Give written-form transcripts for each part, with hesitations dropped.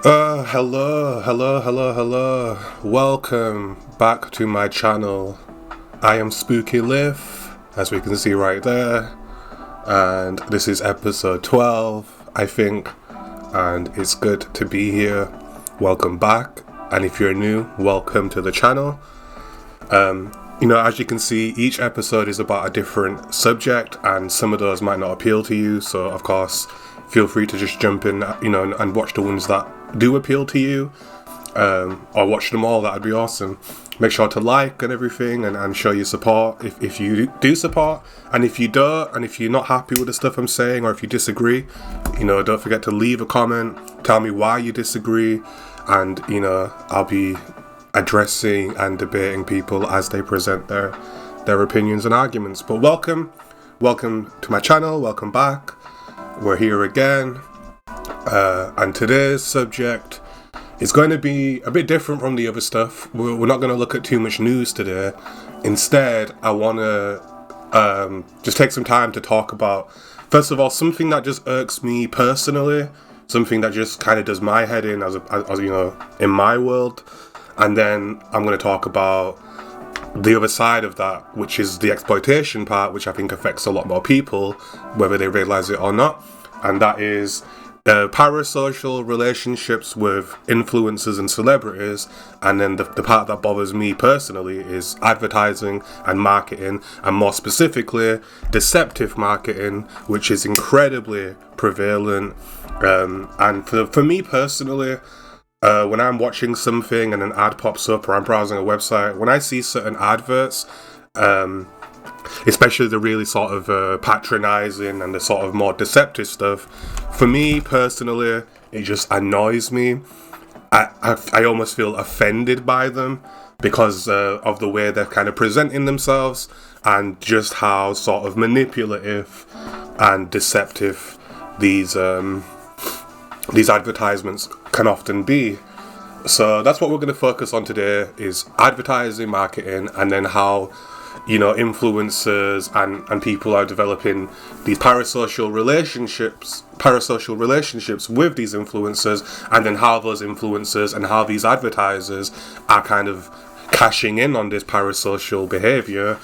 Hello. Welcome back to my channel. I am SpookyLith, as we can see right there, and this is episode 12, I think, and it's good to be here. Welcome back, and if you're new, welcome to the channel. As you can see, each episode is about a different subject, and some of those might not appeal to you, so of course, feel free to just jump in, and watch the ones that do appeal to you, or watch them all. That'd be awesome. Make sure to like and everything, and show your support if you do support, and if you don't, and if you're not happy with the stuff I'm saying, or if you disagree, don't forget to leave a comment, tell me why you disagree, and I'll be addressing and debating people as they present their opinions and arguments. But welcome to my channel, welcome back. We're here again, and today's subject is going to be a bit different from the other stuff. We're not going to look at too much news today. Instead, I want to just take some time to talk about, first of all, something that just irks me personally, something that just kind of does my head in as in my world, and then I'm going to talk about the other side of that, which is the exploitation part, which I think affects a lot more people, whether they realize it or not, and that is parasocial relationships with influencers and celebrities. And then the part that bothers me personally is advertising and marketing, and more specifically deceptive marketing, which is incredibly prevalent. And for me personally, when I'm watching something and an ad pops up, or I'm browsing a website, when I see certain adverts, especially the really sort of patronizing and the sort of more deceptive stuff, for me personally, it just annoys me. I almost feel offended by them because of the way they're kind of presenting themselves, and just how sort of manipulative and deceptive these advertisements can often be. So that's what we're going to focus on today, is advertising, marketing, and then how influencers and people are developing these parasocial relationships with these influencers, and then how those influencers and how these advertisers are kind of cashing in on this parasocial behavior,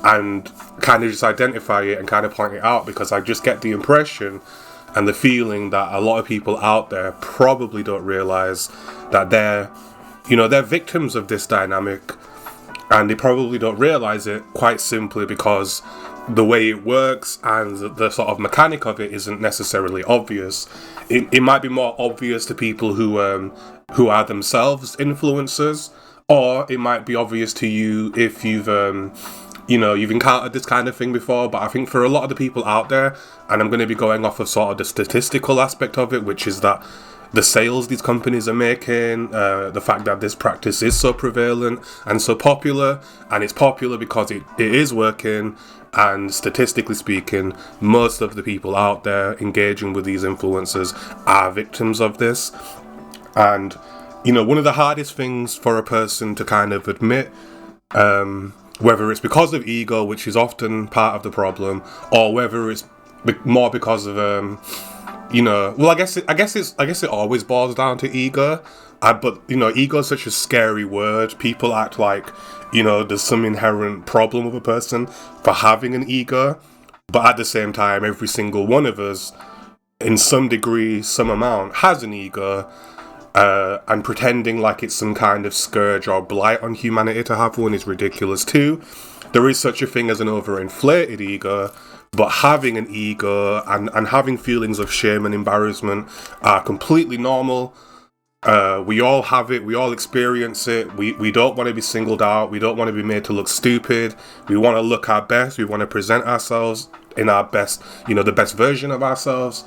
and kind of just identify it and kind of point it out, because I just get the impression and the feeling that a lot of people out there probably don't realize that they're victims of this dynamic, and they probably don't realize it quite simply because the way it works and the sort of mechanic of it isn't necessarily obvious. It might be more obvious to people who are themselves influencers, or it might be obvious to you if you've encountered this kind of thing before. But I think for a lot of the people out there, and I'm going to be going off of sort of the statistical aspect of it, which is that the sales these companies are making, the fact that this practice is so prevalent and so popular, and it's popular because it is working, and statistically speaking, most of the people out there engaging with these influencers are victims of this. And, one of the hardest things for a person to kind of admit, whether it's because of ego, which is often part of the problem, or whether it's more because of I guess it always boils down to ego. But ego is such a scary word. People act like there's some inherent problem with a person for having an ego, but at the same time, every single one of us, in some degree, some amount, has an ego. And pretending like it's some kind of scourge or blight on humanity to have one is ridiculous too. There is such a thing as an overinflated ego, but having an ego and having feelings of shame and embarrassment are completely normal. We all have it, we all experience it. We don't want to be singled out, we don't want to be made to look stupid. We want to look our best, we want to present ourselves in our best, the best version of ourselves.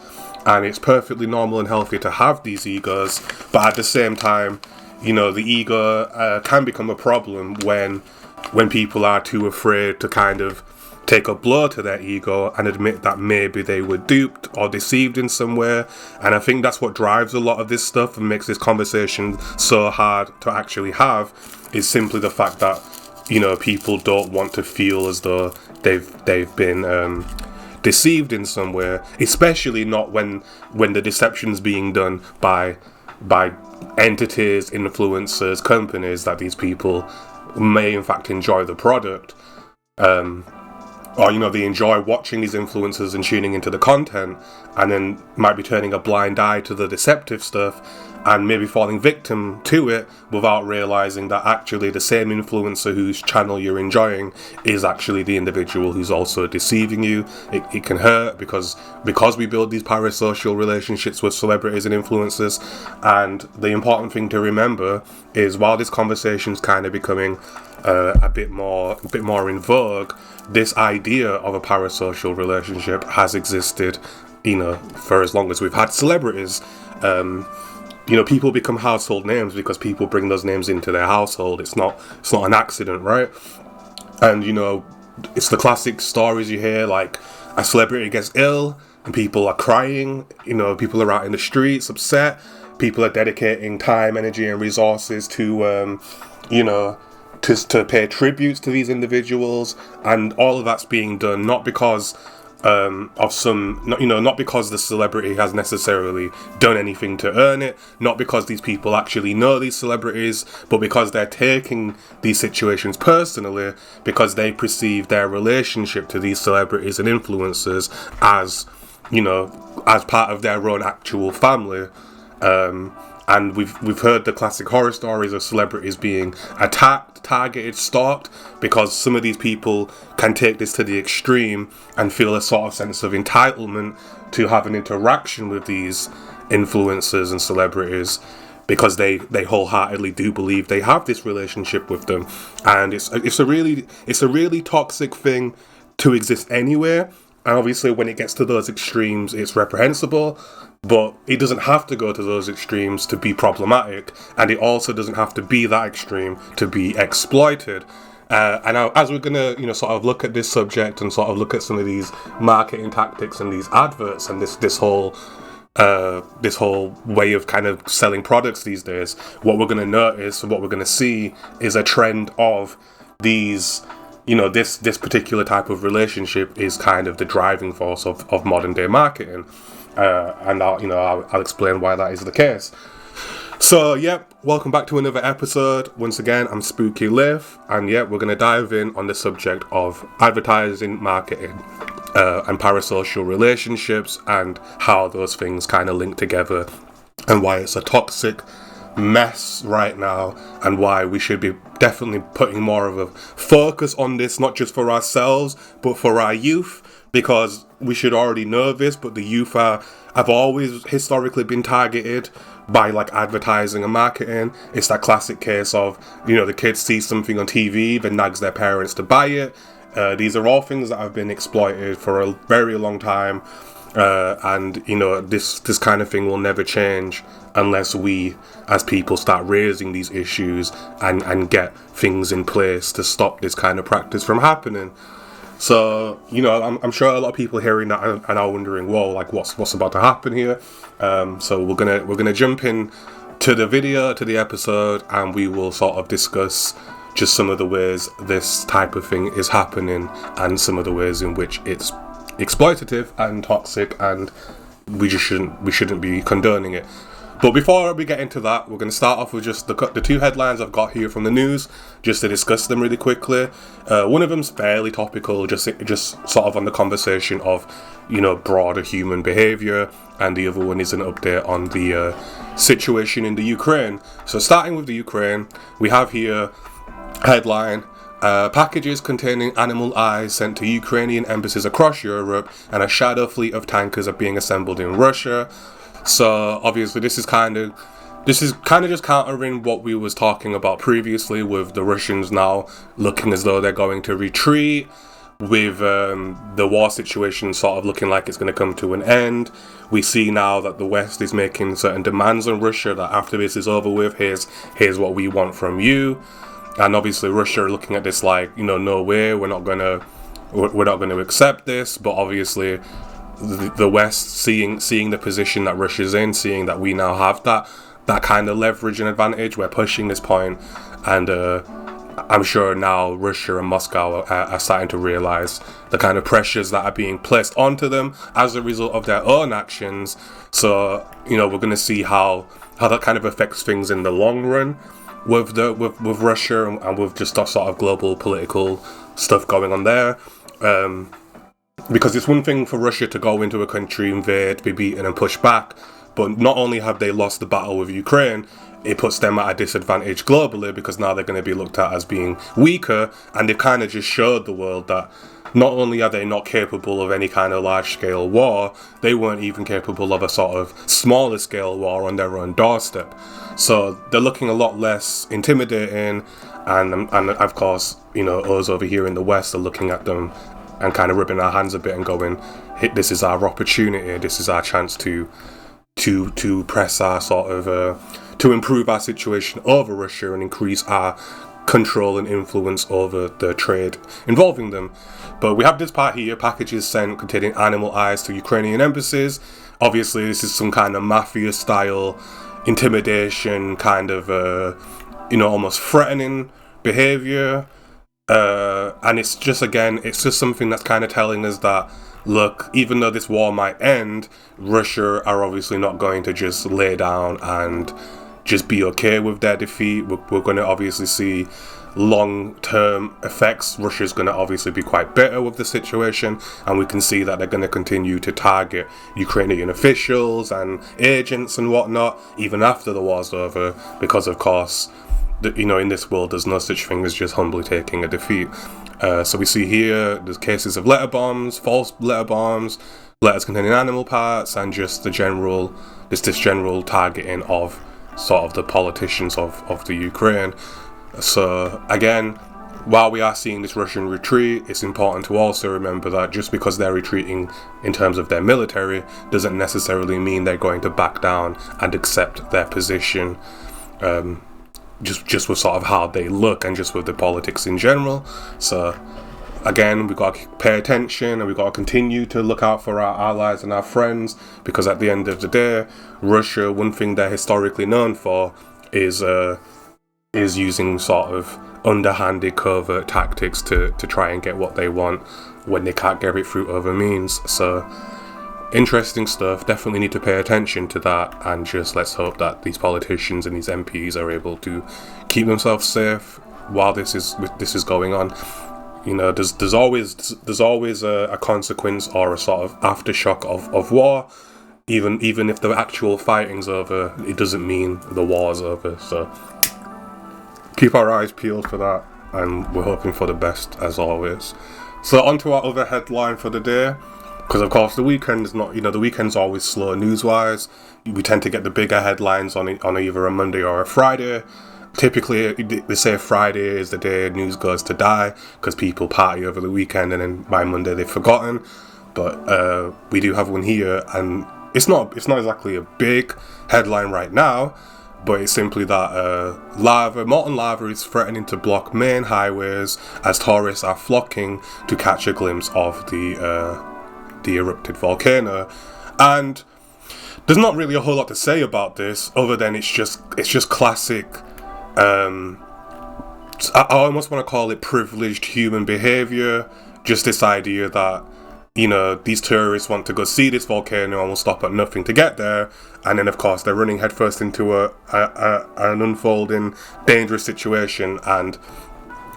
And it's perfectly normal and healthy to have these egos, but at the same time, the ego can become a problem when people are too afraid to kind of take a blow to their ego and admit that maybe they were duped or deceived in some way. And I think that's what drives a lot of this stuff and makes this conversation so hard to actually have, is simply the fact that people don't want to feel as though they've been deceived in some way, especially not when the deception's being done by by entities, influencers, companies, that these people may in fact enjoy the product, or they enjoy watching these influencers and tuning into the content, and then might be turning a blind eye to the deceptive stuff and maybe falling victim to it without realizing that actually the same influencer whose channel you're enjoying is actually the individual who's also deceiving you. It can hurt because we build these parasocial relationships with celebrities and influencers. And the important thing to remember is, while this conversation's kind of becoming a bit more in vogue, this idea of a parasocial relationship has existed, for as long as we've had celebrities. People become household names because people bring those names into their household. It's not an accident, right? And it's the classic stories you hear, like a celebrity gets ill and people are crying. People are out in the streets upset. People are dedicating time, energy, and resources to to pay tributes to these individuals, and all of that's being done not because not because the celebrity has necessarily done anything to earn it, not because these people actually know these celebrities, but because they're taking these situations personally, because they perceive their relationship to these celebrities and influencers as part of their own actual family. And we've heard the classic horror stories of celebrities being attacked, targeted, stalked, because some of these people can take this to the extreme and feel a sort of sense of entitlement to have an interaction with these influencers and celebrities, because they wholeheartedly do believe they have this relationship with them. And it's a really toxic thing to exist anywhere. And obviously when it gets to those extremes, it's reprehensible. But it doesn't have to go to those extremes to be problematic, and it also doesn't have to be that extreme to be exploited. And now, as we're gonna, sort of look at this subject and sort of look at some of these marketing tactics and these adverts and this whole way of kind of selling products these days, what we're gonna notice and what we're gonna see is a trend of these. This particular type of relationship is kind of the driving force of modern day marketing. And I'll explain why that is the case. So, welcome back to another episode. Once again, I'm SpookyLith, and we're going to dive in on the subject of advertising, marketing, and parasocial relationships, and how those things kind of link together, and why it's a toxic mess right now, and why we should be definitely putting more of a focus on this, not just for ourselves, but for our youth. Because we should already know this, but the youth have always historically been targeted by like advertising and marketing. It's that classic case of, the kids see something on TV, then nags their parents to buy it. These are all things that have been exploited for a very long time. And this kind of thing will never change unless we as people start raising these issues and get things in place to stop this kind of practice from happening. So, I'm sure a lot of people hearing that are wondering, whoa, like what's about to happen here? So we're gonna jump in to the video, to the episode, and we will sort of discuss just some of the ways this type of thing is happening, and some of the ways in which it's exploitative and toxic, and we shouldn't be condoning it. But before we get into that, we're going to start off with just the two headlines I've got here from the news, just to discuss them really quickly. One of them's fairly topical, just sort of on the conversation of, broader human behaviour, and the other one is an update on the situation in the Ukraine. So starting with the Ukraine, we have here headline: packages containing animal eyes sent to Ukrainian embassies across Europe, and a shadow fleet of tankers are being assembled in Russia. So obviously this is kind of just countering what we was talking about previously, with the Russians now looking as though they're going to retreat, with the war situation sort of looking like it's going to come to an end. We see now that the West is making certain demands on Russia, that after this is over with, here's what we want from you. And obviously Russia are looking at this like, no way, we're not going to accept this. But obviously the West, seeing the position that Russia's in, seeing that we now have that kind of leverage and advantage, we're pushing this point, and I'm sure now Russia and Moscow are starting to realize the kind of pressures that are being placed onto them as a result of their own actions. So we're going to see how kind of affects things in the long run with with Russia and with just that sort of global political stuff going on there. Because it's one thing for Russia to go into a country, invade, be beaten and push back, but not only have they lost the battle with Ukraine, it puts them at a disadvantage globally, because now they're going to be looked at as being weaker, and they've kind of just showed the world that not only are they not capable of any kind of large-scale war, they weren't even capable of a sort of smaller-scale war on their own doorstep. So they're looking a lot less intimidating, and of course, you know, us over here in the West are looking at them and kind of rubbing our hands a bit and going, hey, this is our opportunity, this is our chance to press our sort of to improve our situation over Russia and increase our control and influence over the trade involving them. But we have this part here, packages sent containing animal eyes to Ukrainian embassies. Obviously this is some kind of mafia style intimidation, kind of almost threatening behavior, and it's just something that's kind of telling us that, look, even though this war might end, Russia are obviously not going to just lay down and just be okay with their defeat. We're going to obviously see long-term effects. Russia's going to obviously be quite bitter with the situation, and we can see that they're going to continue to target Ukrainian officials and agents and whatnot even after the war's over, because of course, in this world there's no such thing as just humbly taking a defeat. So we see here there's cases of letter bombs, false letter bombs, letters containing animal parts, and just this general targeting of sort of the politicians of the Ukraine. So again, while we are seeing this Russian retreat, it's important to also remember that just because they're retreating in terms of their military doesn't necessarily mean they're going to back down and accept their position. Just with sort of how they look and just with the politics in general. So again, we've got to pay attention, and we've got to continue to look out for our allies and our friends, because at the end of the day, Russia, one thing they're historically known for is using sort of underhanded covert tactics to try and get what they want when they can't get it through other means. So interesting stuff, definitely need to pay attention to that, and just let's hope that these politicians and these MPs are able to keep themselves safe while this is going on. You know, there's always a consequence or a sort of aftershock of war. Even if the actual fighting's over, it doesn't mean the war's over. So keep our eyes peeled for that, and we're hoping for the best as always. So on to our other headline for the day. Because of course the weekend's always slow news-wise. We tend to get the bigger headlines on either a Monday or a Friday. Typically, they say Friday is the day news goes to die, because people party over the weekend and then by Monday they've forgotten. But we do have one here, and it's not exactly a big headline right now, but it's simply that molten lava is threatening to block main highways as tourists are flocking to catch a glimpse of the erupted volcano. And there's not really a whole lot to say about this other than it's just classic, I almost want to call it privileged human behavior. Just this idea that, you know, these tourists want to go see this volcano and will stop at nothing to get there, and then of course they're running headfirst into an unfolding dangerous situation, and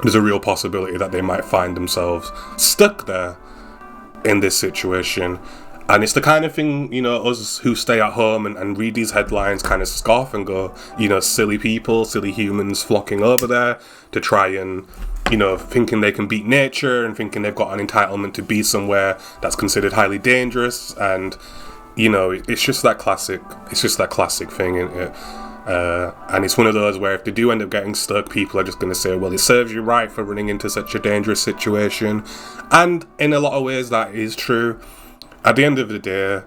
there's a real possibility that they might find themselves stuck there in this situation. And it's the kind of thing, you know, us who stay at home and read these headlines kind of scoff and go, you know, silly people, silly humans flocking over there to try and, you know, thinking they can beat nature and thinking they've got an entitlement to be somewhere that's considered highly dangerous. And, you know, it's just that classic thing, isn't it? And it's one of those where if they do end up getting stuck, people are just going to say, well, it serves you right for running into such a dangerous situation. And in a lot of ways that is true. At the end of the day,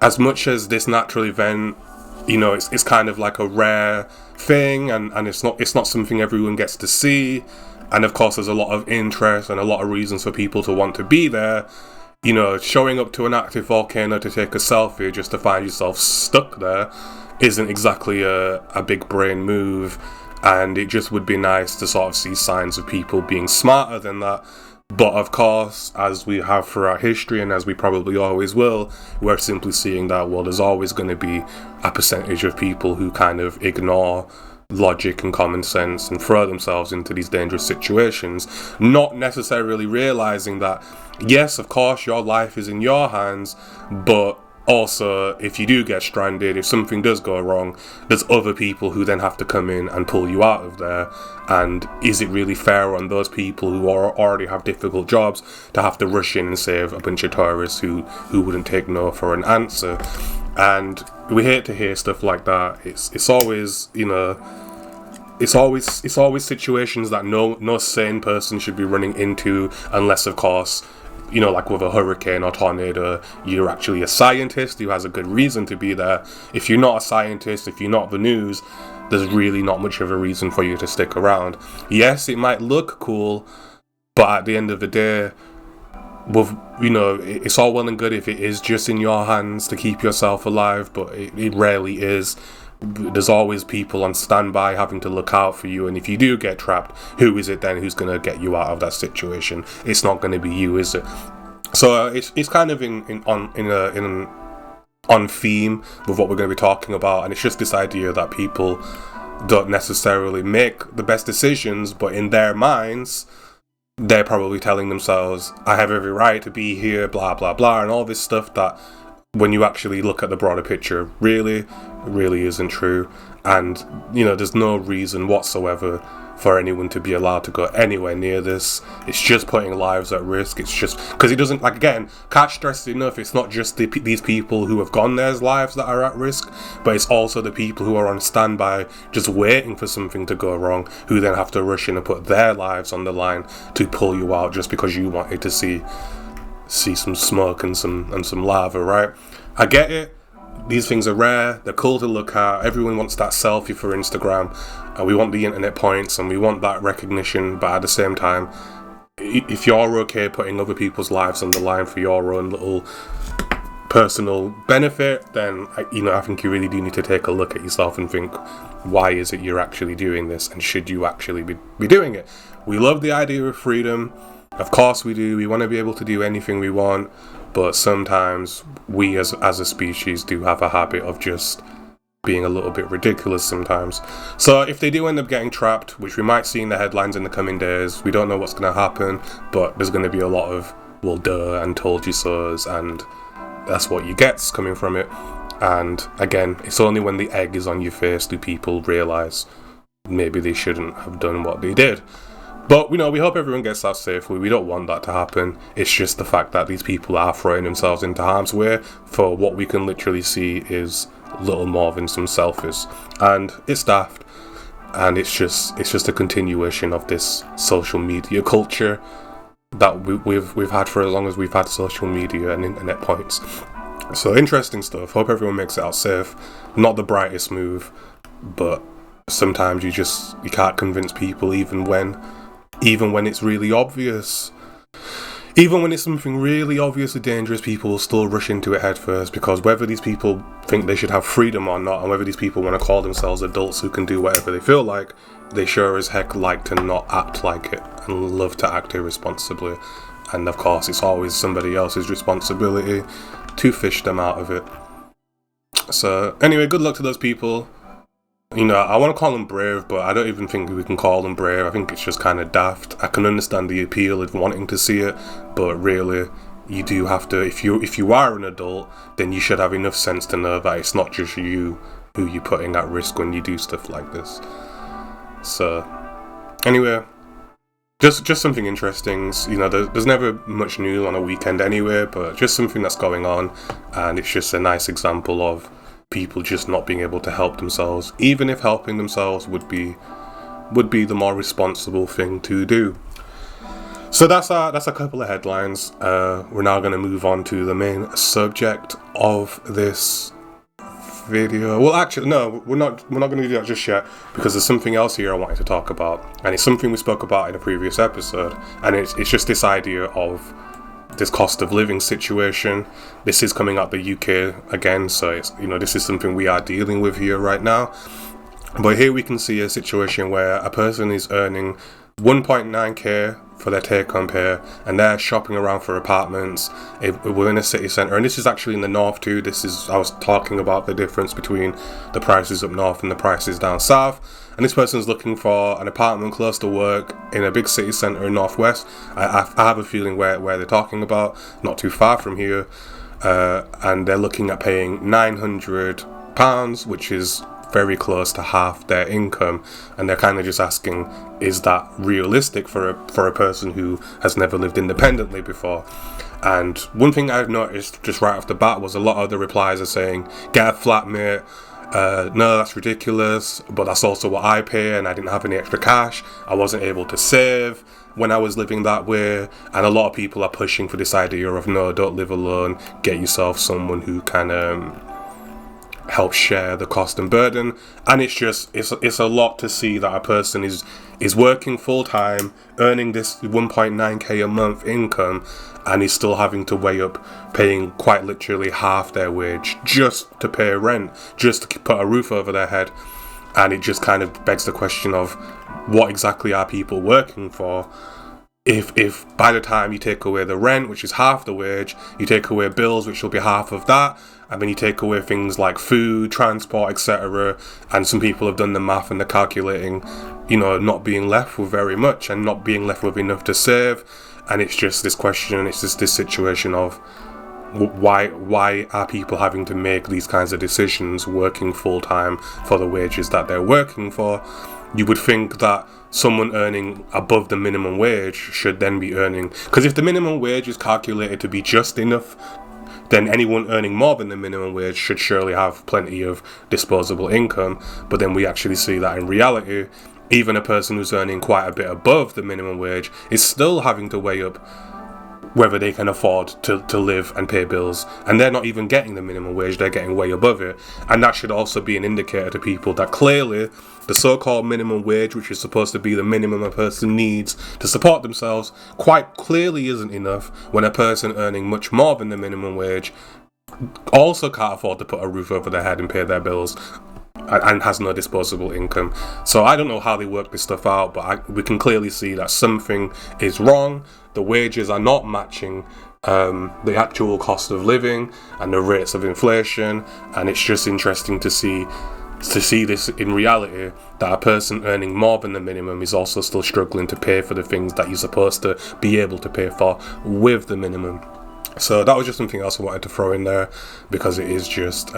as much as this natural event, you know, it's kind of like a rare thing, and it's not something everyone gets to see, and of course there's a lot of interest and a lot of reasons for people to want to be there. You know, showing up to an active volcano to take a selfie just to find yourself stuck there isn't exactly a big brain move, and it just would be nice to sort of see signs of people being smarter than that. But of course, as we have throughout history and as we probably always will, we're simply seeing that, well, there's always going to be a percentage of people who kind of ignore logic and common sense and throw themselves into these dangerous situations, not necessarily realizing that, yes, of course, your life is in your hands, but also, if you do get stranded, if something does go wrong, there's other people who then have to come in and pull you out of there. And is it really fair on those people who already have difficult jobs to have to rush in and save a bunch of tourists who wouldn't take no for an answer? And we hate to hear stuff like that. It's always, you know, it's always situations that no sane person should be running into, unless, of course, you know, like with a hurricane or tornado, you're actually a scientist who has a good reason to be there. If you're not a scientist, if you're not the news, there's really not much of a reason for you to stick around. Yes, it might look cool, but at the end of the day, with, you know, it's all well and good if it is just in your hands to keep yourself alive, but it rarely is. There's always people on standby having to look out for you, and if you do get trapped, who is it then who's going to get you out of that situation? It's not going to be you, is it? So it's kind of on theme with what we're going to be talking about, and it's just this idea that people don't necessarily make the best decisions, but in their minds, they're probably telling themselves, I have every right to be here, blah, blah, blah, and all this stuff that, when you actually look at the broader picture, really isn't true. And, you know, there's no reason whatsoever for anyone to be allowed to go anywhere near this. It's just putting lives at risk. It's just because it doesn't, like, again, can't stress it enough, it's not just these people who have gone there's lives that are at risk, but it's also the people who are on standby just waiting for something to go wrong, who then have to rush in and put their lives on the line to pull you out just because you wanted to see some smoke and some lava, right? I get it. These things are rare. They're cool to look at. Everyone wants that selfie for Instagram, and we want the internet points and we want that recognition. But at the same time, if you're okay putting other people's lives on the line for your own little personal benefit, then I think you really do need to take a look at yourself and think, why is it you're actually doing this, and should you actually be doing it? We love the idea of freedom. Of course we do. We want to be able to do anything we want, but sometimes we as a species do have a habit of just being a little bit ridiculous sometimes. So if they do end up getting trapped, which we might see in the headlines in the coming days, we don't know what's going to happen, but there's going to be a lot of, well, duh, and told you so's, and that's what you get's coming from it. And again, it's only when the egg is on your face do people realise maybe they shouldn't have done what they did. But, we hope everyone gets out safely. We don't want that to happen. It's just the fact that these people are throwing themselves into harm's way for what we can literally see is little more than some selfies. And it's daft. And it's just a continuation of this social media culture that we've had for as long as we've had social media and internet points. So interesting stuff. Hope everyone makes it out safe. Not the brightest move, but sometimes you can't convince people even when it's really obvious. Even when it's something really obviously dangerous, people will still rush into it head first, because whether these people think they should have freedom or not, and whether these people want to call themselves adults who can do whatever they feel like, they sure as heck like to not act like it and love to act irresponsibly. And of course, it's always somebody else's responsibility to fish them out of it. So anyway, good luck to those people. I want to call them brave, but I don't even think we can call them brave. I think it's just kind of daft. I can understand the appeal of wanting to see it, but really, you do have to, if you are an adult, then you should have enough sense to know that it's not just you who you're putting at risk when you do stuff like this. So, anyway, just something interesting. There's never much news on a weekend anyway, but just something that's going on, and it's just a nice example of people just not being able to help themselves, even if helping themselves would be the more responsible thing to do. So that's a couple of headlines. We're now going to move on to the main subject of this video. Well, actually, no, we're not going to do that just yet, because there's something else here I wanted to talk about, and it's something we spoke about in a previous episode, and it's just this idea of this cost of living situation. This is coming out the UK again, so it's, this is something we are dealing with here right now. But here we can see a situation where a person is earning 1.9k for their take-home pay, and they're shopping around for apartments. We're in a city centre, and this is actually in the north too. I was talking about the difference between the prices up north and the prices down south. And this person's looking for an apartment close to work in a big city centre in northwest. I have a feeling where they're talking about, not too far from here, and they're looking at paying £900, which is very close to half their income, and they're kind of just asking, is that realistic for a person who has never lived independently before? And one thing I've noticed just right off the bat was a lot of the replies are saying, get a flatmate. No, that's ridiculous, but that's also what I pay, and I didn't have any extra cash. I wasn't able to save when I was living that way. And a lot of people are pushing for this idea of, no, don't live alone, get yourself someone who can help share the cost and burden. And it's a lot to see that a person is working full-time, earning this 1.9k a month income, and is still having to weigh up paying quite literally half their wage just to pay rent, just to put a roof over their head. And it just kind of begs the question of, what exactly are people working for? If by the time you take away the rent, which is half the wage, you take away bills, which will be half of that, and then you take away things like food, transport, etc., and some people have done the math and they're calculating, not being left with very much and not being left with enough to save. And it's just this question, it's just this situation of why are people having to make these kinds of decisions, working full-time for the wages that they're working for? You would think that someone earning above the minimum wage should then be earning, because if the minimum wage is calculated to be just enough, then anyone earning more than the minimum wage should surely have plenty of disposable income. But then we actually see that in reality, even a person who's earning quite a bit above the minimum wage is still having to weigh up whether they can afford to live and pay bills. And they're not even getting the minimum wage, they're getting way above it. And that should also be an indicator to people that clearly the so-called minimum wage, which is supposed to be the minimum a person needs to support themselves, quite clearly isn't enough when a person earning much more than the minimum wage also can't afford to put a roof over their head and pay their bills and has no disposable income. So I don't know how they work this stuff out, but we can clearly see that something is wrong. The wages are not matching the actual cost of living and the rates of inflation, and it's just interesting to see this in reality, that a person earning more than the minimum is also still struggling to pay for the things that you're supposed to be able to pay for with the minimum. So that was just something else I wanted to throw in there, because it is just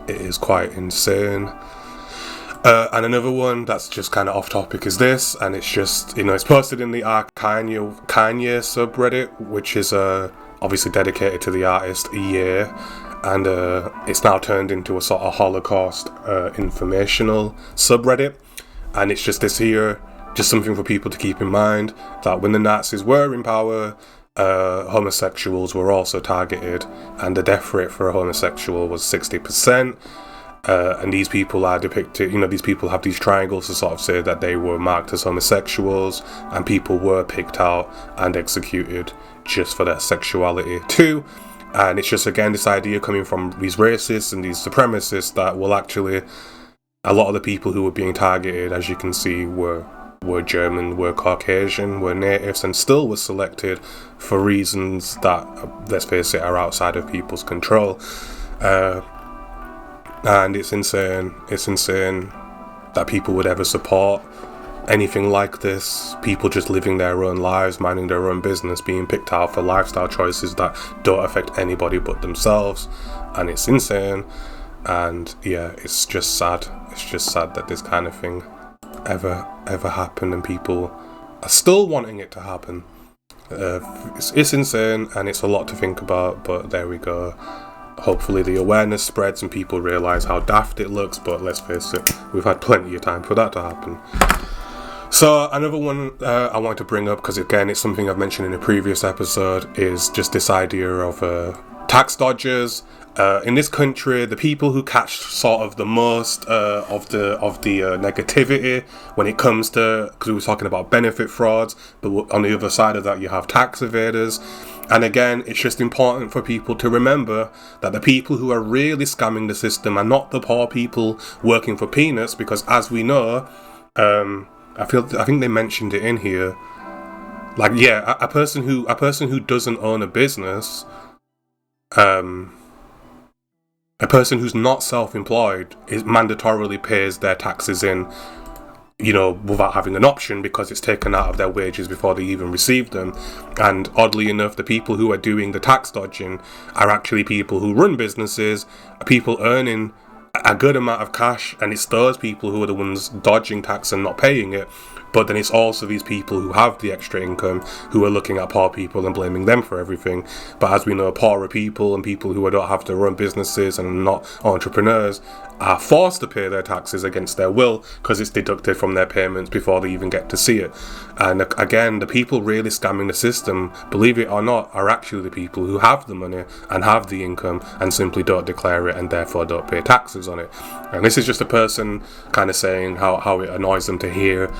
it is quite insane. And another one that's just kind of off topic is this, and it's just, it's posted in the Kanye subreddit, which is obviously dedicated to the artist Ye, and it's now turned into a sort of Holocaust informational subreddit. And it's just this here, just something for people to keep in mind, that when the Nazis were in power, homosexuals were also targeted, and the death rate for a homosexual was 60%. And these people are depicted, these people have these triangles to sort of say that they were marked as homosexuals, and people were picked out and executed just for their sexuality too. And it's just, again, this idea coming from these racists and these supremacists that, well, actually, a lot of the people who were being targeted, as you can see, were German, were Caucasian, were natives, and still were selected for reasons that, let's face it, are outside of people's control. And it's insane that people would ever support anything like this. People just living their own lives, minding their own business, being picked out for lifestyle choices that don't affect anybody but themselves. And it's insane. And yeah, it's just sad. It's just sad that this kind of thing ever happened, and people are still wanting it to happen. It's insane, and it's a lot to think about, but there we go. Hopefully the awareness spreads and people realise how daft it looks, but let's face it, we've had plenty of time for that to happen. So another one I want to bring up, because again it's something I've mentioned in a previous episode, is just this idea of tax dodgers. In this country, the people who catch sort of the most of the negativity when it comes to, because we were talking about benefit frauds, but on the other side of that you have tax evaders. And again, it's just important for people to remember that the people who are really scamming the system are not the poor people working for peanuts, because as we know, I think they mentioned it in here, Like, yeah, a person who doesn't own a business, a person who's not self-employed, is mandatorily pays their taxes in, without having an option, because it's taken out of their wages before they even receive them. And oddly enough, the people who are doing the tax dodging are actually people who run businesses, people earning a good amount of cash, and it's those people who are the ones dodging tax and not paying it. But then it's also these people who have the extra income who are looking at poor people and blaming them for everything. But as we know, poorer people and people who don't have to run businesses and not entrepreneurs are forced to pay their taxes against their will, because it's deducted from their payments before they even get to see it. And again, the people really scamming the system, believe it or not, are actually the people who have the money and have the income and simply don't declare it and therefore don't pay taxes on it. And this is just a person kind of saying how it annoys them to hear,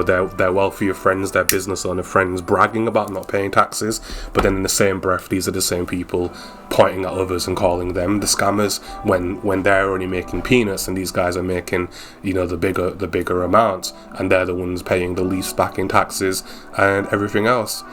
their wealthier friends, their business owner friends bragging about not paying taxes, but then in the same breath, these are the same people pointing at others and calling them the scammers when they're only making peanuts, and these guys are making the bigger amounts, and they're the ones paying the least back in taxes and everything else.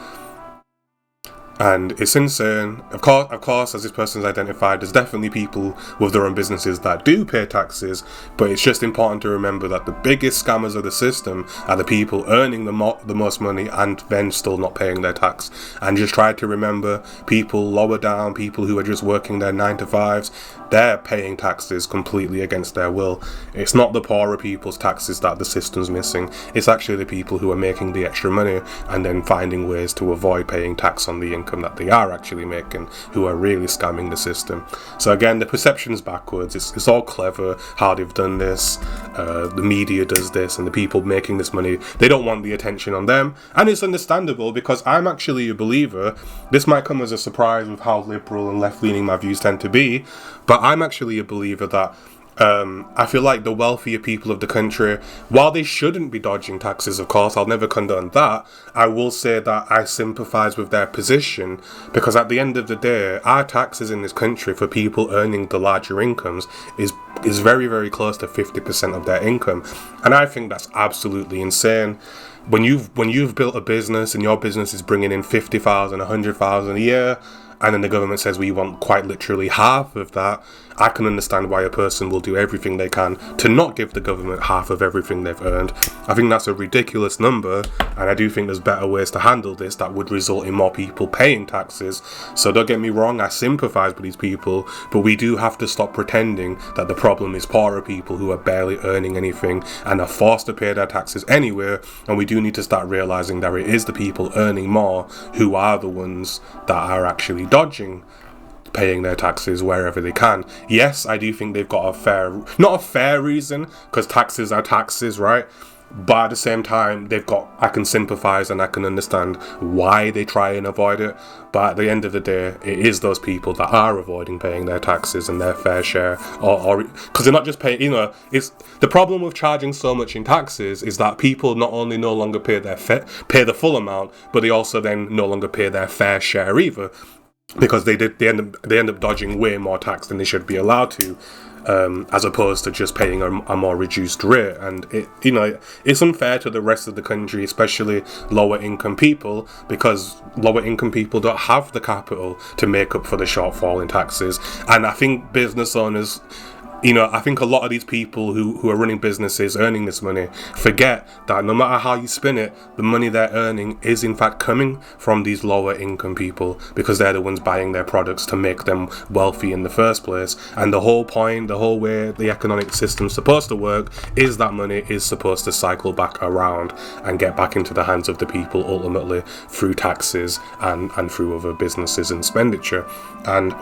And it's insane. Of course, as this person's identified, there's definitely people with their own businesses that do pay taxes, but it's just important to remember that the biggest scammers of the system are the people earning the most money and then still not paying their tax. And just try to remember, people lower down, people who are just working their 9-to-5s, they're paying taxes completely against their will. It's not the poorer people's taxes that the system's missing. It's actually the people who are making the extra money and then finding ways to avoid paying tax on the income that they are actually making, who are really scamming the system. So again, the perception's backwards. It's all clever how they've done this. The media does this, and the people making this money, they don't want the attention on them. And it's understandable, because I'm actually a believer. This might come as a surprise with how liberal and left-leaning my views tend to be, but I'm actually a believer that I feel like the wealthier people of the country, while they shouldn't be dodging taxes, of course, I'll never condone that, I will say that I sympathise with their position, because at the end of the day, our taxes in this country for people earning the larger incomes is very, very close to 50% of their income. And I think that's absolutely insane. When you've built a business and your business is bringing in 50,000, 100,000 a year, and then the government says we want quite literally half of that, I can understand why a person will do everything they can to not give the government half of everything they've earned. I think that's a ridiculous number, and I do think there's better ways to handle this that would result in more people paying taxes. So don't get me wrong, I sympathise with these people, but we do have to stop pretending that the problem is poorer people who are barely earning anything and are forced to pay their taxes anyway, and we do need to start realising that it is the people earning more who are the ones that are actually dodging paying their taxes wherever they can. Yes, I do think they've got not a fair reason, because taxes are taxes, right? But at the same time, I can sympathise and I can understand why they try and avoid it. But at the end of the day, it is those people that are avoiding paying their taxes and their fair share, or because they're not just paying. It's the problem with charging so much in taxes is that people not only no longer pay the full amount, but they also then no longer pay their fair share either, because they end up dodging way more tax than they should be allowed to. As opposed to just paying a more reduced rate. And it's unfair to the rest of the country, especially lower income people, because lower income people don't have the capital to make up for the shortfall in taxes. And I think business owners, I think a lot of these people who are running businesses earning this money forget that no matter how you spin it, the money they're earning is in fact coming from these lower income people, because they're the ones buying their products to make them wealthy in the first place. And the whole point, the whole way the economic system's supposed to work is that money is supposed to cycle back around and get back into the hands of the people ultimately through taxes and through other businesses and expenditure. And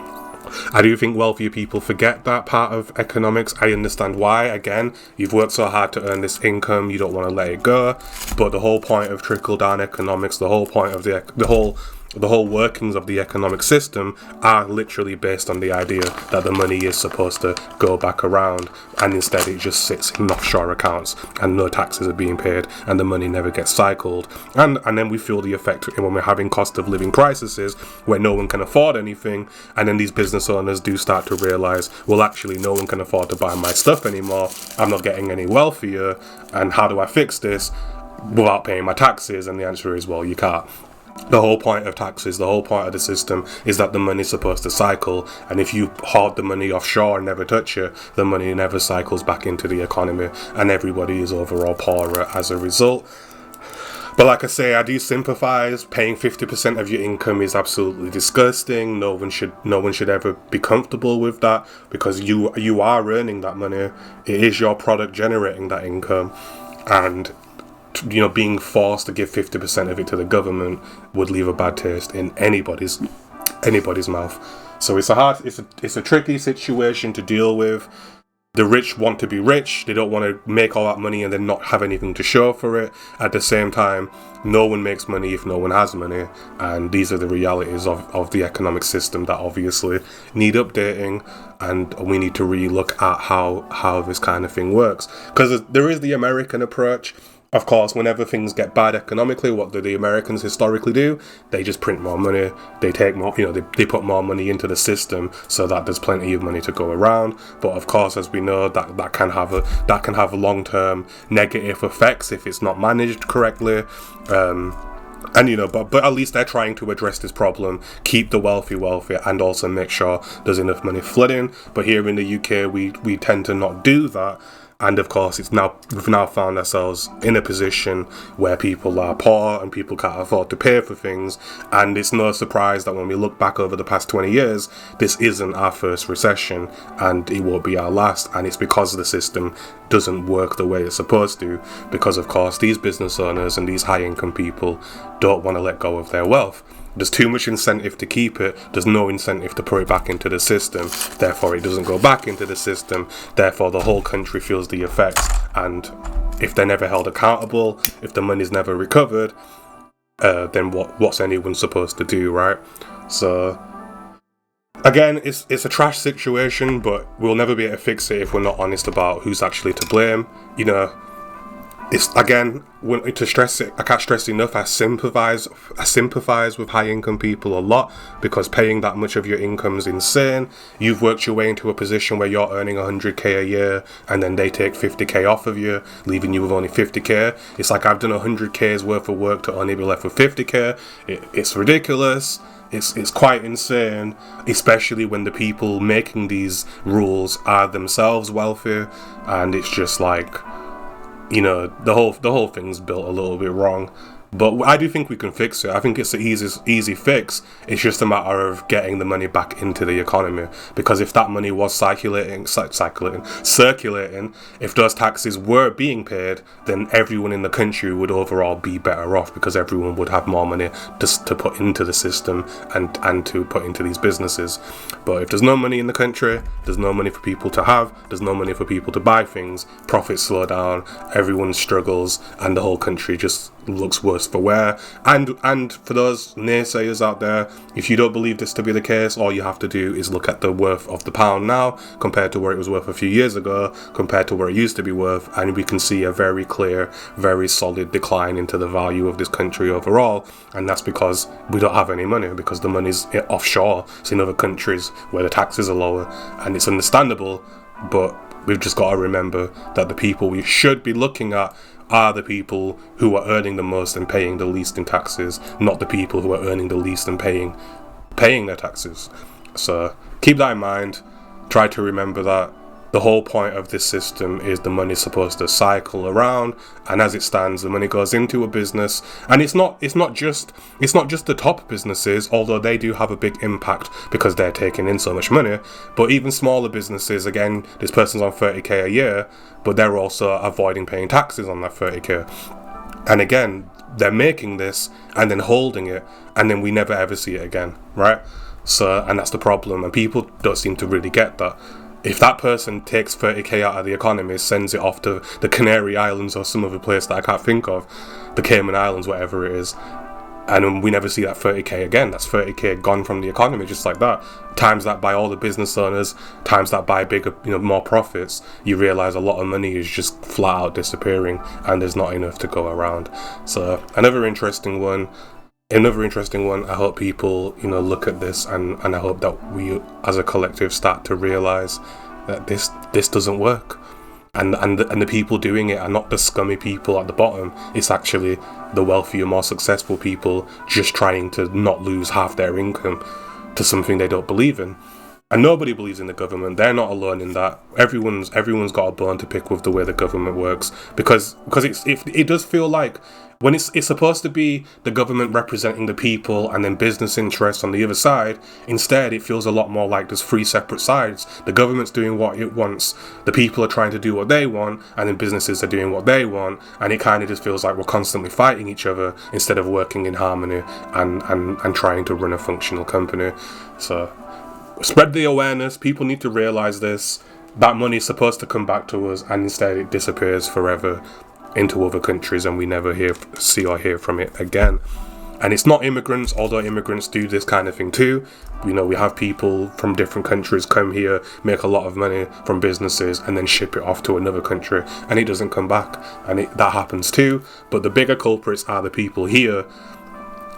I do think wealthier people forget that part of economics. I understand why. Again, you've worked so hard to earn this income, you don't want to let it go. But the whole point of trickle-down economics, the whole point of the whole workings of the economic system are literally based on the idea that the money is supposed to go back around, and instead it just sits in offshore accounts and no taxes are being paid and the money never gets cycled. And then we feel the effect when we're having cost of living crises where no one can afford anything, and then these business owners do start to realise, well, actually no one can afford to buy my stuff anymore, I'm not getting any wealthier, and how do I fix this without paying my taxes? And the answer is, well, you can't. The whole point of taxes, the whole point of the system is that the money's supposed to cycle, and if you hoard the money offshore and never touch it, the money never cycles back into the economy, and everybody is overall poorer as a result. But like I say, I do sympathise. Paying 50% of your income is absolutely disgusting. No one should ever be comfortable with that, because you are earning that money. It is your product generating that income, and being forced to give 50% of it to the government would leave a bad taste in anybody's mouth. So it's a tricky situation to deal with. The rich want to be rich. They don't want to make all that money and then not have anything to show for it. At the same time, no one makes money if no one has money. And these are the realities of the economic system that obviously need updating. And we need to really look at how this kind of thing works. Because there is the American approach. Of course, whenever things get bad economically, what do the Americans historically do? They just print more money. They take more, they put more money into the system so that there's plenty of money to go around. But of course, as we know, that can have long-term negative effects if it's not managed correctly. But at least they're trying to address this problem, keep the wealthy wealthier, and also make sure there's enough money flooding. But here in the UK, we tend to not do that. And of course, we've now found ourselves in a position where people are poor and people can't afford to pay for things. And it's no surprise that when we look back over the past 20 years, this isn't our first recession, and it won't be our last. And it's because the system doesn't work the way it's supposed to. Because of course, these business owners and these high-income people don't want to let go of their wealth. There's too much incentive to keep it. There's no incentive to put it back into the system. Therefore, it doesn't go back into the system. Therefore, the whole country feels the effects. And if they're never held accountable, if the money's never recovered, then what's anyone supposed to do, right? So, again, it's a trash situation, but we'll never be able to fix it if we're not honest about who's actually to blame. It's, again, to stress it, I can't stress enough, I sympathise with high income people a lot, because paying that much of your income is insane. You've worked your way into a position where you're earning 100k a year, and then they take 50k off of you, leaving you with only 50k. It's like I've done 100k's worth of work to only be left with 50k. It's ridiculous. It's quite insane, especially when the people making these rules are themselves wealthy, and it's just like, the whole thing's built a little bit wrong. But I do think we can fix it. I think it's the easy fix. It's just a matter of getting the money back into the economy. Because if that money was circulating, if those taxes were being paid, then everyone in the country would overall be better off, because everyone would have more money just to put into the system and to put into these businesses. But if there's no money in the country, there's no money for people to have, there's no money for people to buy things, profits slow down, everyone struggles, and the whole country just looks worse for wear. And for those naysayers out there, if you don't believe this to be the case, all you have to do is look at the worth of the pound now compared to where it was worth a few years ago, compared to where it used to be worth, and we can see a very clear, very solid decline into the value of this country overall. And that's because we don't have any money, because the money's offshore. It's in other countries where the taxes are lower, and it's understandable, but we've just got to remember that the people we should be looking at are the people who are earning the most and paying the least in taxes, not the people who are earning the least and paying their taxes. So keep that in mind. Try to remember that the whole point of this system is the money's supposed to cycle around, and as it stands, the money goes into a business, and it's not just the top businesses, although they do have a big impact because they're taking in so much money. But even smaller businesses, again, this person's on 30k a year, but they're also avoiding paying taxes on that 30k, and again, they're making this and then holding it, and then we never ever see it again, right? So, and that's the problem, and people don't seem to really get that. If that person takes 30k out of the economy, sends it off to the Canary Islands or some other place that I can't think of, the Cayman Islands, whatever it is, and we never see that 30k again, that's 30k gone from the economy just like that. Times that by all the business owners, times that by bigger, more profits, you realise a lot of money is just flat out disappearing, and there's not enough to go around. So another interesting one. I hope people, look at this, and I hope that we as a collective start to realise that this doesn't work. and the people doing it are not the scummy people at the bottom. It's actually the wealthier, more successful people just trying to not lose half their income to something they don't believe in. And nobody believes in the government. They're not alone in that. Everyone's got a bone to pick with the way the government works, because it does feel like when it's supposed to be the government representing the people and then business interests on the other side. Instead, it feels a lot more like there's three separate sides. The government's doing what it wants, the people are trying to do what they want, and then businesses are doing what they want. And it kind of just feels like we're constantly fighting each other instead of working in harmony and trying to run a functional company. So spread the awareness. People need to realize this. That money is supposed to come back to us, and instead it disappears forever into other countries, and we never see or hear from it again. And it's not immigrants, although immigrants do this kind of thing too. You know, we have people from different countries come here, make a lot of money from businesses, and then ship it off to another country, and it doesn't come back. And that happens too. But the bigger culprits are the people here,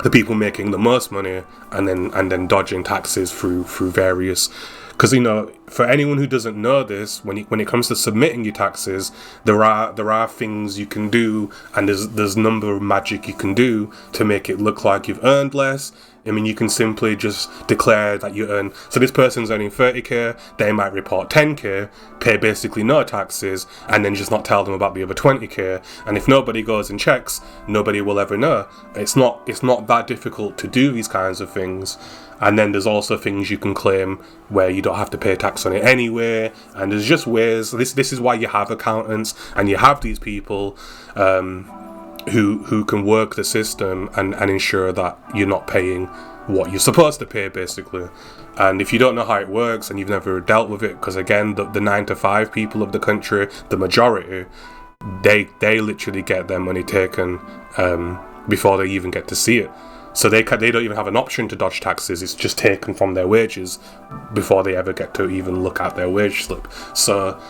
the people making the most money, and then dodging taxes through various. Because, you know, for anyone who doesn't know this, when it comes to submitting your taxes, there are things you can do, and there's number of magic you can do to make it look like you've earned less. I mean, you can simply just declare that you earn. So this person's earning 30k, they might report 10k, pay basically no taxes, and then just not tell them about the other 20k. And if nobody goes and checks, nobody will ever know. It's not that difficult to do these kinds of things. And then there's also things you can claim where you don't have to pay tax on it anyway. And there's just ways. This is why you have accountants and you have these people who can work the system and ensure that you're not paying what you're supposed to pay, basically. And if you don't know how it works and you've never dealt with it, because again, the 9-to-5 people of the country, the majority, they literally get their money taken before they even get to see it. So they don't even have an option to dodge taxes. It's just taken from their wages before they ever get to even look at their wage slip. So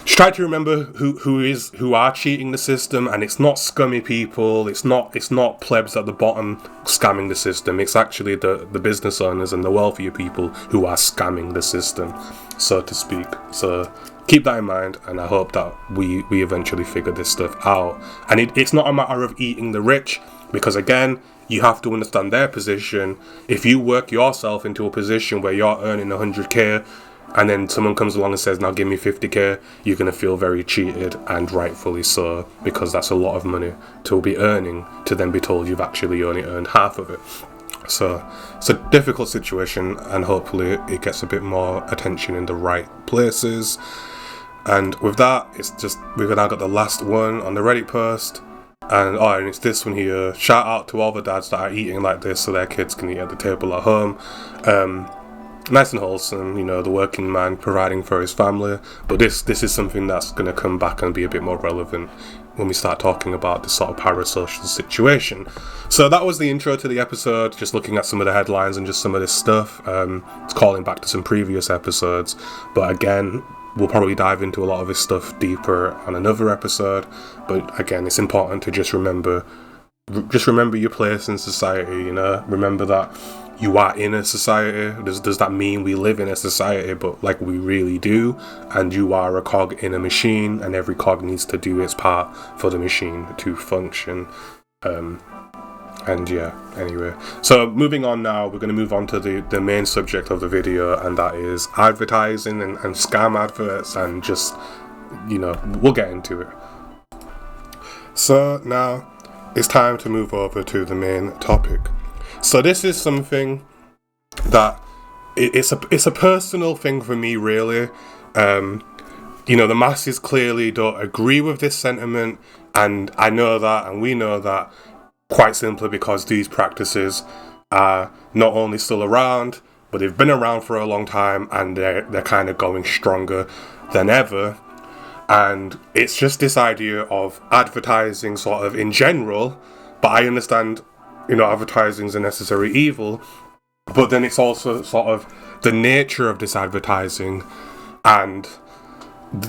just try to remember who are cheating the system, and it's not scummy people. It's not plebs at the bottom scamming the system. It's actually the business owners and the wealthier people who are scamming the system, so to speak. So keep that in mind, and I hope that we eventually figure this stuff out. And it's not a matter of eating the rich, because again, you have to understand their position. If you work yourself into a position where you're earning 100k, and then someone comes along and says, now give me 50k, you're going to feel very cheated, and rightfully so, because that's a lot of money to be earning, to then be told you've actually only earned half of it. So it's a difficult situation, and hopefully it gets a bit more attention in the right places. And with that, we've now got the last one on the Reddit post. And it's this one here. Shout out to all the dads that are eating like this so their kids can eat at the table at home. Nice and wholesome, you know, the working man providing for his family. But this is something that's going to come back and be a bit more relevant when we start talking about this sort of parasocial situation. So that was the intro to the episode, just looking at some of the headlines and just some of this stuff. It's calling back to some previous episodes. But again, we'll probably dive into a lot of this stuff deeper on another episode. But again, it's important to just remember your place in society, you know. Remember that you are in a society. Does that mean we live in a society? But like, we really do. And you are a cog in a machine, and every cog needs to do its part for the machine to function. And yeah, anyway. So moving on now, we're going to move on to the main subject of the video, and that is advertising and scam adverts, and just, you know, we'll get into it. So now it's time to move over to the main topic. So this is something that it's a personal thing for me, really. You know, the masses clearly don't agree with this sentiment, and I know that, and we know that, quite simply because these practices are not only still around, but they've been around for a long time, and they're kind of going stronger than ever. And it's just this idea of advertising sort of in general, but I understand, you know, advertising is a necessary evil, but then it's also sort of the nature of this advertising and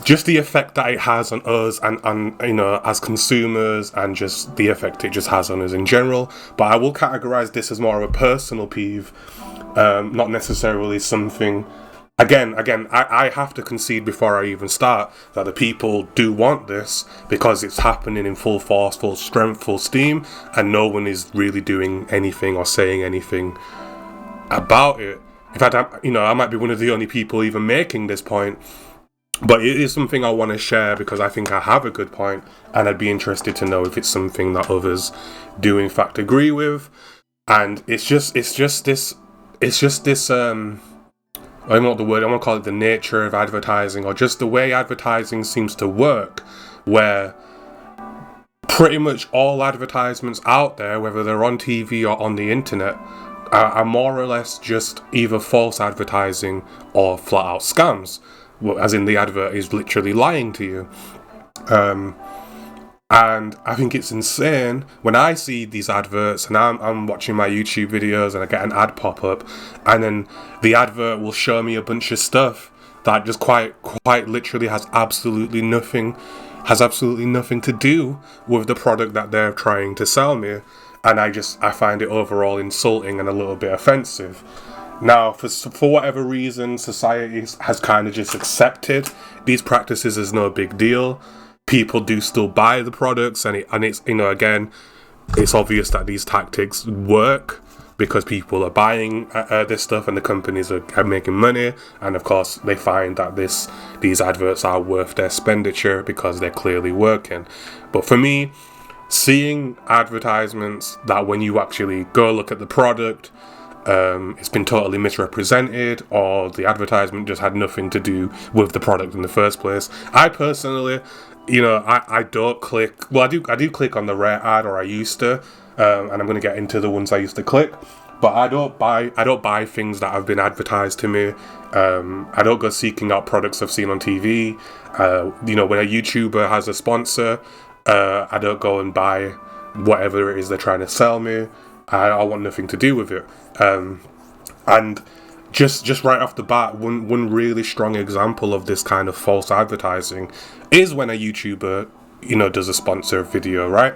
just the effect that it has on us and you know, as consumers, and just the effect it just has on us in general. But I will categorize this as more of a personal peeve, not necessarily something. I have to concede before I even start that the people do want this because it's happening in full force, full strength, full steam, and no one is really doing anything or saying anything about it. In fact, I might be one of the only people even making this point, but it is something I want to share because I think I have a good point, and I'd be interested to know if it's something that others do in fact agree with. And it's just this. I don't know what the word, I want to call it the nature of advertising, or just the way advertising seems to work, where pretty much all advertisements out there, whether they're on TV or on the internet, are more or less just either false advertising or flat out scams, as in the advert is literally lying to you. And I think it's insane when I see these adverts and I'm watching my YouTube videos and I get an ad pop up, and then the advert will show me a bunch of stuff that just quite literally has absolutely nothing to do with the product that they're trying to sell me. And I find it overall insulting and a little bit offensive. Now, for whatever reason, society has kind of just accepted these practices as no big deal. People do still buy the products, and it's again, it's obvious that these tactics work because people are buying this stuff, and the companies are making money, and of course they find that these adverts are worth their expenditure because they're clearly working. But for me, seeing advertisements that when you actually go look at the product, it's been totally misrepresented, or the advertisement just had nothing to do with the product in the first place. I personally, I don't click. Well, I do click on the rare ad, or I used to, and I'm going to get into the ones I used to click. But I don't buy things that have been advertised to me. I don't go seeking out products I've seen on TV. When a YouTuber has a sponsor, I don't go and buy whatever it is they're trying to sell me. I want nothing to do with it. And just right off the bat, one really strong example of this kind of false advertising is when a YouTuber, does a sponsored video, right?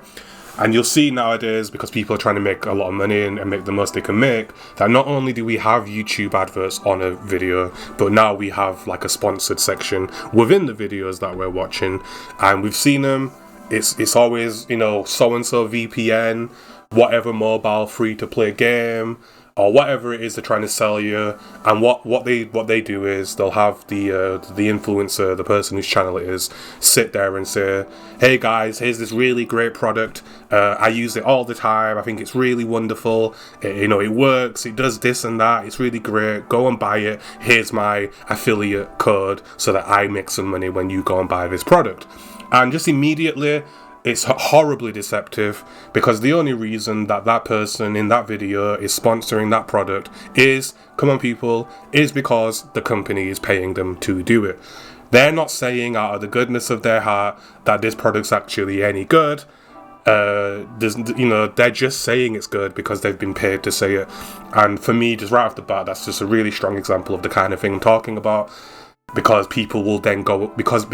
And you'll see nowadays, because people are trying to make a lot of money and make the most they can make, that not only do we have YouTube adverts on a video, but now we have like a sponsored section within the videos that we're watching. And we've seen them. It's always, so-and-so VPN, whatever mobile free-to-play game, or whatever it is they're trying to sell you. And what they do is they'll have the influencer, the person whose channel it is, sit there and say, "Hey guys, here's this really great product. I use it all the time. I think it's really wonderful. It works. It does this and that. It's really great. Go and buy it. Here's my affiliate code so that I make some money when you go and buy this product." And just immediately, it's horribly deceptive, because the only reason that person in that video is sponsoring that product is because the company is paying them to do it. They're not saying out of the goodness of their heart that this product's actually any good. They're just saying it's good because they've been paid to say it. And for me, just right off the bat, that's just a really strong example of the kind of thing I'm talking about, because people will then go, because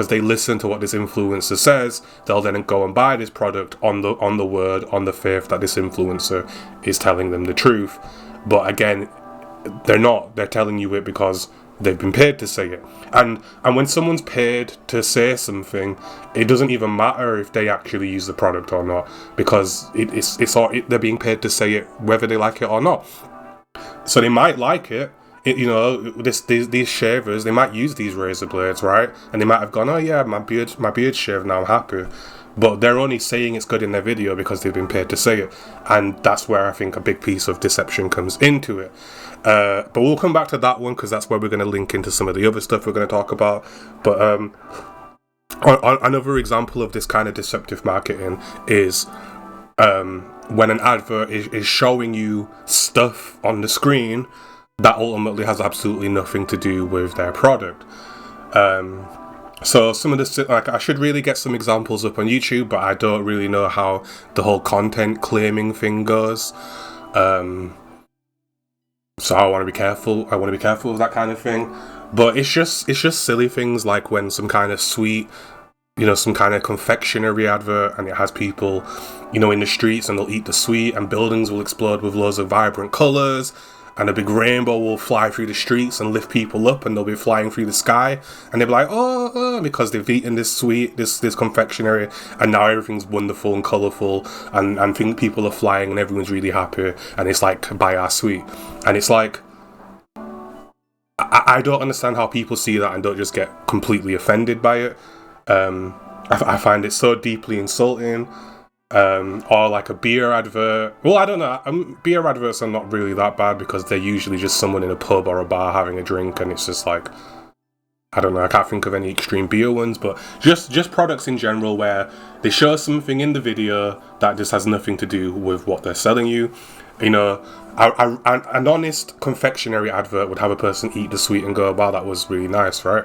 they listen to what this influencer says, they'll then go and buy this product on the faith that this influencer is telling them the truth. But again, they're not. They're telling you it because they've been paid to say it. And when someone's paid to say something, it doesn't even matter if they actually use the product or not, because they're being paid to say it whether they like it or not. So they might like it. These shavers, they might use these razor blades, right? And they might have gone, "Oh yeah, my beard's shaved now, I'm happy." But they're only saying it's good in their video because they've been paid to say it. And that's where I think a big piece of deception comes into it. But we'll come back to that one, because that's where we're going to link into some of the other stuff we're going to talk about. But another example of this kind of deceptive marketing is when an advert is showing you stuff on the screen that ultimately has absolutely nothing to do with their product. So some of this, I should really get some examples up on YouTube, but I don't really know how the whole content claiming thing goes. So I want to be careful. I want to be careful with that kind of thing. But it's just silly things like when some kind of sweet, some kind of confectionery advert, and it has people, in the streets, and they'll eat the sweet, and buildings will explode with loads of vibrant colours. and a big rainbow will fly through the streets and lift people up, and they'll be flying through the sky, and they'll be like, oh, because they've eaten this sweet, this confectionery, and now everything's wonderful and colourful, and think people are flying and everyone's really happy, and it's like, buy our sweet. And it's like, I don't understand how people see that and don't just get completely offended by it. I find it so deeply insulting. Or like a beer advert. Well, I don't know. Beer adverts are not really that bad because they're usually just someone in a pub or a bar having a drink, and it's just like, I don't know. I can't think of any extreme beer ones, but just products in general where they show something in the video that just has nothing to do with what they're selling you. You know, an honest confectionery advert would have a person eat the sweet and go, wow, that was really nice, right?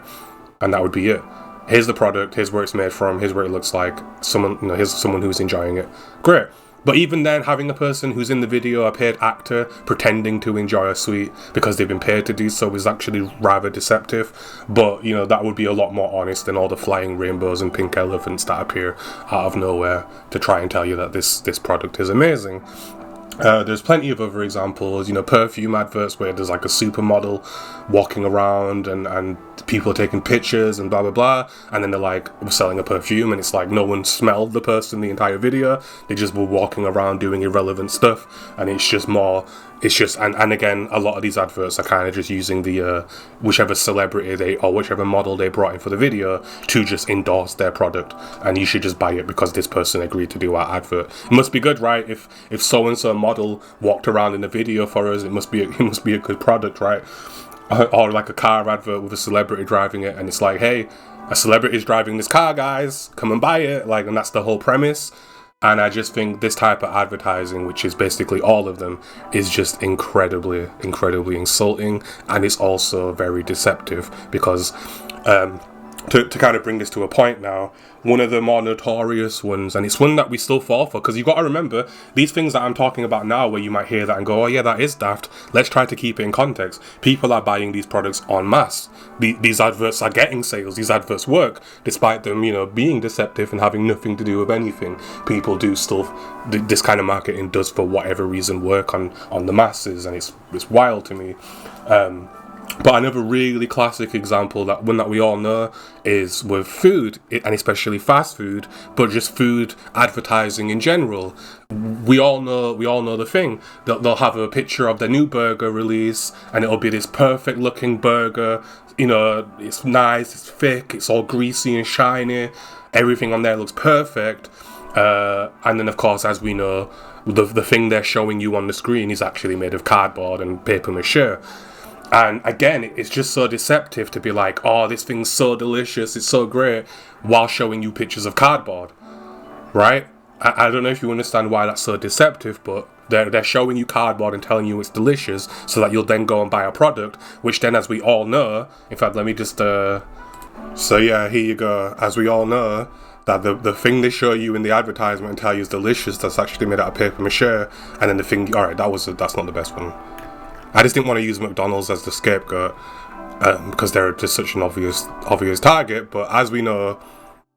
And that would be it. Here's the product, here's where it's made from, here's what it looks like. Here's someone who's enjoying it. Great. But even then, having a person who's in the video, a paid actor, pretending to enjoy a sweet because they've been paid to do so is actually rather deceptive. But, you know, that would be a lot more honest than all the flying rainbows and pink elephants that appear out of nowhere to try and tell you that this product is amazing. There's plenty of other examples, you know, perfume adverts where there's like a supermodel walking around and people are taking pictures and blah blah blah, and then they're like, we're selling a perfume, and it's like no one smelled the person the entire video, they just were walking around doing irrelevant stuff, and and again, a lot of these adverts are kind of just using the whichever celebrity or whichever model they brought in for the video to just endorse their product, and you should just buy it because this person agreed to do our advert. It must be good, right? If so and so model walked around in the video for us, it must be a good product, right? Or like a car advert with a celebrity driving it, and it's like, hey, a celebrity is driving this car, guys, come and buy it, like, and that's the whole premise. And I just think this type of advertising, which is basically all of them, is just incredibly insulting, and it's also very deceptive because to kind of bring this to a point now, one of the more notorious ones, and it's one that we still fall for, because you've got to remember, these things that I'm talking about now, where you might hear that and go, oh yeah, that is daft, let's try to keep it in context. People are buying these products en masse. These adverts are getting sales. These adverts work, despite them, you know, being deceptive and having nothing to do with anything. People do still, this kind of marketing does, for whatever reason, work on the masses, and it's wild to me. But another really classic example, that one that we all know, is with food, and especially fast food, but just food advertising in general. We all know the thing. They'll have a picture of their new burger release, and it'll be this perfect looking burger. You know, it's nice, it's thick, it's all greasy and shiny. Everything on there looks perfect. And then, of course, as we know, the thing they're showing you on the screen is actually made of cardboard and paper mache. And again, it's just so deceptive to be like, oh, this thing's so delicious, it's so great, while showing you pictures of cardboard, right? I don't know if you understand why that's so deceptive, but they're showing you cardboard and telling you it's delicious so that you'll then go and buy a product, which then, as we all know, in fact, let me just, so yeah, here you go. As we all know, that the thing they show you in the advertisement and tell you is delicious, that's actually made out of paper mache, and then the thing, alright, that's not the best one. I just didn't want to use McDonald's as the scapegoat because they're just such an obvious target. But as we know,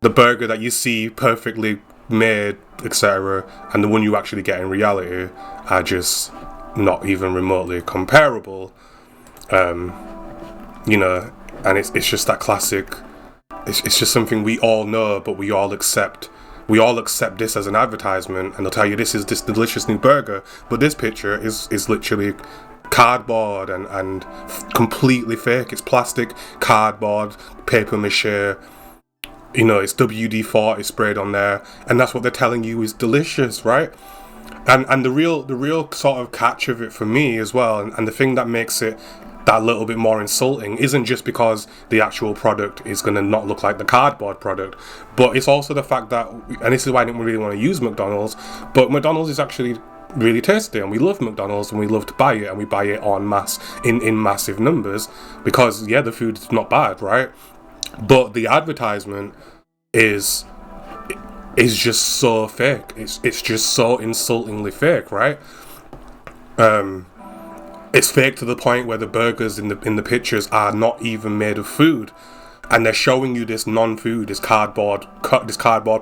the burger that you see perfectly made, etc., and the one you actually get in reality are just not even remotely comparable. You know, and it's just that classic. It's just something we all know, but we all accept. We all accept this as an advertisement, and they'll tell you this is this delicious new burger, but this picture is literally cardboard and completely fake. It's plastic, cardboard, paper mache, you know, it's WD-40 sprayed on there, and that's what they're telling you is delicious, right? And the real sort of catch of it for me as well, and the thing that makes it that little bit more insulting isn't just because the actual product is going to not look like the cardboard product, but it's also the fact that, and this is why I didn't really want to use McDonald's, but McDonald's is actually really tasty, and we love McDonald's, and we love to buy it, and we buy it en masse in massive numbers because, yeah, the food's not bad, right? But the advertisement is just so fake. It's just so insultingly fake, right? It's fake to the point where the burgers in the pictures are not even made of food, and they're showing you this non-food, this cardboard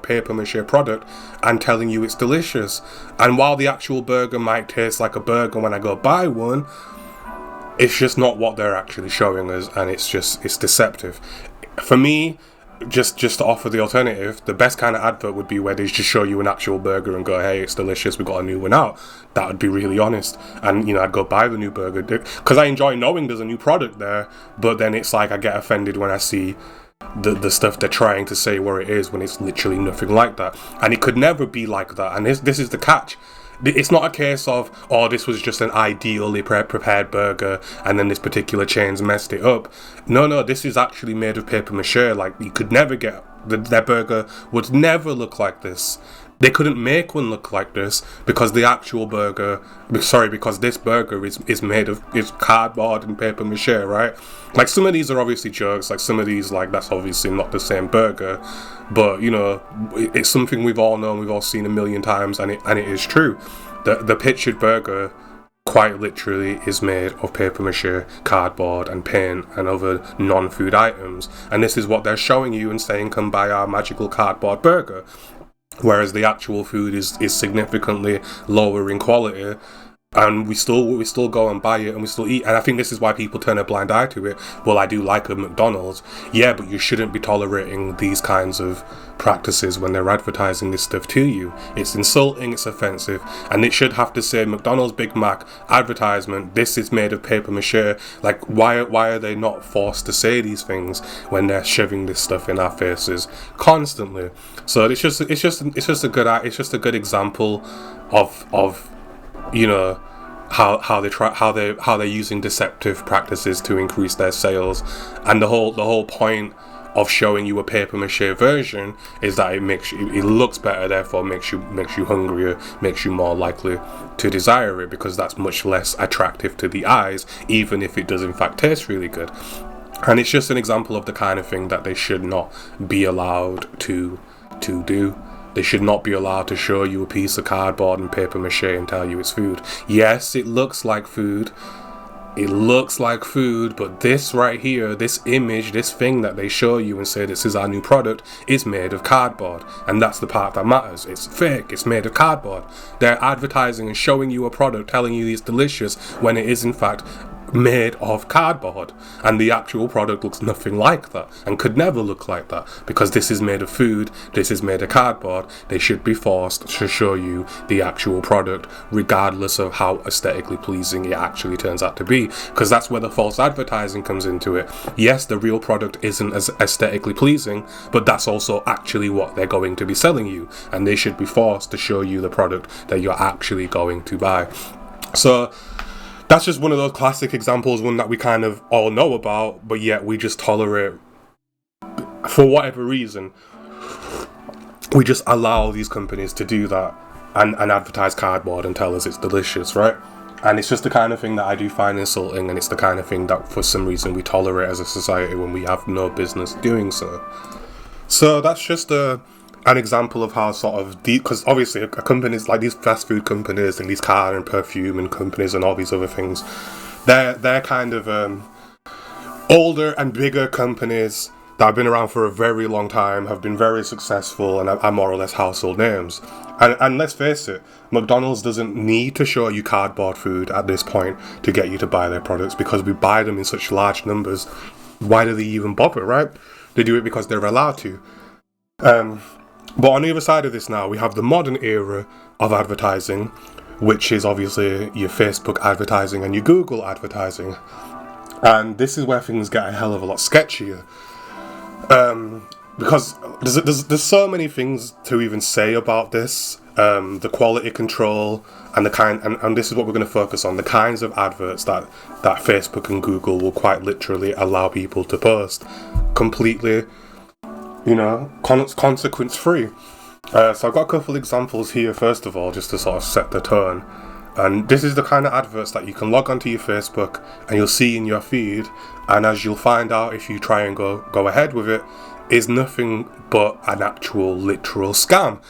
paper mache product, and telling you it's delicious. And while the actual burger might taste like a burger when I go buy one, it's just not what they're actually showing us, and it's deceptive. For me, just to offer the alternative, the best kind of advert would be where they just show you an actual burger and go, hey, it's delicious, we got a new one out. That would be really honest, and I'd go buy the new burger because I enjoy knowing there's a new product there. But then it's like I get offended when I see the stuff they're trying to say where it is when it's literally nothing like that, and it could never be like that. And this is the catch. It's not a case of, oh, this was just an ideally prepared burger and then this particular chain's messed it up. No, this is actually made of paper mache. Like, you could never get, their burger would never look like this. They couldn't make one look like this because because this burger is made of cardboard and paper mache, right? Like, some of these are obviously jokes. Like, some of these, like, that's obviously not the same burger. But, it's something we've all known, we've all seen a million times, and it is true. The pictured burger quite literally is made of paper mache, cardboard and paint and other non-food items. And this is what they're showing you and saying, come buy our magical cardboard burger. Whereas the actual food is significantly lower in quality, and we still go and buy it and we still eat. And I think this is why people turn a blind eye to it. Well, I do like a McDonald's. Yeah, but you shouldn't be tolerating these kinds of practices when they're advertising this stuff to you. It's insulting, it's offensive, and it should have to say McDonald's Big Mac advertisement, this is made of paper mache. Like, why are they not forced to say these things when they're shoving this stuff in our faces constantly? So it's just a good example of how they're using deceptive practices to increase their sales. And the whole point of showing you a paper mache version is that it looks better, therefore makes you hungrier, makes you more likely to desire it, because that's much less attractive to the eyes, even if it does in fact taste really good. And it's just an example of the kind of thing that they should not be allowed to do. They should not be allowed to show you a piece of cardboard and paper mache and tell you it's food. Yes, it looks like food. It looks like food, but this right here, this image, this thing that they show you and say this is our new product, is made of cardboard. And that's the part that matters. It's fake. It's made of cardboard. They're advertising and showing you a product, telling you it's delicious, when it is in fact made of cardboard, and the actual product looks nothing like that and could never look like that, because this is made of food, this is made of cardboard. They should be forced to show you the actual product regardless of how aesthetically pleasing it actually turns out to be, because that's where the false advertising comes into it. Yes, the real product isn't as aesthetically pleasing, but that's also actually what they're going to be selling you, and they should be forced to show you the product that you're actually going to buy. So that's just one of those classic examples, one that we kind of all know about, but yet we just tolerate, for whatever reason. We just allow these companies to do that and advertise cardboard and tell us it's delicious, right? And it's just the kind of thing that I do find insulting, and it's the kind of thing that for some reason we tolerate as a society when we have no business doing so. So that's just an example of how sort of deep, because obviously companies like these fast food companies and these car and perfume and companies and all these other things, they're kind of older and bigger companies that have been around for a very long time, have been very successful, and are more or less household names. And let's face it, McDonald's doesn't need to show you cardboard food at this point to get you to buy their products, because we buy them in such large numbers. Why do they even bother, right? They do it because they're allowed to. But on the other side of this now, we have the modern era of advertising, which is obviously your Facebook advertising and your Google advertising. And this is where things get a hell of a lot sketchier. Because there's so many things to even say about this. The quality control and and this is what we're going to focus on, the kinds of adverts that Facebook and Google will quite literally allow people to post completely, consequence free. So I've got a couple examples here, first of all, just to sort of set the tone. And this is the kind of adverts that you can log onto your Facebook and you'll see in your feed, and as you'll find out if you try and go ahead with it, is nothing but an actual literal scam.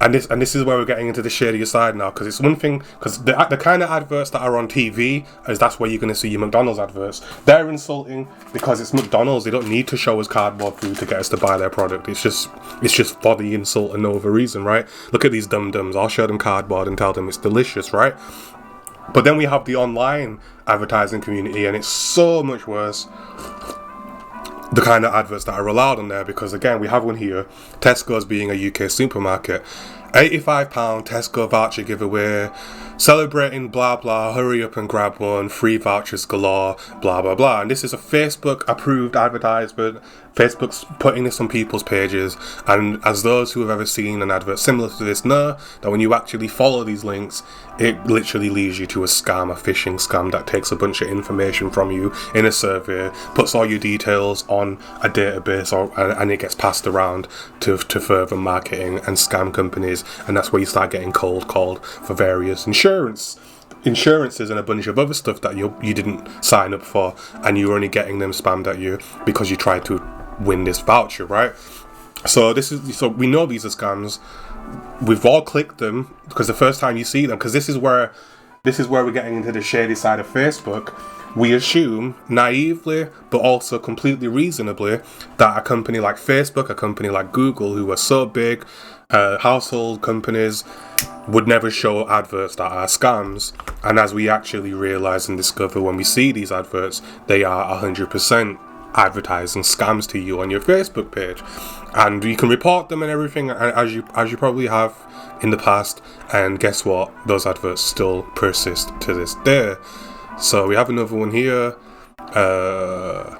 And this is where we're getting into the shadier side now, because it's one thing, because the kind of adverts that are on TV, is that's where you're going to see your McDonald's adverts. They're insulting because it's McDonald's. They don't need to show us cardboard food to get us to buy their product. It's just for the insult and no other reason, right? Look at these dum-dums. I'll show them cardboard and tell them it's delicious, right? But then we have the online advertising community, and it's so much worse. The kind of adverts that are allowed on there, because again, we have one here. Tesco's being a UK supermarket. £85 Tesco voucher giveaway, celebrating blah blah, hurry up and grab one, free vouchers galore, blah blah blah. And this is a Facebook approved advertisement. Facebook's putting this on people's pages, and as those who have ever seen an advert similar to this know, that when you actually follow these links, it literally leads you to a scam, a phishing scam that takes a bunch of information from you in a survey, puts all your details on a database, and it gets passed around to further marketing and scam companies, and that's where you start getting cold called for various insurances and a bunch of other stuff that you didn't sign up for, and you're only getting them spammed at you because you tried to win this voucher, right? So we know these are scams. We've all clicked them because the first time you see them, because this is where we're getting into the shady side of Facebook. We assume naively, but also completely reasonably, that a company like Facebook, a company like Google, who are so big, household companies, would never show adverts that are scams. And as we actually realise and discover when we see these adverts, they are 100% advertising scams to you on your Facebook page, and you can report them and everything, as you probably have in the past. And guess what? Those adverts still persist to this day. So we have another one here. So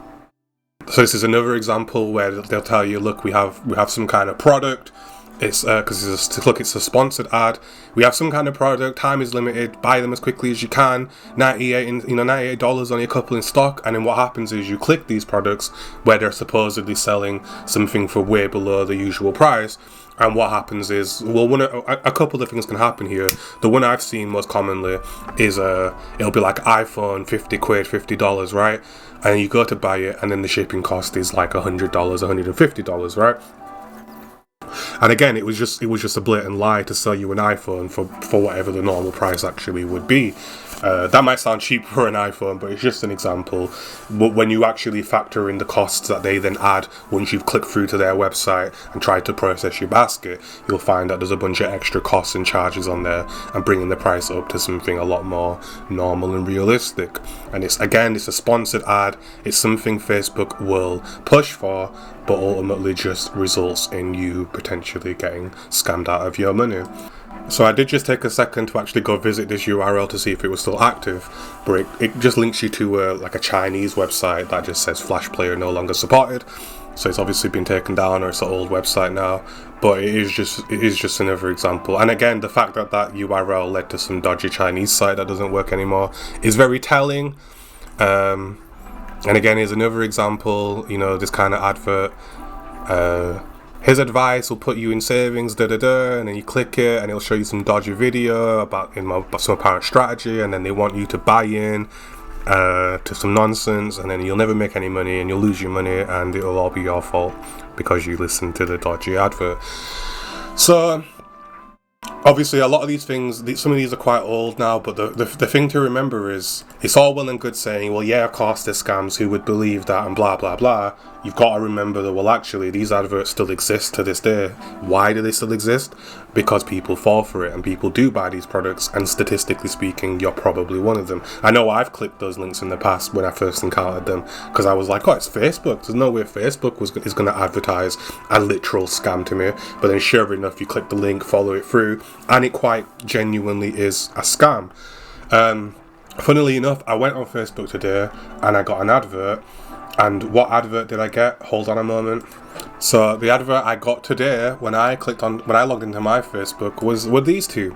this is another example where they'll tell you, look, we have some kind of product. It's because it's a sponsored ad. We have some kind of product. Time is limited. Buy them as quickly as you can. $98 on your couple in stock. And then what happens is you click these products where they're supposedly selling something for way below the usual price. And what happens is, well, a couple of things can happen here. The one I've seen most commonly is it'll be like iPhone, 50 quid, $50, right? And you go to buy it, and then the shipping cost is like $100, $150, right? And again, it was just a blatant lie to sell you an iPhone for whatever the normal price actually would be. That might sound cheap for an iPhone, but it's just an example. But when you actually factor in the costs that they then add once you've clicked through to their website and tried to process your basket, you'll find that there's a bunch of extra costs and charges on there, and bringing the price up to something a lot more normal and realistic. And it's a sponsored ad. It's something Facebook will push for, but ultimately just results in you potentially getting scammed out of your money. So I did just take a second to actually go visit this URL to see if it was still active, but it just links you to a Chinese website that just says Flash Player no longer supported. So it's obviously been taken down, or it's an old website now. But it is just another example. And again, the fact that URL led to some dodgy Chinese site that doesn't work anymore is very telling. And again, here's another example. This kind of advert. His advice will put you in savings, and then you click it, and it'll show you some dodgy video about some apparent strategy, and then they want you to buy in to some nonsense, and then you'll never make any money, and you'll lose your money, and it'll all be your fault because you listened to the dodgy advert. So obviously, a lot of these things, some of these are quite old now, but the thing to remember is, it's all well and good saying, well, yeah, of course, there's scams, who would believe that, and blah, blah, blah. You've got to remember that, well, actually, these adverts still exist to this day. Why do they still exist? Because people fall for it, and people do buy these products, and statistically speaking, you're probably one of them. I know I've clicked those links in the past when I first encountered them, because I was like, oh, it's Facebook. There's no way Facebook is going to advertise a literal scam to me. But then sure enough, you click the link, follow it through, and it quite genuinely is a scam. Funnily enough, I went on Facebook today, and I got an advert. And what advert did I get? Hold on a moment. So the advert I got today when I logged into my Facebook were these two.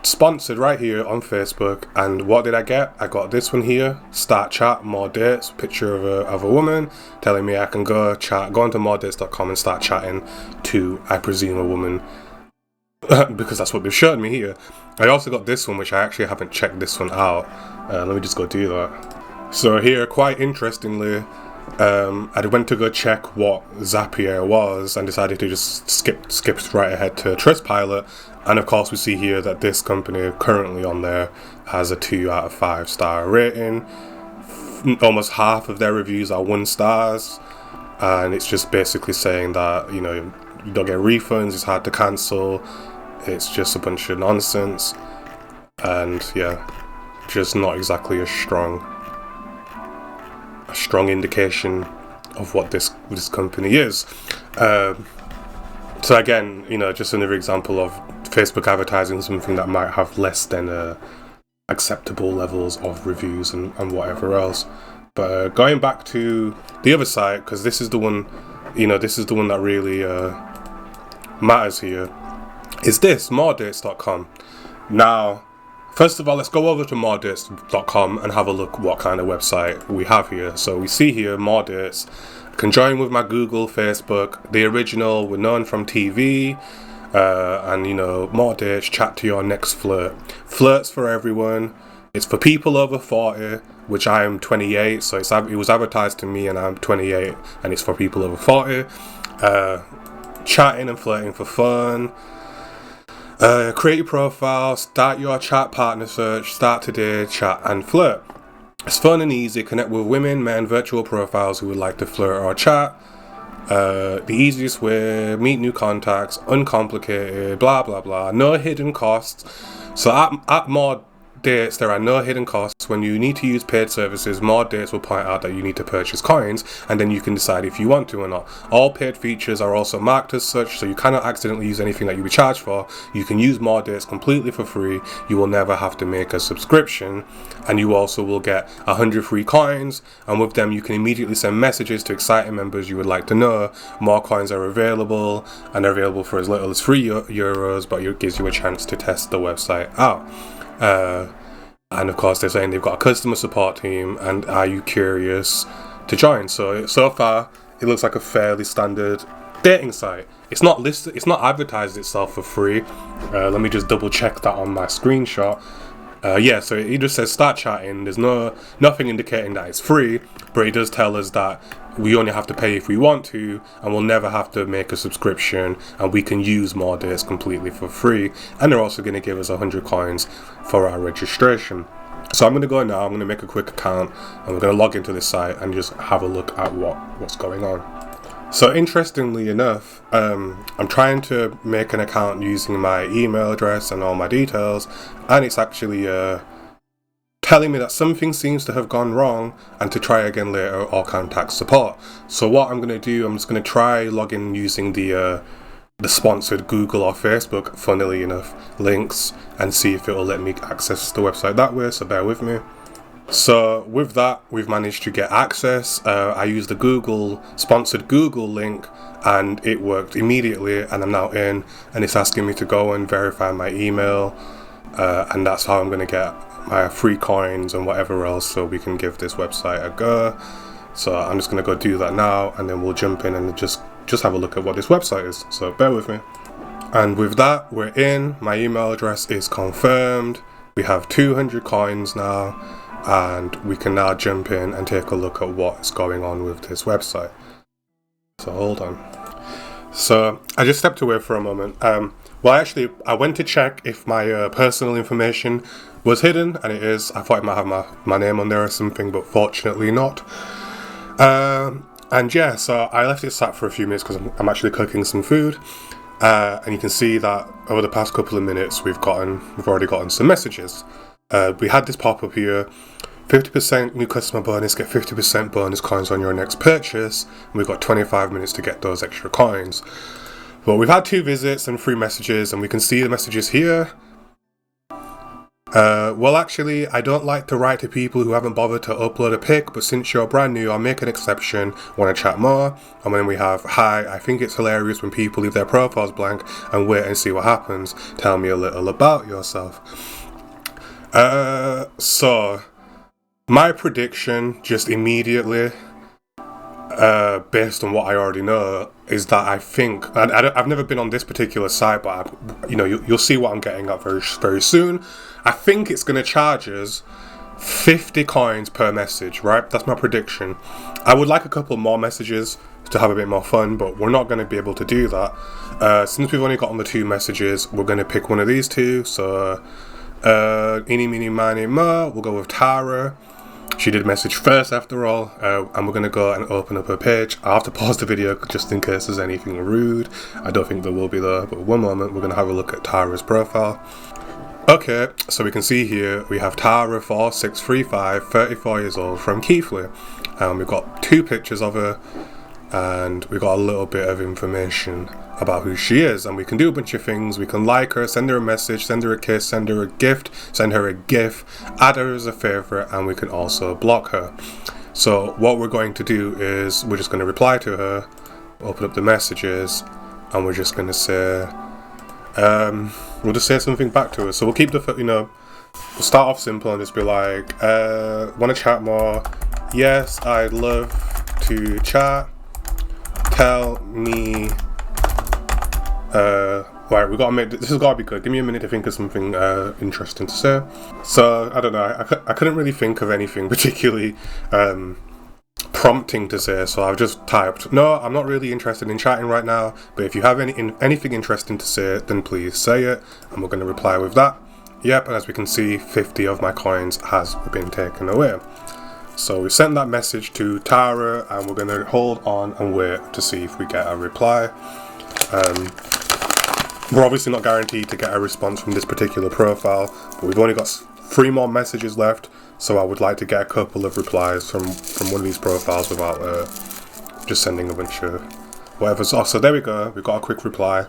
Sponsored right here on Facebook. And what did I get? I got this one here. Start chat, more dates. Picture of a woman telling me I can go onto moredates.com and start chatting to, I presume, a woman. Because that's what they've shown me here. I also got this one, which I actually haven't checked this one out. Let me just go do that. So here, quite interestingly, I went to go check what Zapier was and decided to just skip right ahead to Trustpilot. And of course, we see here that this company currently on there has a 2 out of 5 star rating. Almost half of their reviews are 1 stars. And it's just basically saying that, you don't get refunds, it's hard to cancel. It's just a bunch of nonsense. and yeah, just not exactly a strong indication of what this company is. So again, just another example of Facebook advertising something that might have less than acceptable levels of reviews and whatever else. But going back to the other site, because this is the one, this is the one that really matters here, is this moredates.com. Now, first of all, let's go over to moredates.com and have a look what kind of website we have here. So we see here More Dates. Can join with my Google, Facebook. The original were known from TV, and More Dates, chat to your next flirt. Flirts for everyone. It's for people over 40, which I am 28, so it was advertised to me and I'm 28, and it's for people over 40. Chatting and flirting for fun. Create your profile, start your chat partner search, start today, chat and flirt. It's fun and easy. Connect with women, men, virtual profiles who would like to flirt or chat. The easiest way, meet new contacts, uncomplicated, blah blah blah. No hidden costs. So at More Dates, there are no hidden costs. When you need to use paid services, More Dates will point out that you need to purchase coins, and then you can decide if you want to or not. All paid features are also marked as such, so you cannot accidentally use anything that you'll be charged for. You can use More Dates completely for free. You will never have to make a subscription, and you also will get 100 free coins, and with them you can immediately send messages to exciting members you would like to know. More coins are available, and they're available for as little as €3, but it gives you a chance to test the website out. And of course they're saying they've got a customer support team, and are you curious to join? So far it looks like a fairly standard dating site. It's not listed, it's not advertised itself for free. Let me just double check that on my screenshot. So it just says start chatting. There's nothing indicating that it's free, but it does tell us that we only have to pay if we want to, and we'll never have to make a subscription, and we can use More Dates completely for free. And they're also going to give us 100 coins for our registration. So I'm going to go now, I'm going to make a quick account, and we're going to log into this site and just have a look at what's going on. So interestingly enough, I'm trying to make an account using my email address and all my details, and it's actually telling me that something seems to have gone wrong and to try again later or contact support. So what I'm going to do, I'm just going to try login using the sponsored Google or Facebook, funnily enough, links, and see if it will let me access the website that way, so bear with me. So with that, we've managed to get access. I used the sponsored Google link, and it worked immediately, and I'm now in, and it's asking me to go and verify my email, and that's how I'm going to get my free coins and whatever else, so we can give this website a go. So I'm just going to go do that now, and then we'll jump in and just have a look at what this website is. So bear with me. And with that, we're in. My email address is confirmed. We have 200 coins now, and we can now jump in and take a look at what's going on with this website. So hold on. So I just stepped away for a moment. Actually, I went to check if my personal information was hidden, and it is. I thought it might have my name on there or something, but fortunately not. And yeah, so I left it sat for a few minutes because I'm actually cooking some food, and you can see that over the past couple of minutes we've already gotten some messages. We had this pop up here: 50% new customer bonus, get 50% bonus coins on your next purchase. And we've got 25 minutes to get those extra coins. But we've had 2 visits and 3 messages, and we can see the messages here. Actually, I don't like to write to people who haven't bothered to upload a pic, but since you're brand new, I'll make an exception. Want to chat more? And then we have, hi, I think it's hilarious when people leave their profiles blank and wait and see what happens. Tell me a little about yourself. So my prediction just immediately, based on what I already know, is that I think, and I've never been on this particular site, but you'll see what I'm getting at very, very soon. I think it's going to charge us 50 coins per message, right? That's my prediction. I would like a couple more messages to have a bit more fun, but we're not going to be able to do that. Since we've only gotten the 2 messages, we're going to pick one of these 2. So, eeny, meeny, miny, mo, we'll go with Tara. She did message first after all, and we're going to go and open up her page. I'll have to pause the video just in case there's anything rude. I don't think there will be though, but one moment, we're going to have a look at Tara's profile. Okay, so we can see here we have Tara4635, 34 years old, from Keighley. We've got 2 pictures of her, and we've got a little bit of information about who she is. And we can do a bunch of things. We can like her, send her a message, send her a kiss, send her a gift, send her a gif, add her as a favorite, and we can also block her. So what we're going to do is we're just going to reply to her, open up the messages, and we're just going to say, we'll just say something back to her. So we'll keep the, we'll start off simple and just be like, want to chat more? Yes, I'd love to chat. Tell me, right, we gotta make this has gotta be good. Give me a minute to think of something interesting to say. So I don't know, I couldn't really think of anything particularly prompting to say, so I've just typed, no, I'm not really interested in chatting right now, but if you have anything interesting to say, then please say it, and we're going to reply with that. Yep, and as we can see, 50 of my coins has been taken away. So we sent that message to Tara, and we're going to hold on and wait to see if we get a reply. We're obviously not guaranteed to get a response from this particular profile, but we've only got 3 more messages left, so I would like to get a couple of replies from one of these profiles without just sending a bunch of whatever. So there we go, we've got a quick reply,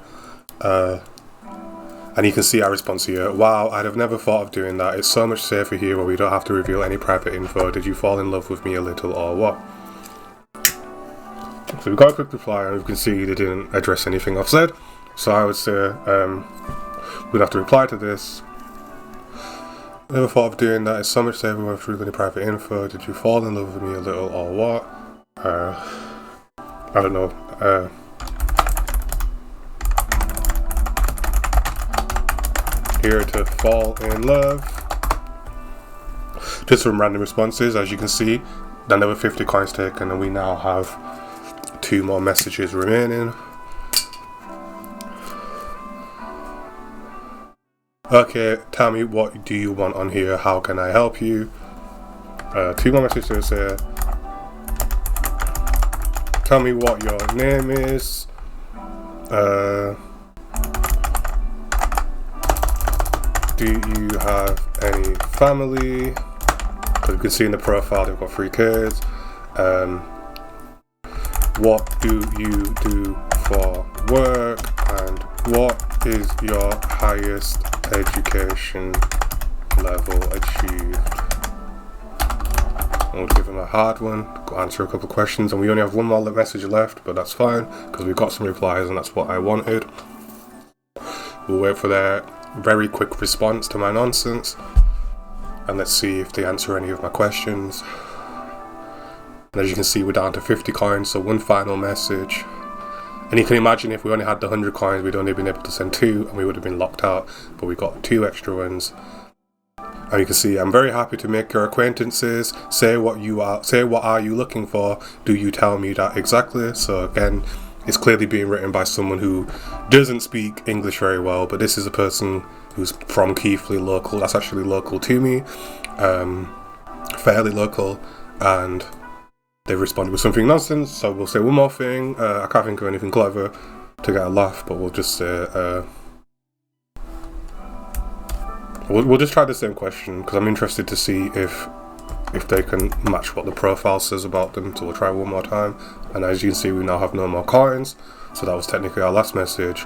and you can see our response here. Wow, I'd have never thought of doing that. It's so much safer here where we don't have to reveal any private info. Did you fall in love with me a little or what? So we've got a quick reply, and we can see they didn't address anything I've said. So I would say we'd have to reply to this. Never thought of doing that. It's so much safer when through any private info. Did you fall in love with me a little or what? I don't know. Here to fall in love. Just some random responses. As you can see, then there were 50 coins taken, and we now have 2 more messages remaining. Okay, tell me, what do you want on here? How can I help you? 2 more messages here. Tell me what your name is. Do you have any family? As you can see in the profile, they've got 3 kids. What do you do for work? And what is your highest education level achieved? I'll give him a hard one, answer a couple of questions, and we only have 1 more message left, but that's fine because we've got some replies and that's what I wanted. We'll wait for their very quick response to my nonsense, and let's see if they answer any of my questions. And as you can see, we're down to 50 coins, so 1 final message. And you can imagine if we only had the 100 coins, we'd only been able to send 2 and we would have been locked out, but we got 2 extra ones. And you can see, I'm very happy to make your acquaintances. Say what are you looking for? Do you tell me that exactly? So again, it's clearly being written by someone who doesn't speak English very well, but this is a person who's from Keighley, local. That's actually local to me, fairly local, and they responded with something nonsense. So we'll say 1 more thing. I can't think of anything clever to get a laugh, but we'll just say we'll just try the same question because I'm interested to see if they can match what the profile says about them. So we'll try 1 more time, and as you can see, we now have no more coins, so that was technically our last message.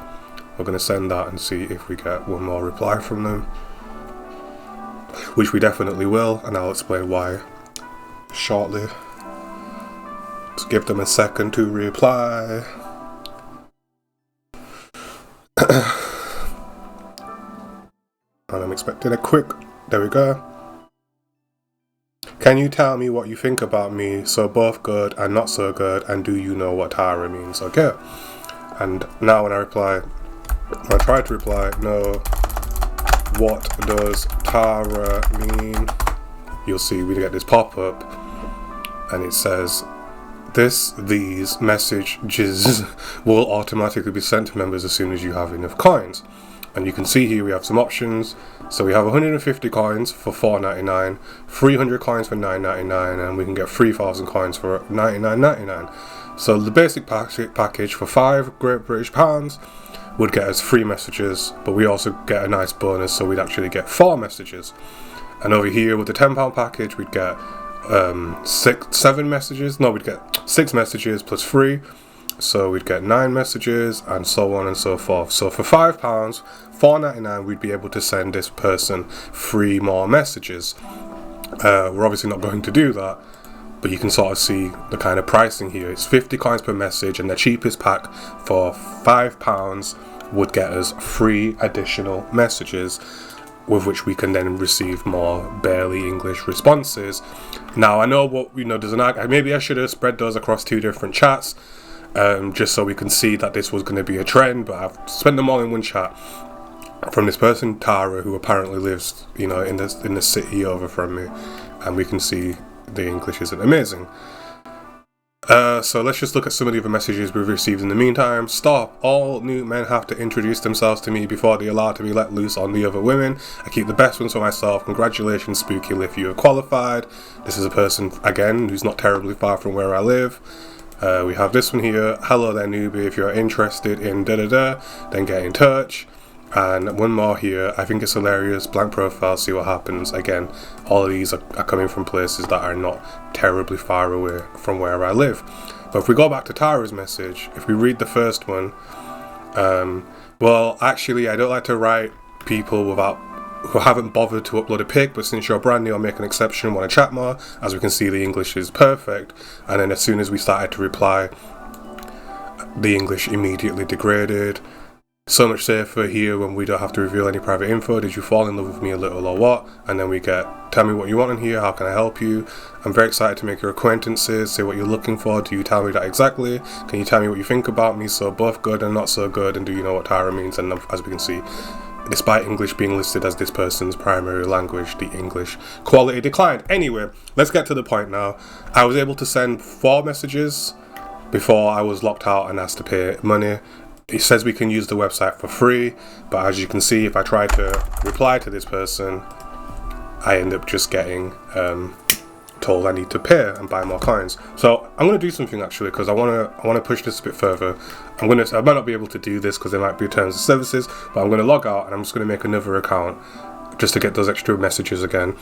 We're going to send that and see if we get 1 more reply from them, which we definitely will, and I'll explain why shortly. Just give them a second to reply. And I'm expecting a quick, there we go. Can you tell me what you think about me? So both good and not so good, and do you know what Tara means? Okay. And now when I try to reply, no, what does Tara mean? You'll see we get this pop-up, and it says, these messages will automatically be sent to members as soon as you have enough coins. And you can see here we have some options. So we have 150 coins for $4.99, 300 coins for $9.99, and we can get 3,000 coins for $99.99. So the basic package for £5 Great British pounds would get us 3 messages, but we also get a nice bonus, so we'd actually get 4 messages. And over here with the £10 package, we'd get 7 messages. No, we'd get 6 messages plus 3, so we'd get 9 messages, and so on and so forth. So for £5, $4.99, we'd be able to send this person 3 more messages. We're obviously not going to do that, but you can sort of see the kind of pricing here. It's 50 coins per message, and the cheapest pack for £5 would get us 3 additional messages, with which we can then receive more barely English responses. Now, I know there's maybe I should have spread those across 2 different chats, just so we can see that this was going to be a trend, but I've spent them all in one chat from this person, Tara, who apparently lives, in the city over from me, and we can see the English isn't amazing. So let's just look at some of the other messages we've received in the meantime. Stop. All new men have to introduce themselves to me before they are allowed to be let loose on the other women. I keep the best ones for myself. Congratulations, SpookyLith, you have qualified. This is a person, again, who's not terribly far from where I live. We have this one here. Hello there, newbie. If you're interested in da-da-da, then get in touch. And one more here. I think it's hilarious. Blank profile, see what happens. Again, all of these are coming from places that are not terribly far away from where I live. But if we go back to Tara's message, if we read the first one, well, actually, I don't like to write people who haven't bothered to upload a pic, but since you're brand new, I'll make an exception, want to chat more. As we can see, the English is perfect. And then as soon as we started to reply, the English immediately degraded. So much safer here when we don't have to reveal any private info. Did you fall in love with me a little or what? And then we get, tell me what you want in here, how can I help you? I'm very excited to make your acquaintances, say what you're looking for. Do you tell me that exactly? Can you tell me what you think about me? So both good and not so good, and do you know what Tara means? And as we can see, despite English being listed as this person's primary language, the English quality declined. Anyway, let's get to the point now. I was able to send 4 messages before I was locked out and asked to pay money. It says we can use the website for free, but as you can see, if I try to reply to this person, I end up just getting told I need to pay and buy more coins. So I'm going to do something actually, because I want to push this a bit further. I might not be able to do this because there might be terms and services, but I'm going to log out and I'm just going to make another account just to get those extra messages again,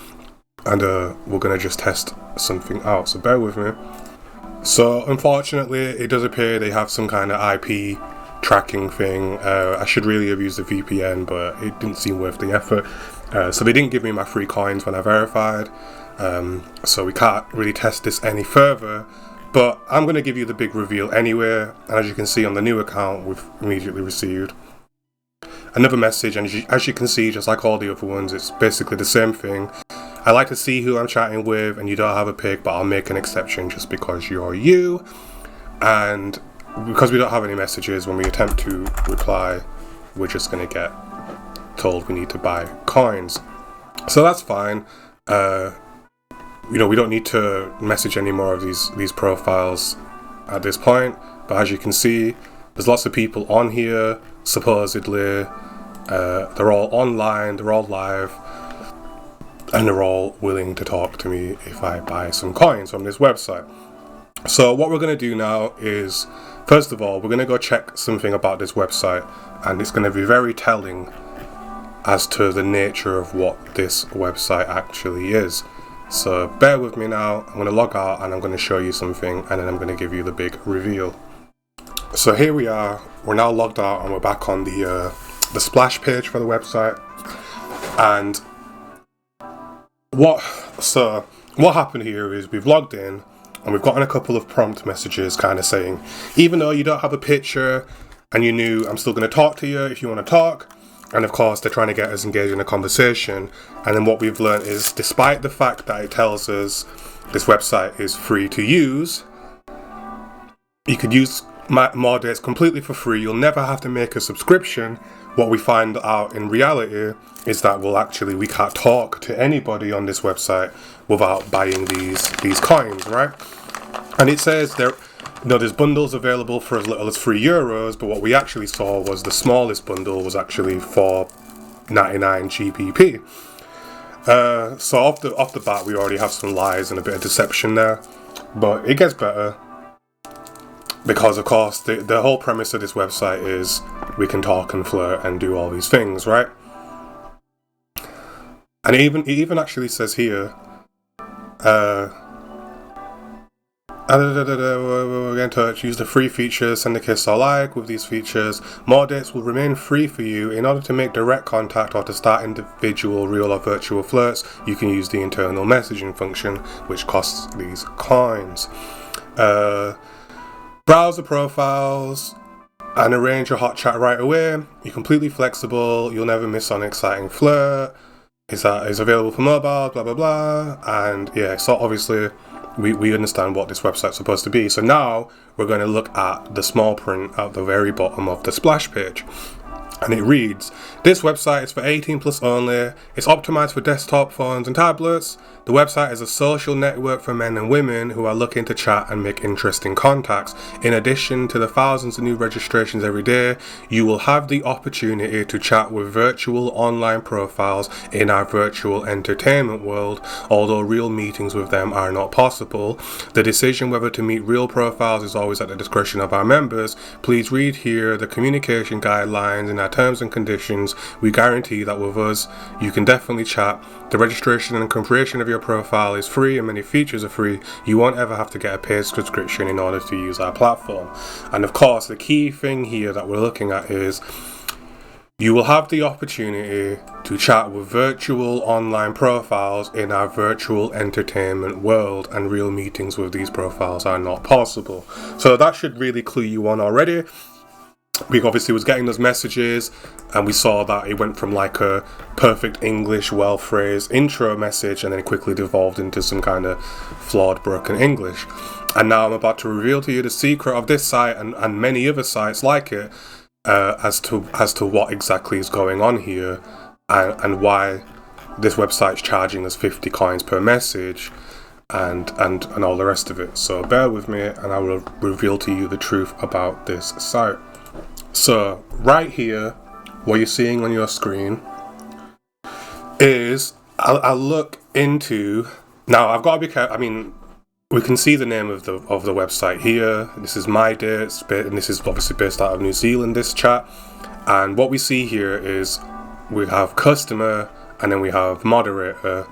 and we're going to just test something out. So bear with me. So unfortunately, it does appear they have some kind of IP tracking thing. I should really have used a VPN, but it didn't seem worth the effort. So they didn't give me my free coins when I verified. So we can't really test this any further. But I'm going to give you the big reveal anyway. And as you can see on the new account, we've immediately received another message. And as you can see, just like all the other ones, it's basically the same thing. I like to see who I'm chatting with, and you don't have a pic, but I'll make an exception just because you're you. And because we don't have any messages, when we attempt to reply, we're just going to get told we need to buy coins. So that's fine. We don't need to message any more of these profiles at this point. But as you can see, there's lots of people on here, supposedly. They're all online, they're all live, and they're all willing to talk to me if I buy some coins from this website. So what we're going to do now is, first of all, we're going to go check something about this website, and it's going to be very telling as to the nature of what this website actually is. So bear with me now. I'm going to log out and I'm going to show you something, and then I'm going to give you the big reveal. So here we are. We're now logged out and we're back on the splash page for the website. And what happened here is we've logged in, and we've gotten a couple of prompt messages kind of saying, even though you don't have a picture and you're new, I'm still going to talk to you if you want to talk. And of course, they're trying to get us engaged in a conversation. And then what we've learned is, despite the fact that it tells us this website is free to use, you could use more dates completely for free. You'll never have to make a subscription. What we find out in reality is that we can't talk to anybody on this website without buying these coins, right? And it says there's bundles available for as little as €3, but what we actually saw was the smallest bundle was actually $4.99 GBP. So off the bat, we already have some lies and a bit of deception there, but it gets better. Because of course the whole premise of this website is we can talk and flirt and do all these things, right? And it even actually says here, get in touch, use the free features, send a kiss or like. With these features, more dates will remain free for you. In order to make direct contact or to start individual real or virtual flirts, you can use the internal messaging function, which costs these coins. Browse the profiles and arrange a hot chat right away. You're completely flexible, you'll never miss on an exciting flirt. It's available for mobile, blah blah blah. And yeah, so obviously we understand what this website's supposed to be. So now we're going to look at the small print at the very bottom of the splash page. And it reads, this website is for 18 plus only. It's optimized for desktop phones and tablets. The website is a social network for men and women who are looking to chat and make interesting contacts. In addition to the thousands of new registrations every day, you will have the opportunity to chat with virtual online profiles in our virtual entertainment world. Although real meetings with them are not possible, the decision whether to meet real profiles is always at the discretion of our members. Please read here the communication guidelines in our terms and conditions. We guarantee that with us you can definitely chat. The registration and creation of your profile is free and many features are free. You won't ever have to get a paid subscription in order to use our platform. And of course the key thing here that we're looking at is you will have the opportunity to chat with virtual online profiles in our virtual entertainment world, and real meetings with these profiles are not possible. So that should really clue you on already. We obviously was getting those messages and we saw that it went from like a perfect English, well-phrased intro message and then it quickly devolved into some kind of flawed, broken English. And now I'm about to reveal to you the secret of this site and many other sites like it, as to what exactly is going on here and why this website's charging us 50 coins per message and all the rest of it. So bear with me and I will reveal to you the truth about this site. So right here, what you're seeing on your screen is I'll look into. Now I've got to be careful. I mean, we can see the name of the website here. This is my dates, and this is obviously based out of New Zealand, this chat. And what we see here is we have customer and then we have moderator.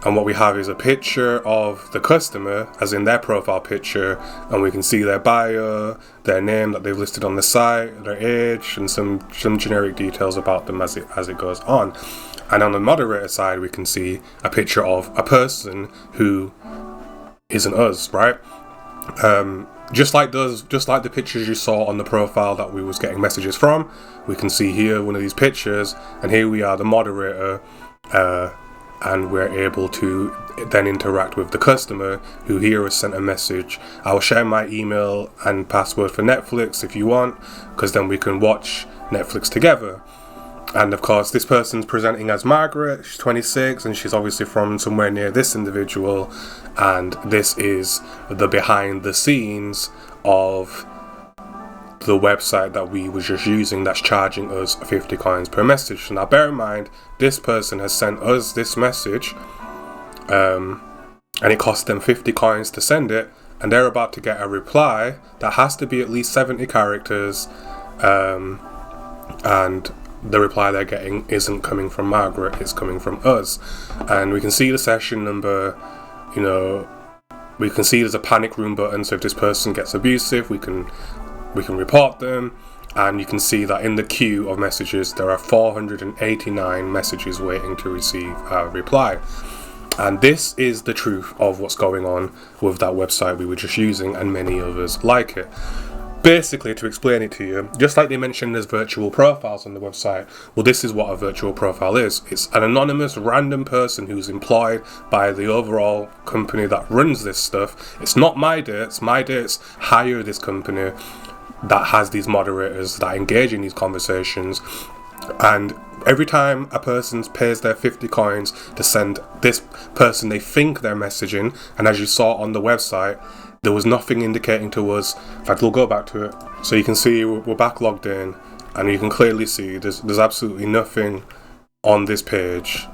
And what we have is a picture of the customer, as in their profile picture, and we can see their bio, their name that they've listed on the site, their age, and some generic details about them as it goes on. And on the moderator side, we can see a picture of a person who isn't us, right? Just like the pictures you saw on the profile that we was getting messages from, we can see here one of these pictures, and here we are, the moderator. And we're able to then interact with the customer who here has sent a message. I will share my email and password for Netflix if you want, because then we can watch Netflix together. And of course this person's presenting as Margaret. She's 26 and she's obviously from somewhere near this individual, and this is the behind the scenes of the website that we were just using that's charging us 50 coins per message. So now bear in mind, this person has sent us this message and it cost them 50 coins to send it, and they're about to get a reply that has to be at least 70 characters, and the reply they're getting isn't coming from Margaret, it's coming from us. And we can see the session number, we can see there's a panic room button, so if this person gets abusive we can report them. And you can see that in the queue of messages there are 489 messages waiting to receive a reply. And this is the truth of what's going on with that website we were just using and many others like it. Basically, to explain it to you, just like they mentioned there's virtual profiles on the website, well, this is what a virtual profile is. It's an anonymous random person who's employed by the overall company that runs this stuff. It's not My Dates. My Dates hire this company that has these moderators that engage in these conversations, and every time a person pays their 50 coins to send this person they think they're messaging, and as you saw on the website, there was nothing indicating to us. In fact, we'll go back to it. So you can see we're back logged in, and you can clearly see there's absolutely nothing on this page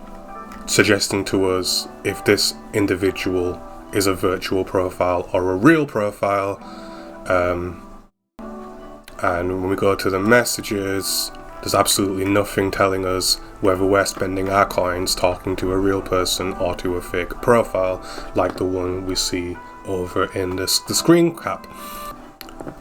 suggesting to us if this individual is a virtual profile or a real profile. And when we go to the messages, there's absolutely nothing telling us whether we're spending our coins talking to a real person or to a fake profile, like the one we see over in the screen cap.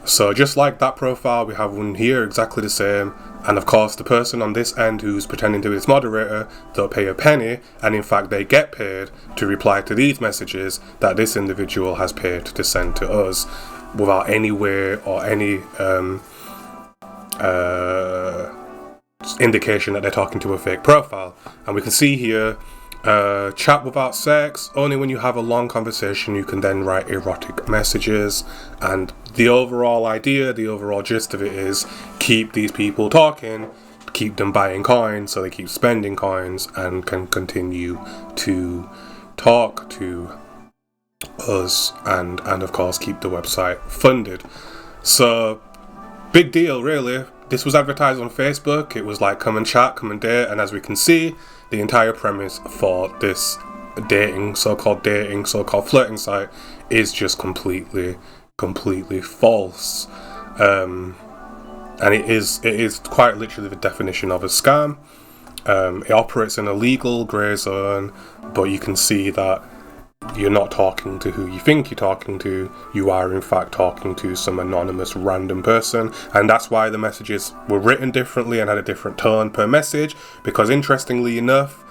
So just like that profile, we have one here exactly the same, and of course the person on this end who's pretending to be this moderator don't pay a penny, and in fact they get paid to reply to these messages that this individual has paid to send to us, without any way or any indication that they're talking to a fake profile. And we can see here, chat without sex, only when you have a long conversation you can then write erotic messages. And the overall idea, the overall gist of it is keep these people talking, keep them buying coins so they keep spending coins and can continue to talk to us and of course keep the website funded. So big deal really. This was advertised on Facebook. It was like come and chat, come and date, and as we can see, the entire premise for this so-called flirting site is just completely false. And it is quite literally the definition of a scam. It operates in a legal grey zone, but you can see that you're not talking to who you think you're talking to. You are in fact talking to some anonymous random person, and that's why the messages were written differently and had a different tone per message, because interestingly enough,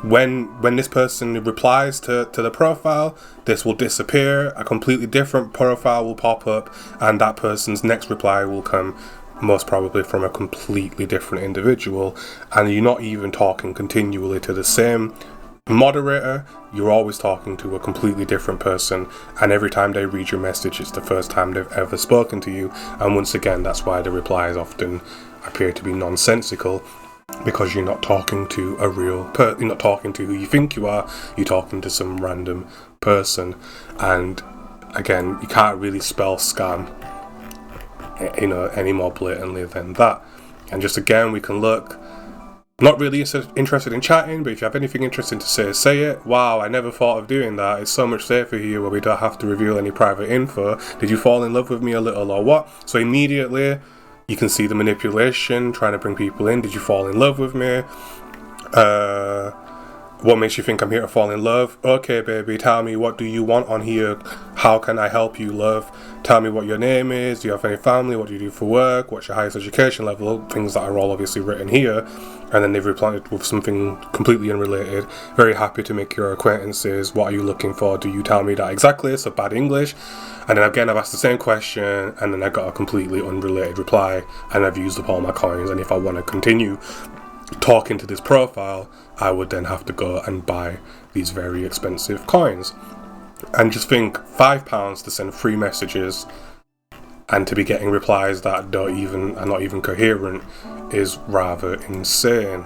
when this person replies to the profile, this will disappear, a completely different profile will pop up, and that person's next reply will come most probably from a completely different individual, and you're not even talking continually to the same moderator. You're always talking to a completely different person, and every time they read your message, it's the first time they've ever spoken to you. And once again, that's why the replies often appear to be nonsensical, because you're not talking to a real you're not talking to who you think you are, you're talking to some random person. And again, you can't really spell scam any more blatantly than that. And just again, we can look. Not really interested in chatting, but if you have anything interesting to say it. Wow, I never thought of doing that. It's so much safer here where we don't have to reveal any private info. Did you fall in love with me a little or what? So immediately you can see the manipulation, trying to bring people in. Did you fall in love with me? What makes you think I'm here to fall in love? Okay, baby, tell me, what do you want on here? How can I help you, love? Tell me what your name is. Do you have any family? What do you do for work? What's your highest education level? Things that are all obviously written here. And then they've replied with something completely unrelated. Very happy to make your acquaintances. What are you looking for? Do you tell me that exactly? So bad English. And then again, I've asked the same question, and then I got a completely unrelated reply, and I've used up all my coins. And if I want to continue talking to this profile, I would then have to go and buy these very expensive coins. And just think, £5 to send 3 messages and to be getting replies that are not even coherent is rather insane.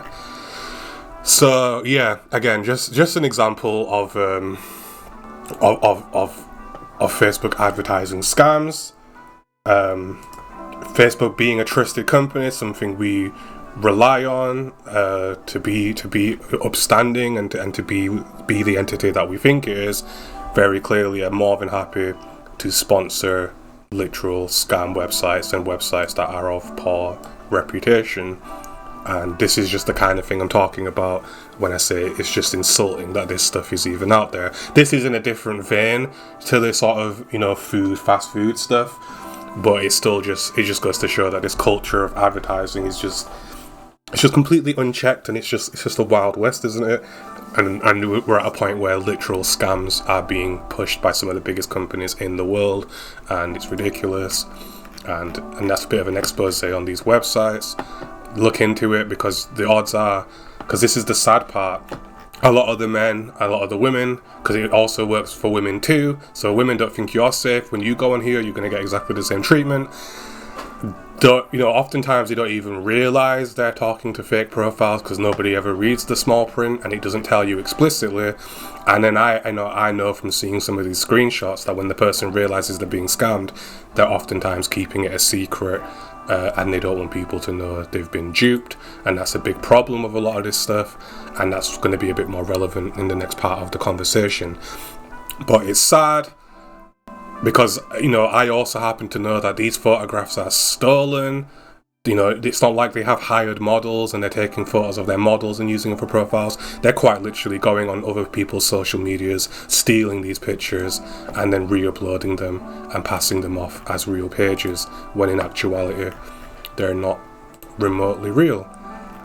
So yeah, again, just an example of Facebook advertising scams. Facebook being a trusted company, something we rely on to be upstanding and to be the entity that we think it is. Very clearly, I'm more than happy to sponsor literal scam websites and websites that are of poor reputation. And this is just the kind of thing I'm talking about when I say it's just insulting that this stuff is even out there. This is in a different vein to the sort of fast food stuff, but it just goes to show that this culture of advertising is just completely unchecked, and it's just a wild west, isn't it? And we're at a point where literal scams are being pushed by some of the biggest companies in the world, and it's ridiculous. And that's a bit of an expose on these websites. Look into it, because the odds are, because this is the sad part, a lot of the men, a lot of the women, because it also works for women too, so women don't think you're safe. When you go on here, you're going to get exactly the same treatment. Oftentimes they don't even realize they're talking to fake profiles because nobody ever reads the small print and it doesn't tell you explicitly. And then I know from seeing some of these screenshots that when the person realizes they're being scammed, they're oftentimes keeping it a secret, and they don't want people to know they've been duped. And that's a big problem with a lot of this stuff, and that's going to be a bit more relevant in the next part of the conversation. But it's sad. because, you know, I also happen to know that these photographs are stolen. You know, it's not like they have hired models and they're taking photos of their models and using them for profiles. They're quite literally going on other people's social medias, stealing these pictures and then re-uploading them and passing them off as real pages, when in actuality they're not remotely real.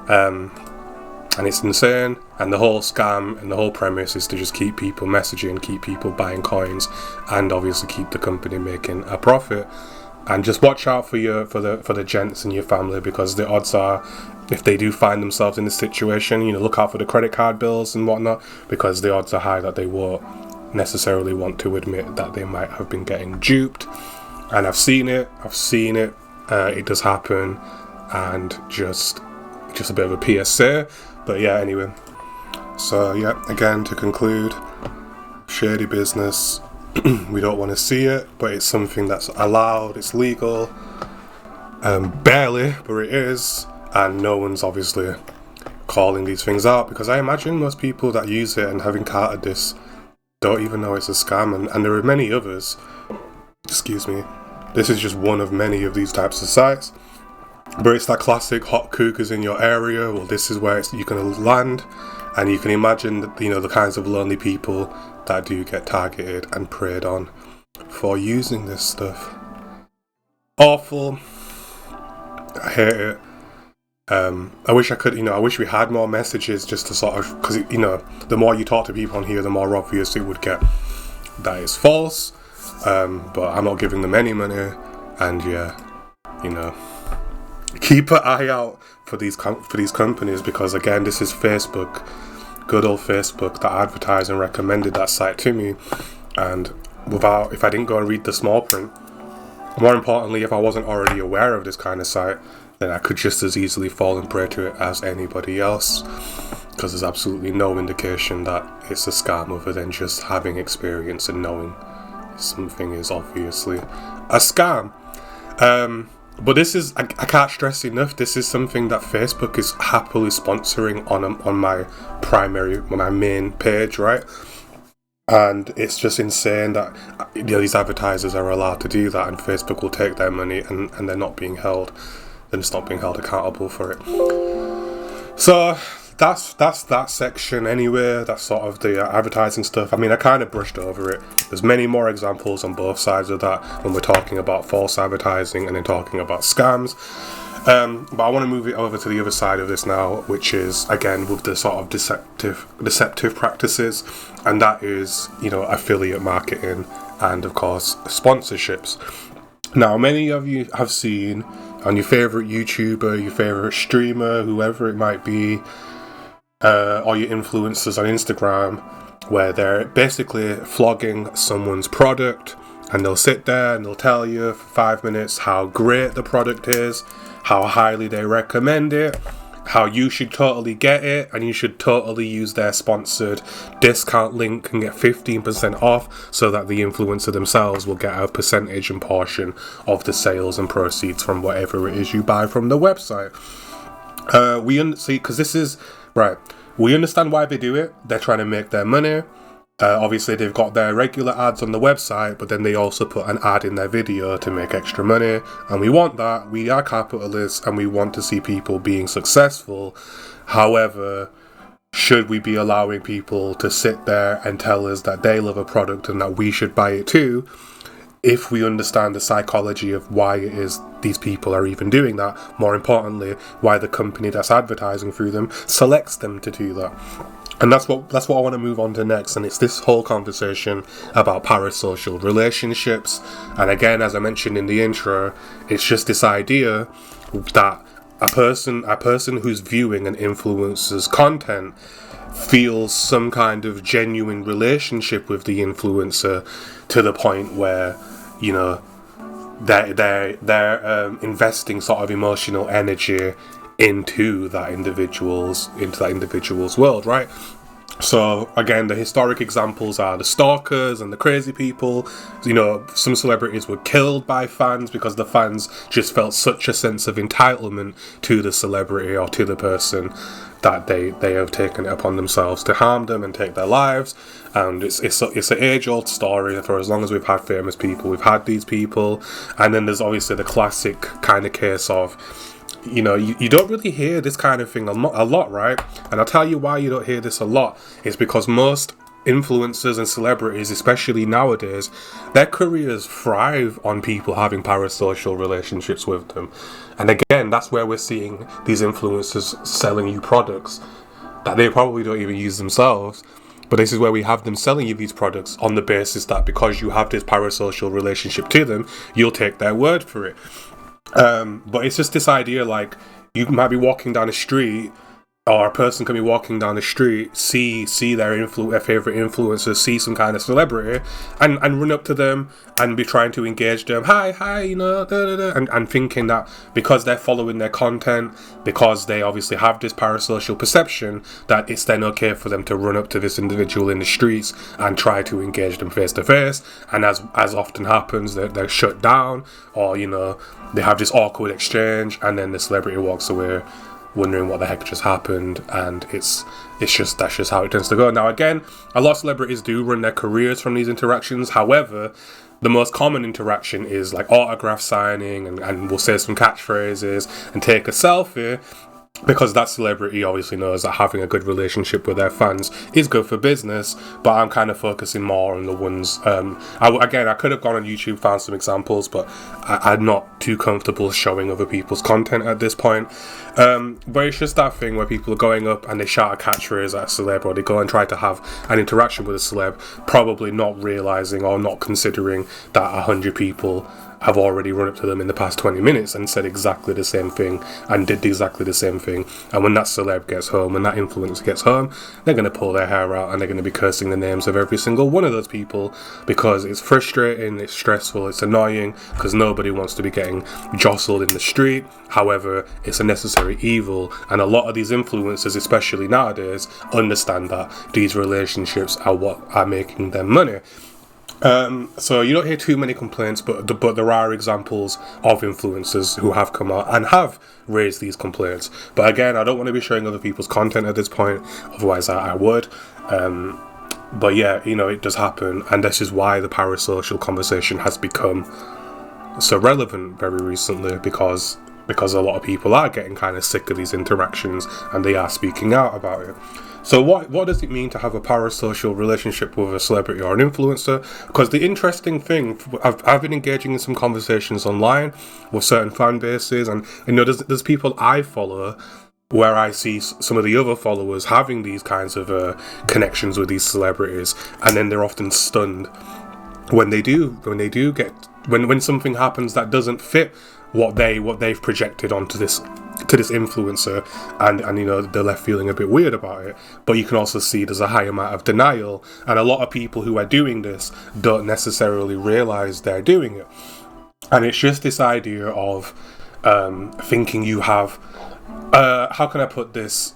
And it's insane, and the whole scam and the whole premise is to just keep people messaging, keep people buying coins, and obviously keep the company making a profit. And just watch out for the gents in your family, because the odds are, if they do find themselves in this situation, you know, look out for the credit card bills and whatnot, because the odds are high that they won't necessarily want to admit that they might have been getting duped. And I've seen it, it does happen, and just a bit of a PSA. But yeah, anyway, so yeah, again, to conclude, shady business. We don't want to see it, but it's something that's allowed, it's legal, barely, but it is, and no one's obviously calling these things out, because I imagine most people that use it and have encountered this don't even know it's a scam, and there are many others. Excuse me, this is just one of many of these types of sites, but it's that classic hot cougars in your area. Well, this is where you're going to land, and you can imagine that, you know, the kinds of lonely people that do get targeted and preyed on for using this stuff. Awful. I hate it. I wish I could, you know, I wish we had more messages just to sort of, because, you know, the more you talk to people on here, the more obvious it would get that it's false. But I'm not giving them any money, and yeah, you know, keep an eye out for these companies, because again, this is Facebook. Good old Facebook that advertised and recommended that site to me, and if I didn't go and read the small print, more importantly, if I wasn't already aware of this kind of site, then I could just as easily fall and prey to it as anybody else, because there's absolutely no indication that it's a scam other than just having experience and knowing something is obviously a scam. But this is, I can't stress enough, this is something that Facebook is happily sponsoring on my main page, right? And it's just insane that, you know, these advertisers are allowed to do that, and Facebook will take their money and they're not being held accountable for it. So that's that section anyway. That's sort of the advertising stuff. I mean, I kind of brushed over it. There's many more examples on both sides of that when we're talking about false advertising and then talking about scams. But I want to move it over to the other side of this now, which is, again, with the sort of deceptive practices, and that is, you know, affiliate marketing and, of course, sponsorships. Now, many of you have seen on your favourite YouTuber, your favourite streamer, whoever it might be, or your influencers on Instagram, where they're basically flogging someone's product, and they'll sit there and they'll tell you for 5 minutes how great the product is, how highly they recommend it, how you should totally get it, and you should totally use their sponsored discount link and get 15% off, so that the influencer themselves will get a percentage and portion of the sales and proceeds from whatever it is you buy from the website. Because this is right. We understand why they do it. They're trying to make their money. Obviously, they've got their regular ads on the website, but then they also put an ad in their video to make extra money. And we want that. We are capitalists, and we want to see people being successful. However, should we be allowing people to sit there and tell us that they love a product and that we should buy it too, if we understand the psychology of why it is these people are even doing that? More importantly, why the company that's advertising through them selects them to do that. And that's what I want to move on to next, and it's this whole conversation about parasocial relationships. And again, as I mentioned in the intro, it's just this idea that a person who's viewing an influencer's content feels some kind of genuine relationship with the influencer, to the point where, you know, they're investing sort of emotional energy into that individual's world, right? So again, the historic examples are the stalkers and the crazy people. You know, some celebrities were killed by fans because the fans just felt such a sense of entitlement to the celebrity or to the person that they have taken it upon themselves to harm them and take their lives. And it's an age-old story. For as long as we've had famous people, we've had these people. And then there's obviously the classic kind of case of, you know, you don't really hear this kind of thing a lot, right? And I'll tell you why you don't hear this a lot. It's because most influencers and celebrities, especially nowadays, their careers thrive on people having parasocial relationships with them. And again, that's where we're seeing these influencers selling you products that they probably don't even use themselves. But this is where we have them selling you these products on the basis that because you have this parasocial relationship to them, you'll take their word for it. But it's just this idea, like, you might be walking down the street, or a person can be walking down the street, see their favorite influencer, see some kind of celebrity, and run up to them and be trying to engage them, hi, you know, and thinking that because they're following their content, because they obviously have this parasocial perception, that it's then okay for them to run up to this individual in the streets and try to engage them face to face. And as often happens, they're shut down, or, you know, they have this awkward exchange, and then the celebrity walks away wondering what the heck just happened. And that's just how it tends to go. Now again, a lot of celebrities do run their careers from these interactions. However, the most common interaction is like autograph signing, and we'll say some catchphrases and take a selfie, because that celebrity obviously knows that having a good relationship with their fans is good for business. But I'm kind of focusing more on the ones, I could have gone on YouTube, found some examples, but I'm not too comfortable showing other people's content at this point. But it's just that thing where people are going up and they shout a catchphrase at a celeb, or they go and try to have an interaction with a celeb, probably not realising or not considering that 100 people have already run up to them in the past 20 minutes and said exactly the same thing and did exactly the same thing. And when that celeb gets home, when that influencer gets home, they're going to pull their hair out and they're going to be cursing the names of every single one of those people, because it's frustrating, it's stressful, it's annoying, because nobody wants to be getting jostled in the street. However, it's a necessary evil, and a lot of these influencers, especially nowadays, understand that these relationships are what are making them money. So you don't hear too many complaints, but there are examples of influencers who have come out and have raised these complaints. But again, I don't want to be showing other people's content at this point, otherwise I would. But yeah, you know, it does happen, and this is why the parasocial conversation has become so relevant very recently, because a lot of people are getting kind of sick of these interactions and they are speaking out about it. So what does it mean to have a parasocial relationship with a celebrity or an influencer? Because the interesting thing, I've been engaging in some conversations online with certain fan bases, and you know, there's people I follow where I see some of the other followers having these kinds of connections with these celebrities, and then they're often stunned when something happens that doesn't fit what they've projected onto this influencer, and you know, they're left feeling a bit weird about it. But you can also see there's a high amount of denial, and a lot of people who are doing this don't necessarily realize they're doing it. And it's just this idea of thinking you have how can I put this,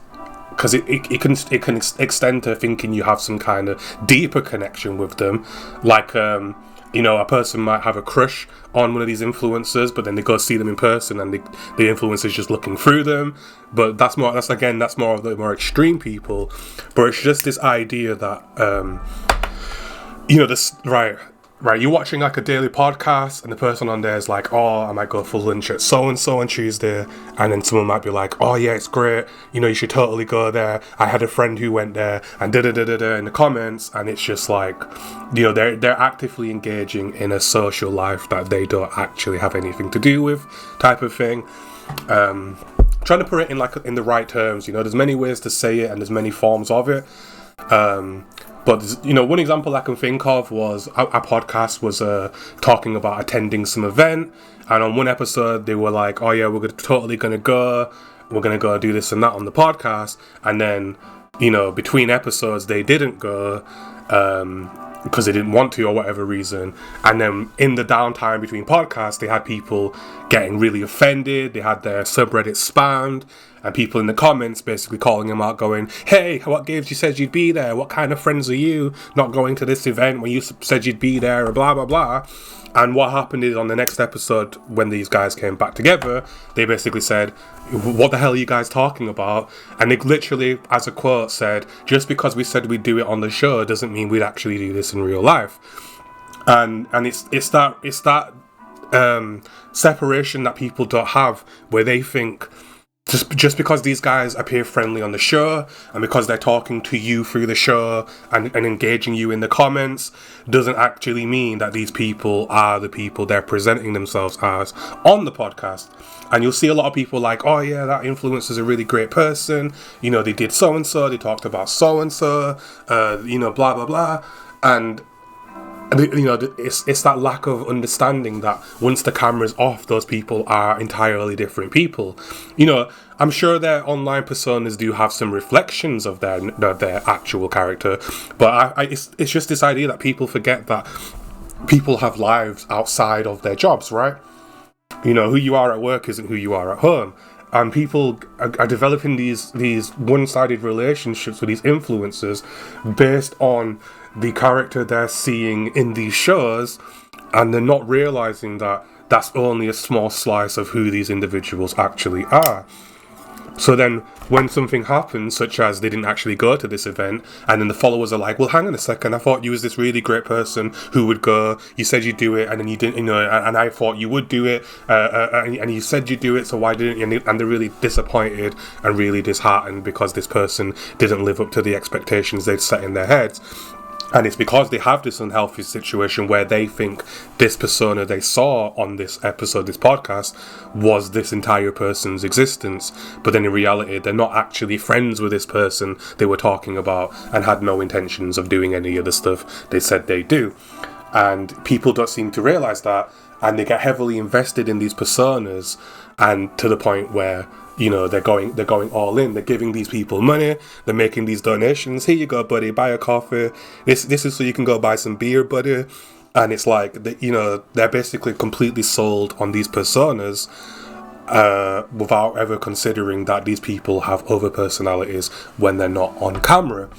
because it can extend to thinking you have some kind of deeper connection with them, like you know, a person might have a crush on one of these influencers, but then they go see them in person and the influencer's just looking through them. But that's more of the more extreme people. But it's just this idea that you know, this right, you're watching like a daily podcast and the person on there is like, oh, I might go for lunch at so-and-so on Tuesday, and then someone might be like, oh yeah, it's great, you know, you should totally go there, I had a friend who went there, and da-da-da-da-da in the comments. And it's just like, you know, they're actively engaging in a social life that they don't actually have anything to do with, type of thing. Trying to put it in the right terms, you know, there's many ways to say it and there's many forms of it. But, you know, one example I can think of was our podcast was talking about attending some event, and on one episode they were like, oh yeah, we're totally going to go do this and that on the podcast, and then, you know, between episodes they didn't go because they didn't want to or whatever reason. And then in the downtime between podcasts, they had people getting really offended, they had their subreddit spammed, and people in the comments basically calling him out, going, hey, what gives, you said you'd be there, what kind of friends are you not going to this event when you said you'd be there, or blah blah blah. And what happened is, on the next episode, when these guys came back together, they basically said, what the hell are you guys talking about? And they literally, as a quote, said, just because we said we'd do it on the show doesn't mean we'd actually do this in real life. And it's that separation that people don't have, where they think just because these guys appear friendly on the show, and because they're talking to you through the show and engaging you in the comments, doesn't actually mean that these people are the people they're presenting themselves as on the podcast. And you'll see a lot of people like, oh yeah, that influencer's a really great person, you know, they did so-and-so, they talked about so-and-so, you know, blah blah blah. And you know, it's that lack of understanding that once the camera's off, those people are entirely different people. You know, I'm sure their online personas do have some reflections of their actual character, but it's just this idea that people forget that people have lives outside of their jobs, right? You know, who you are at work isn't who you are at home. And people are developing these one-sided relationships with these influencers based on the character they're seeing in these shows, and they're not realizing that that's only a small slice of who these individuals actually are. So then when something happens, such as they didn't actually go to this event, and then the followers are like, well, hang on a second, I thought you was this really great person who would go, you said you'd do it, and then you didn't, you know, and I thought you would do it, and you said you'd do it, so why didn't you? And they're really disappointed and really disheartened because this person didn't live up to the expectations they'd set in their heads. And it's because they have this unhealthy situation where they think this persona they saw on this episode, this podcast, was this entire person's existence. But then in reality, they're not actually friends with this person they were talking about and had no intentions of doing any of the stuff they said they do. And people don't seem to realize that, and they get heavily invested in these personas, and to the point where, you know, they're going all in. They're giving these people money. They're making these donations. Here you go, buddy. Buy a coffee. This is so you can go buy some beer, buddy. And it's like, you know, they're basically completely sold on these personas, without ever considering that these people have other personalities when they're not on camera.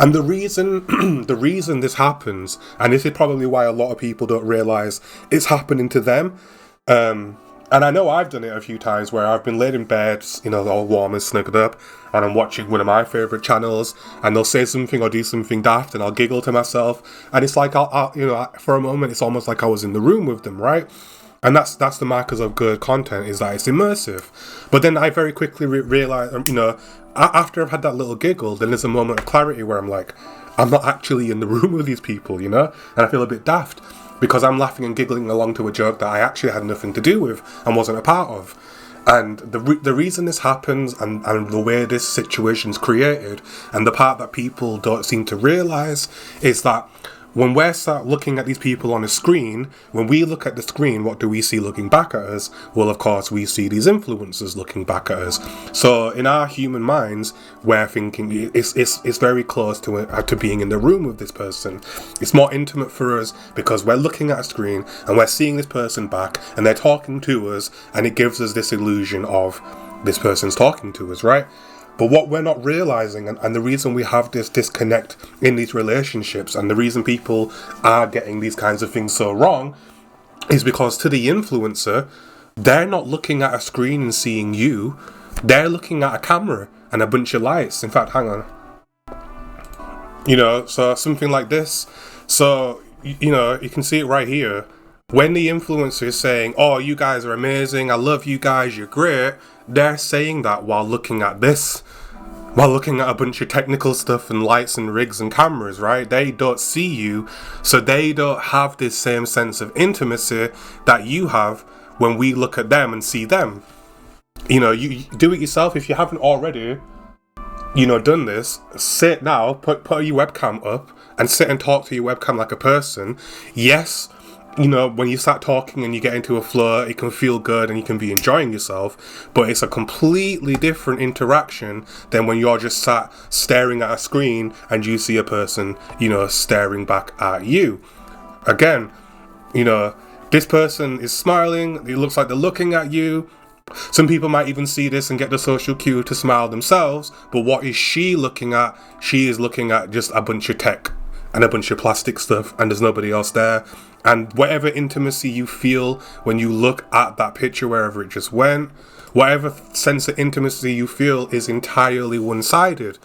And the reason this happens, and this is probably why a lot of people don't realize it's happening to them. And I know I've done it a few times where I've been laid in bed, you know, all warm and snuggled up, and I'm watching one of my favourite channels, and they'll say something or do something daft, and I'll giggle to myself, and it's like, I'll you know, for a moment, it's almost like I was in the room with them, right? And that's the markers of good content, is that it's immersive. But then I very quickly realised, you know, after I've had that little giggle, then there's a moment of clarity where I'm like, I'm not actually in the room with these people, you know? And I feel a bit daft, because I'm laughing and giggling along to a joke that I actually had nothing to do with and wasn't a part of. And the reason this happens, and the way this situation's created, and the part that people don't seem to realise, is that when we're start looking at these people on a screen, when we look at the screen, what do we see looking back at us? Well, of course, we see these influencers looking back at us. So in our human minds, we're thinking it's very close to being in the room with this person. It's more intimate for us because we're looking at a screen and we're seeing this person back, and they're talking to us, and it gives us this illusion of this person's talking to us, right? But what we're not realising, and the reason we have this disconnect in these relationships, and the reason people are getting these kinds of things so wrong, is because to the influencer, they're not looking at a screen and seeing you. They're looking at a camera and a bunch of lights. In fact, hang on. You know, so something like this. So, you know, you can see it right here. When the influencer is saying, oh, you guys are amazing, I love you guys, you're great, they're saying that while looking at this, while looking at a bunch of technical stuff and lights and rigs and cameras, right? They don't see you, so they don't have this same sense of intimacy that you have when we look at them and see them. You know, you do it yourself if you haven't already, you know, done this. Sit now, put your webcam up and sit and talk to your webcam like a person. Yes, you know, when you start talking and you get into a flow, it can feel good and you can be enjoying yourself, but it's a completely different interaction than when you're just sat staring at a screen and you see a person, you know, staring back at you. Again, you know, this person is smiling, it looks like they're looking at you, Some people might even see this and get the social cue to smile themselves, but what is she looking at? She is looking at just a bunch of tech and a bunch of plastic stuff, and there's nobody else there. And whatever intimacy you feel when you look at that picture, wherever it just went, whatever sense of intimacy you feel is entirely one-sided.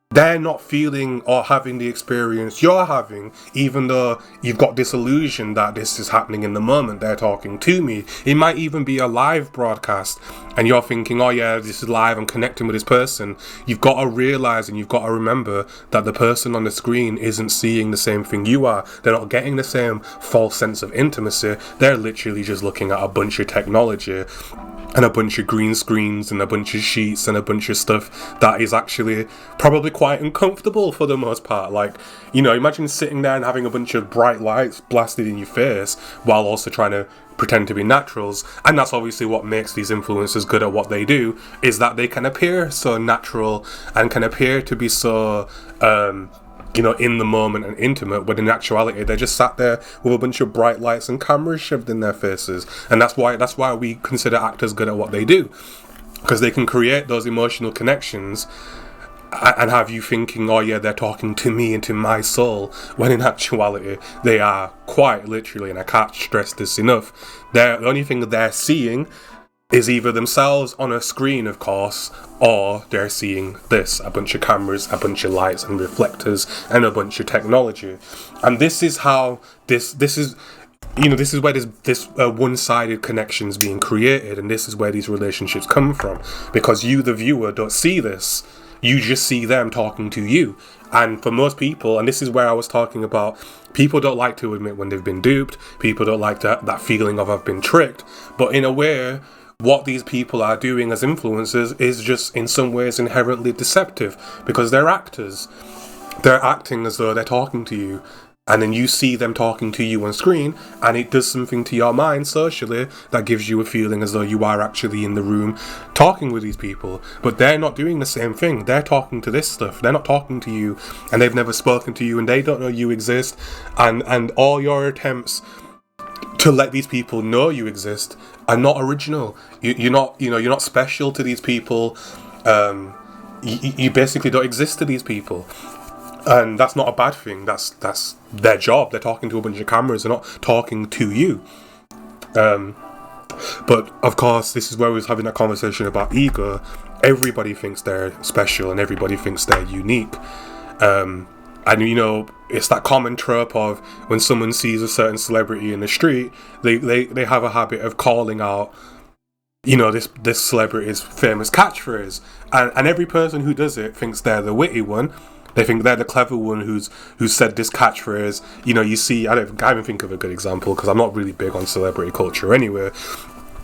They're not feeling or having the experience you're having, even though you've got this illusion that this is happening in the moment. They're talking to me. It might even be a live broadcast, and you're thinking, oh yeah, this is live, I'm connecting with this person. You've got to realize and you've got to remember that the person on the screen isn't seeing the same thing you are. They're not getting the same false sense of intimacy. They're literally just looking at a bunch of technology and a bunch of green screens and a bunch of sheets and a bunch of stuff that is actually probably quite uncomfortable for the most part. Like, you know, imagine sitting there and having a bunch of bright lights blasted in your face while also trying to pretend to be naturals. And that's obviously what makes these influencers good at what they do, is that they can appear so natural and can appear to be so you know, in the moment and intimate, when in actuality they're just sat there with a bunch of bright lights and cameras shoved in their faces. And that's why we consider actors good at what they do, because they can create those emotional connections and have you thinking, oh yeah, they're talking to me and to my soul, when in actuality they are quite literally, and I can't stress this enough, the only thing they're seeing is either themselves on a screen, of course, or they're seeing this, a bunch of cameras, a bunch of lights and reflectors, and a bunch of technology. And this is how this is, you know, this is where this one-sided connection is being created, and this is where these relationships come from, because you, the viewer, don't see this. You just see them talking to you. And for most people, and this is where I was talking about, people don't like to admit when they've been duped. People don't like that feeling of I've been tricked. But in a way, what these people are doing as influencers is just in some ways inherently deceptive, because they're actors. They're acting as though they're talking to you, and then you see them talking to you on screen, and it does something to your mind socially that gives you a feeling as though you are actually in the room talking with these people. But they're not doing the same thing. They're talking to this stuff. They're not talking to you, and they've never spoken to you, and they don't know you exist, and all your attempts to let these people know you exist are not original. You're not special to these people. You basically don't exist to these people, and that's not a bad thing. That's their job. They're talking to a bunch of cameras. They're not talking to you. But of course, this is where we was having that conversation about ego. Everybody thinks they're special, and everybody thinks they're unique. And you know, it's that common trope of when someone sees a certain celebrity in the street, they have a habit of calling out, you know, this celebrity's famous catchphrase, and every person who does it thinks they're the witty one. They think they're the clever one who's said this catchphrase. You know, you see, I can't even think of a good example because I'm not really big on celebrity culture anyway.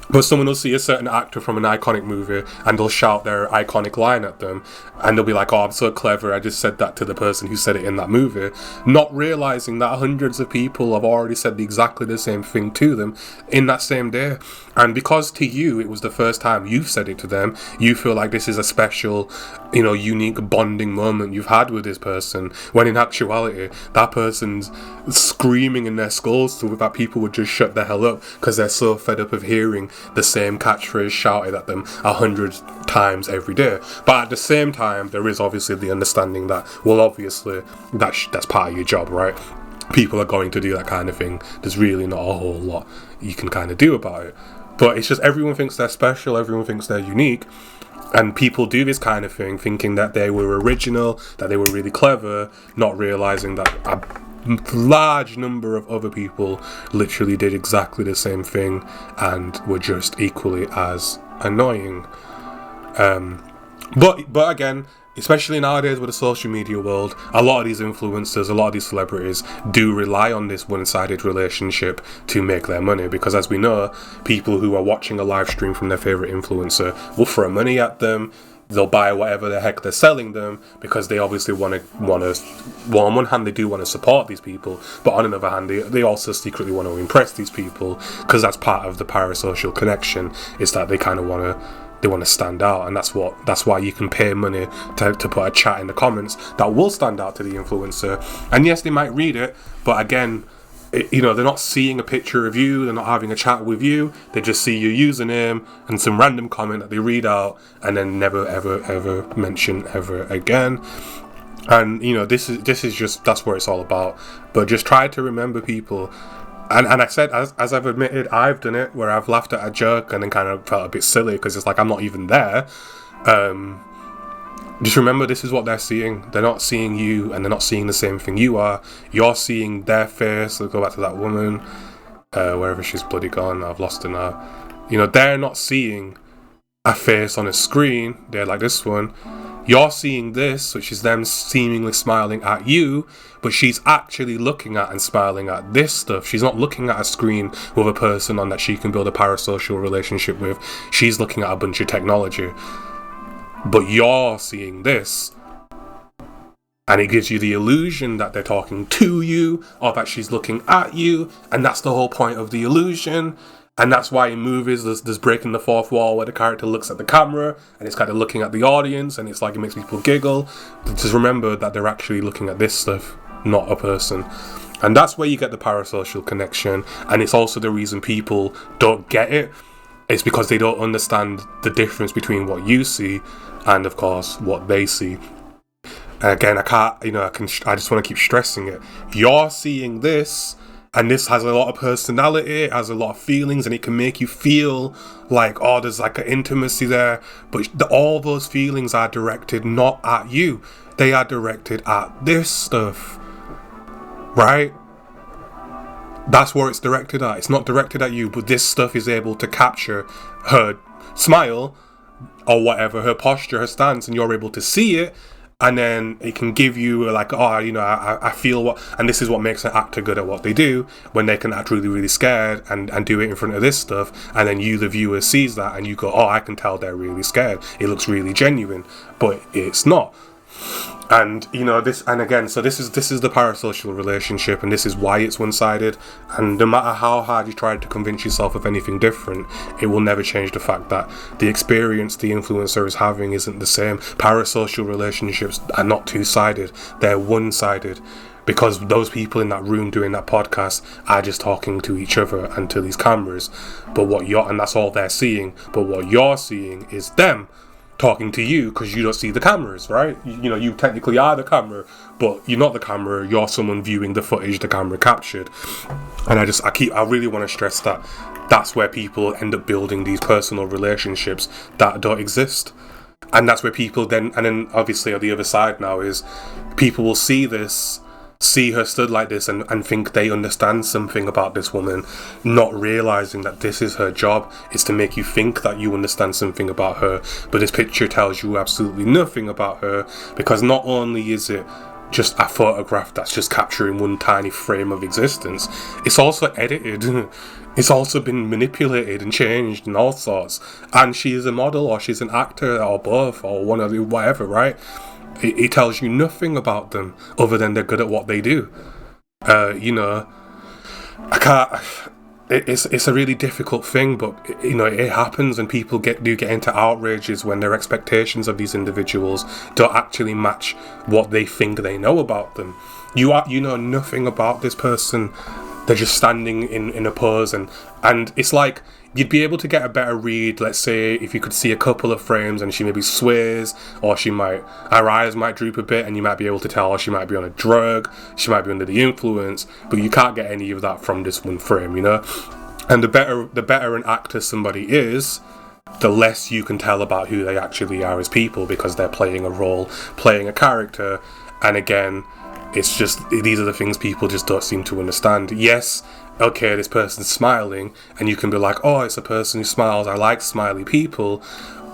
But someone will see a certain actor from an iconic movie and they'll shout their iconic line at them, and they'll be like, oh, I'm so clever, I just said that to the person who said it in that movie, not realising that hundreds of people have already said exactly the same thing to them in that same day. And because to you it was the first time you've said it to them, you feel like this is a special, you know, unique bonding moment you've had with this person, when in actuality that person's screaming in their skulls so that people would just shut the hell up because they're so fed up of hearing the same catchphrase shouted at them 100 times every day. But at the same time, there is obviously the understanding that, well, obviously that's part of your job, right? People are going to do that kind of thing. There's really not a whole lot you can kind of do about it. But it's just everyone thinks they're special, everyone thinks they're unique, and people do this kind of thing thinking that they were original, that they were really clever, not realising that a large number of other people literally did exactly the same thing and were just equally as annoying. But again, especially nowadays with the social media world, a lot of these influencers, a lot of these celebrities do rely on this one-sided relationship to make their money, because as we know, people who are watching a live stream from their favourite influencer will throw money at them. They'll buy whatever the heck they're selling them because they obviously want to. Well, on one hand, they do want to support these people, but on another hand, they also secretly want to impress these people, because that's part of the parasocial connection. Is that they kind of want to stand out, and that's why you can pay money to put a chat in the comments that will stand out to the influencer. And yes, they might read it, but again, they're not seeing a picture of you, they're not having a chat with you, they just see your username and some random comment that they read out and then never ever mention ever again. And this is just, that's what it's all about. But just try to remember, people, and I said, as I've admitted, I've done it where I've laughed at a joke and then kind of felt a bit silly because it's like I'm not even there. Just remember, this is what they're seeing. They're not seeing you, and they're not seeing the same thing you are. You're seeing their face. Let's go back to that woman, wherever she's bloody gone. I've lost her now. They're not seeing a face on a screen. They're like this one. You're seeing this, which is them seemingly smiling at you, but she's actually looking at and smiling at this stuff. She's not looking at a screen with a person on that she can build a parasocial relationship with. She's looking at a bunch of technology. But you're seeing this, and it gives you the illusion that they're talking to you or that she's looking at you, and that's the whole point of the illusion. And that's why in movies there's breaking the fourth wall where the character looks at the camera and it's kind of looking at the audience, and it's like it makes people giggle. Just remember that they're actually looking at this stuff, not a person. And that's where you get the parasocial connection, and it's also the reason people don't get it. It's because they don't understand the difference between what you see and, of course, what they see. Again, I just want to keep stressing it. You're seeing this, and this has a lot of personality, it has a lot of feelings, and it can make you feel like, oh, there's like an intimacy there. But all those feelings are directed not at you. They are directed at this stuff, right? That's where it's directed at. It's not directed at you, but this stuff is able to capture her smile or whatever, her posture, her stance, and you're able to see it, and then it can give you like, oh, I feel what, and this is what makes an actor good at what they do, when they can act really, really scared and do it in front of this stuff, and then you, the viewer, sees that, and you go, oh, I can tell they're really scared. It looks really genuine, but it's not. And this is the parasocial relationship, and this is why it's one-sided. And no matter how hard you try to convince yourself of anything different, it will never change the fact that the experience the influencer is having isn't the same. Parasocial relationships are not two-sided, they're one-sided, because those people in that room doing that podcast are just talking to each other and to these cameras. And that's all they're seeing. But what you're seeing is them talking to you, because you don't see the cameras, right? You technically are the camera, but you're not the camera. You're someone viewing the footage the camera captured. And I really want to stress that that's where people end up building these personal relationships that don't exist. And that's where people then obviously on the other side now is people will see her stood like this and think they understand something about this woman, not realizing that this is her job. It's to make you think that you understand something about her, but this picture tells you absolutely nothing about her, because not only is it just a photograph that's just capturing one tiny frame of existence, it's also edited. It's also been manipulated and changed and all sorts, and she is a model or she's an actor or both or one of the whatever, right? It tells you nothing about them other than they're good at what they do. It's a really difficult thing, but it happens, and people get into outrages when their expectations of these individuals don't actually match what they think they know about them. You know nothing about this person. They're just standing in a pose, and it's like you'd be able to get a better read, let's say, if you could see a couple of frames and she maybe sways, or her eyes might droop a bit, and you might be able to tell she might be on a drug, she might be under the influence, but you can't get any of that from this one frame, And the better an actor somebody is, the less you can tell about who they actually are as people, because they're playing a role, playing a character, and again, it's just, these are the things people just don't seem to understand. Yes, okay, this person's smiling, and you can be like, oh, it's a person who smiles, I like smiley people,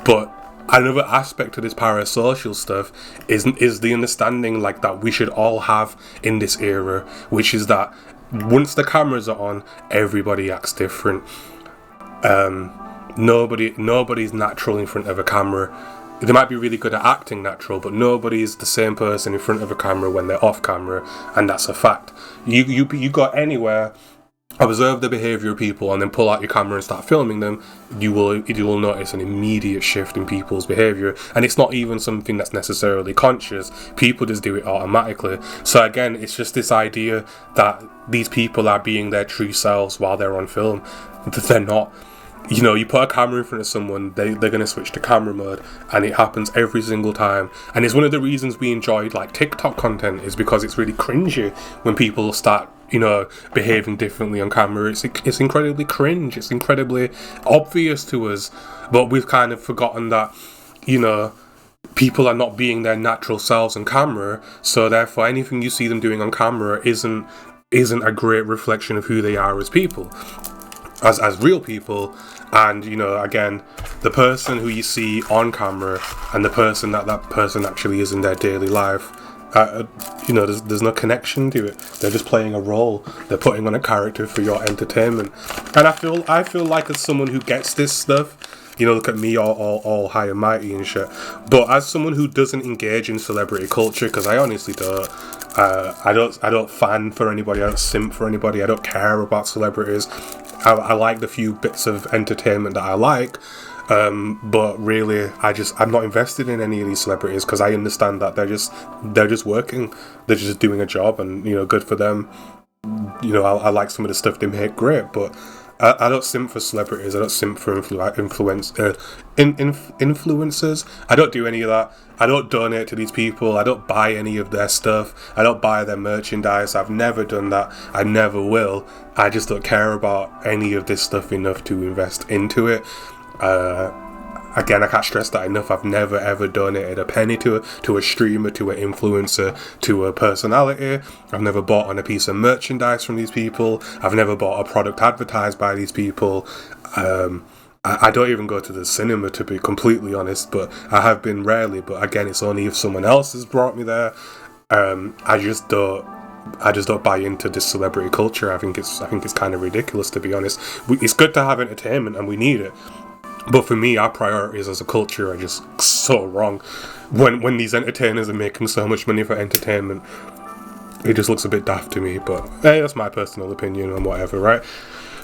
but another aspect of this parasocial stuff is the understanding like that we should all have in this era, which is that once the cameras are on, everybody acts different. Nobody's natural in front of a camera. They might be really good at acting natural, but nobody's the same person in front of a camera when they're off camera, and that's a fact. You go anywhere observe the behavior of people and then pull out your camera and start filming them, you will notice an immediate shift in people's behavior. And it's not even something that's necessarily conscious. People just do it automatically. So again, it's just this idea that these people are being their true selves while they're on film. They're not. You know, you put a camera in front of someone, they're going to switch to camera mode, and it happens every single time. And it's one of the reasons we enjoyed like TikTok content, is because it's really cringy when people start, you know, behaving differently on camera. It's incredibly cringe, it's incredibly obvious to us, but we've kind of forgotten that, you know, people are not being their natural selves on camera, so therefore anything you see them doing on camera isn't a great reflection of who they are as people, as real people. And, you know, again, the person who you see on camera and the person that person actually is in their daily life, you know, there's no connection to it. They're just playing a role. They're putting on a character for your entertainment. And I feel like, as someone who gets this stuff, you know, look at me all high and mighty and shit, but as someone who doesn't engage in celebrity culture, because I honestly don't, I don't fan for anybody, I don't simp for anybody, I don't care about celebrities. I like the few bits of entertainment that I like, but really I'm not invested in any of these celebrities, because I understand that they're just working, they're just doing a job, and, you know, good for them. You know, I like some of the stuff they make, great, but I don't simp for celebrities. I don't simp for influencers. I don't do any of that. I don't donate to these people. I don't buy any of their stuff. I don't buy their merchandise. I've never done that. I never will. I just don't care about any of this stuff enough to invest into it. Again, I can't stress that enough. I've never ever donated a penny to a streamer, to an influencer, to a personality. I've never bought on a piece of merchandise from these people. I've never bought a product advertised by these people. I don't even go to the cinema, to be completely honest, but I have been rarely. But again, it's only if someone else has brought me there. I just don't buy into this celebrity culture. I think it's kind of ridiculous, to be honest. It's good to have entertainment, and we need it. But for me, our priorities as a culture are just so wrong. When these entertainers are making so much money for entertainment, it just looks a bit daft to me. But hey, that's my personal opinion and whatever, right?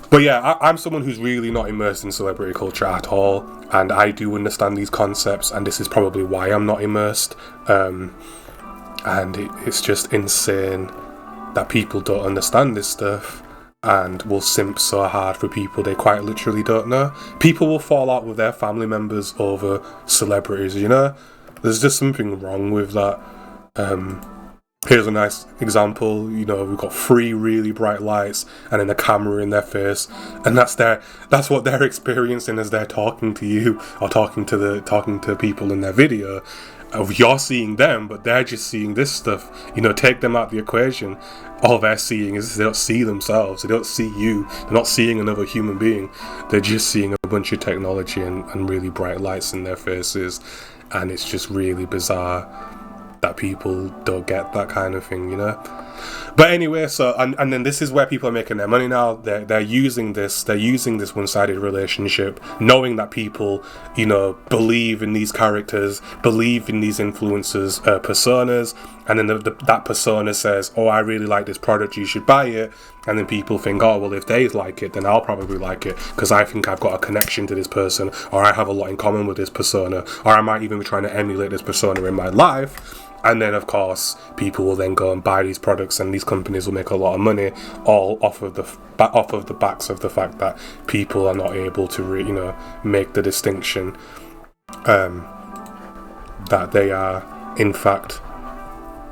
But yeah, I'm someone who's really not immersed in celebrity culture at all, and I do understand these concepts, and this is probably why I'm not immersed. And it's just insane that people don't understand this stuff and will simp so hard for people they quite literally don't know. People will fall out with their family members over celebrities, you know? There's just something wrong with that. Here's a nice example. You know, we've got 3 really bright lights and then a camera in their face, and that's what they're experiencing as they're talking to you or talking to people in their video. You're seeing them, but they're just seeing this stuff. You know, take them out of the equation. All they're seeing is, they don't see themselves. They don't see you. They're not seeing another human being. They're just seeing a bunch of technology and really bright lights in their faces. And it's just really bizarre that people don't get that kind of thing, you know? But anyway, so and then this is where people are making their money now. They're using this one-sided relationship, knowing that people, you know, believe in these characters, believe in these influencers' personas, and then that persona says, oh, I really like this product, you should buy it. And then people think, oh, well, if they like it, then I'll probably like it, because I think I've got a connection to this person, or I have a lot in common with this persona, or I might even be trying to emulate this persona in my life. And then, of course, people will then go and buy these products, and these companies will make a lot of money, all off of the backs of the fact that people are not able to, make the distinction that they are, in fact,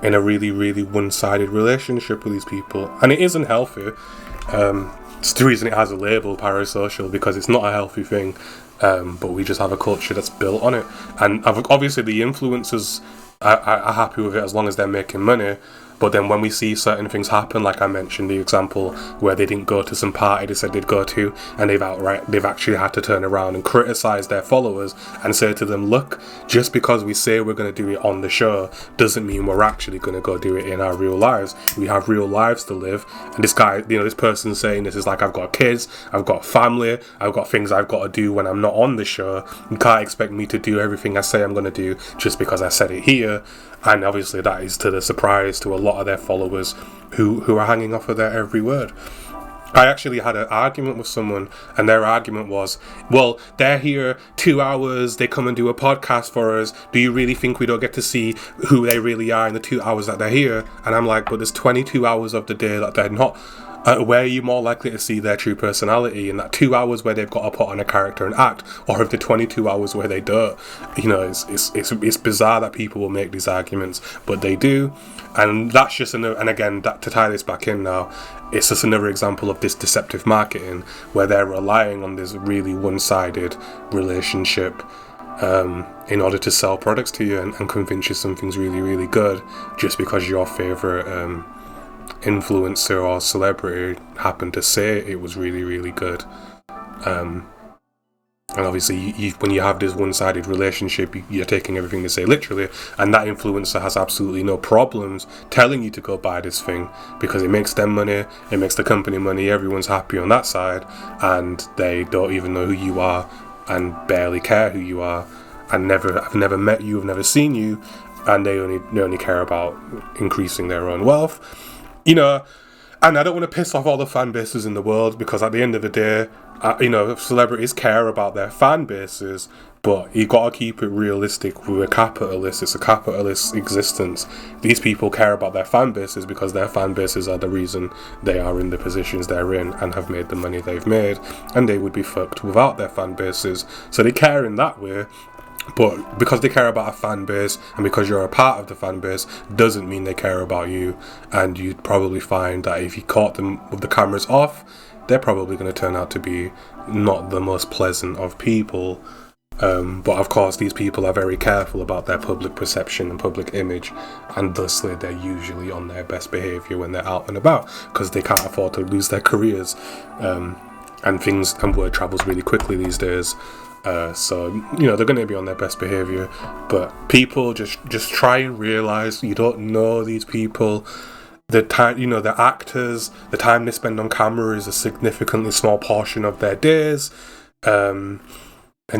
in a really, really one-sided relationship with these people. And it isn't healthy. It's the reason it has a label, parasocial, because it's not a healthy thing. But we just have a culture that's built on it. And obviously the influencers are happy with it as long as they're making money. But then when we see certain things happen, like I mentioned the example where they didn't go to some party they said they'd go to, and they've actually had to turn around and criticize their followers and say to them, look, just because we say we're going to do it on the show doesn't mean we're actually going to go do it in our real lives. We have real lives to live. And this guy, this person saying this is like, I've got kids, I've got family, I've got things I've got to do when I'm not on the show. You can't expect me to do everything I say I'm going to do just because I said it here. And obviously that is to the surprise to a lot of their followers who are hanging off of their every word. I actually had an argument with someone, and their argument was, well, they're here 2 hours, they come and do a podcast for us. Do you really think we don't get to see who they really are in the 2 hours that they're here? And I'm like, but there's 22 hours of the day that they're not. Where are you more likely to see their true personality? In that 2 hours where they've got to put on a character and act, or of the 22 hours where they don't? You know, it's bizarre that people will make these arguments, but they do. And that's just another, and again, to tie this back in now, it's just another example of this deceptive marketing where they're relying on this really one-sided relationship in order to sell products to you and convince you something's really, really good just because your favourite influencer or celebrity happened to say it was really, really good. And obviously, when you have this one-sided relationship, you're taking everything they say literally, and that influencer has absolutely no problems telling you to go buy this thing because it makes them money, it makes the company money, everyone's happy on that side, and they don't even know who you are and barely care who you are, and have never met you, have never seen you, and they only care about increasing their own wealth. You know, and I don't want to piss off all the fan bases in the world, because at the end of the day, you know, celebrities care about their fan bases, but you got to keep it realistic. We're capitalists. It's a capitalist existence. These people care about their fan bases because their fan bases are the reason they are in the positions they're in and have made the money they've made, and they would be fucked without their fan bases. So they care in that way. But because they care about a fan base and because you're a part of the fan base doesn't mean they care about you. And you'd probably find that if you caught them with the cameras off, they're probably going to turn out to be not the most pleasant of people. But of course, these people are very careful about their public perception and public image, and thusly they're usually on their best behaviour when they're out and about, because they can't afford to lose their careers. And word travels really quickly these days. So, you know, they're going to be on their best behaviour, but people just try and realise you don't know these people. The time, you know, the actors, the time they spend on camera is a significantly small portion of their days, and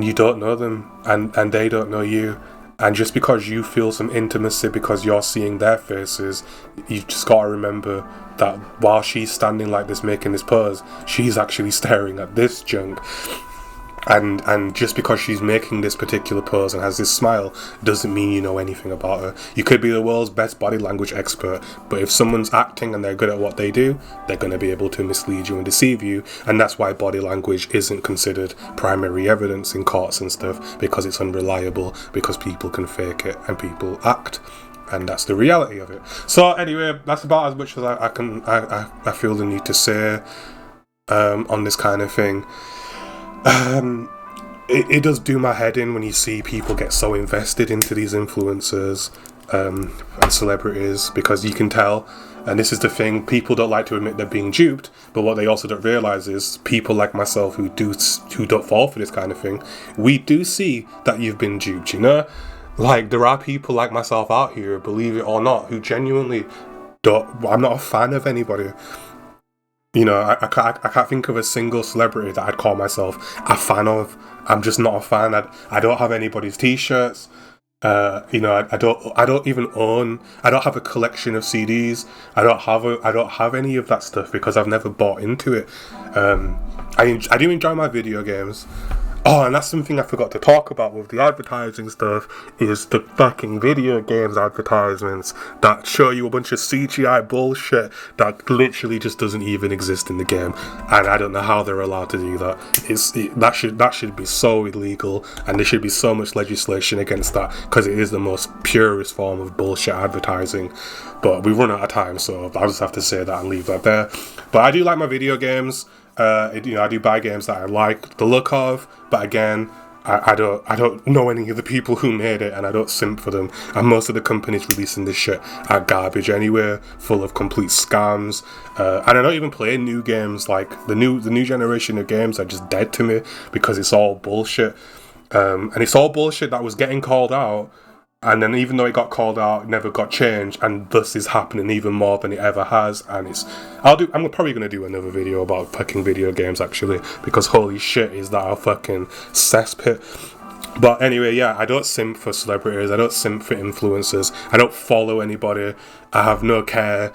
you don't know them, and they don't know you. And just because you feel some intimacy because you're seeing their faces, you've just got to remember that while she's standing like this making this pose, she's actually staring at this junk. And just because she's making this particular pose and has this smile doesn't mean you know anything about her. You could be the world's best body language expert, but if someone's acting and they're good at what they do, they're going to be able to mislead you and deceive you. And that's why body language isn't considered primary evidence in courts and stuff, because it's unreliable, because people can fake it and people act. And that's the reality of it. So anyway, that's about as much as I feel the need to say on this kind of thing. It does do my head in when you see people get so invested into these influencers and celebrities, because you can tell, and this is the thing, people don't like to admit they're being duped, but what they also don't realise is people like myself who don't fall for this kind of thing, we do see that you've been duped, you know? Like, there are people like myself out here, believe it or not, who genuinely I'm not a fan of anybody. You know, I can't think of a single celebrity that I'd call myself a fan of. I'm just not a fan. I don't have anybody's t-shirts. You know, I don't even own. I don't have a collection of CDs. I don't have any of that stuff because I've never bought into it. I do enjoy my video games. Oh, and that's something I forgot to talk about with the advertising stuff, is the fucking video games advertisements that show you a bunch of CGI bullshit that literally just doesn't even exist in the game. And I don't know how they're allowed to do that. That should be so illegal, and there should be so much legislation against that, because it is the most purest form of bullshit advertising. But we've run out of time, so I'll just have to say that and leave that there. But I do like my video games. I do buy games that I like the look of, but again, I don't know any of the people who made it, and I don't simp for them. And most of the companies releasing this shit are garbage anyway, full of complete scams. And I don't even play new games. Like the new generation of games are just dead to me because it's all bullshit. And it's all bullshit that was getting called out. And then even though it got called out, it never got changed, and thus is happening even more than it ever has. And I'm probably going to do another video about fucking video games, actually, because holy shit, is that a fucking cesspit. But anyway, yeah, I don't simp for celebrities, I don't simp for influencers, I don't follow anybody, I have no care.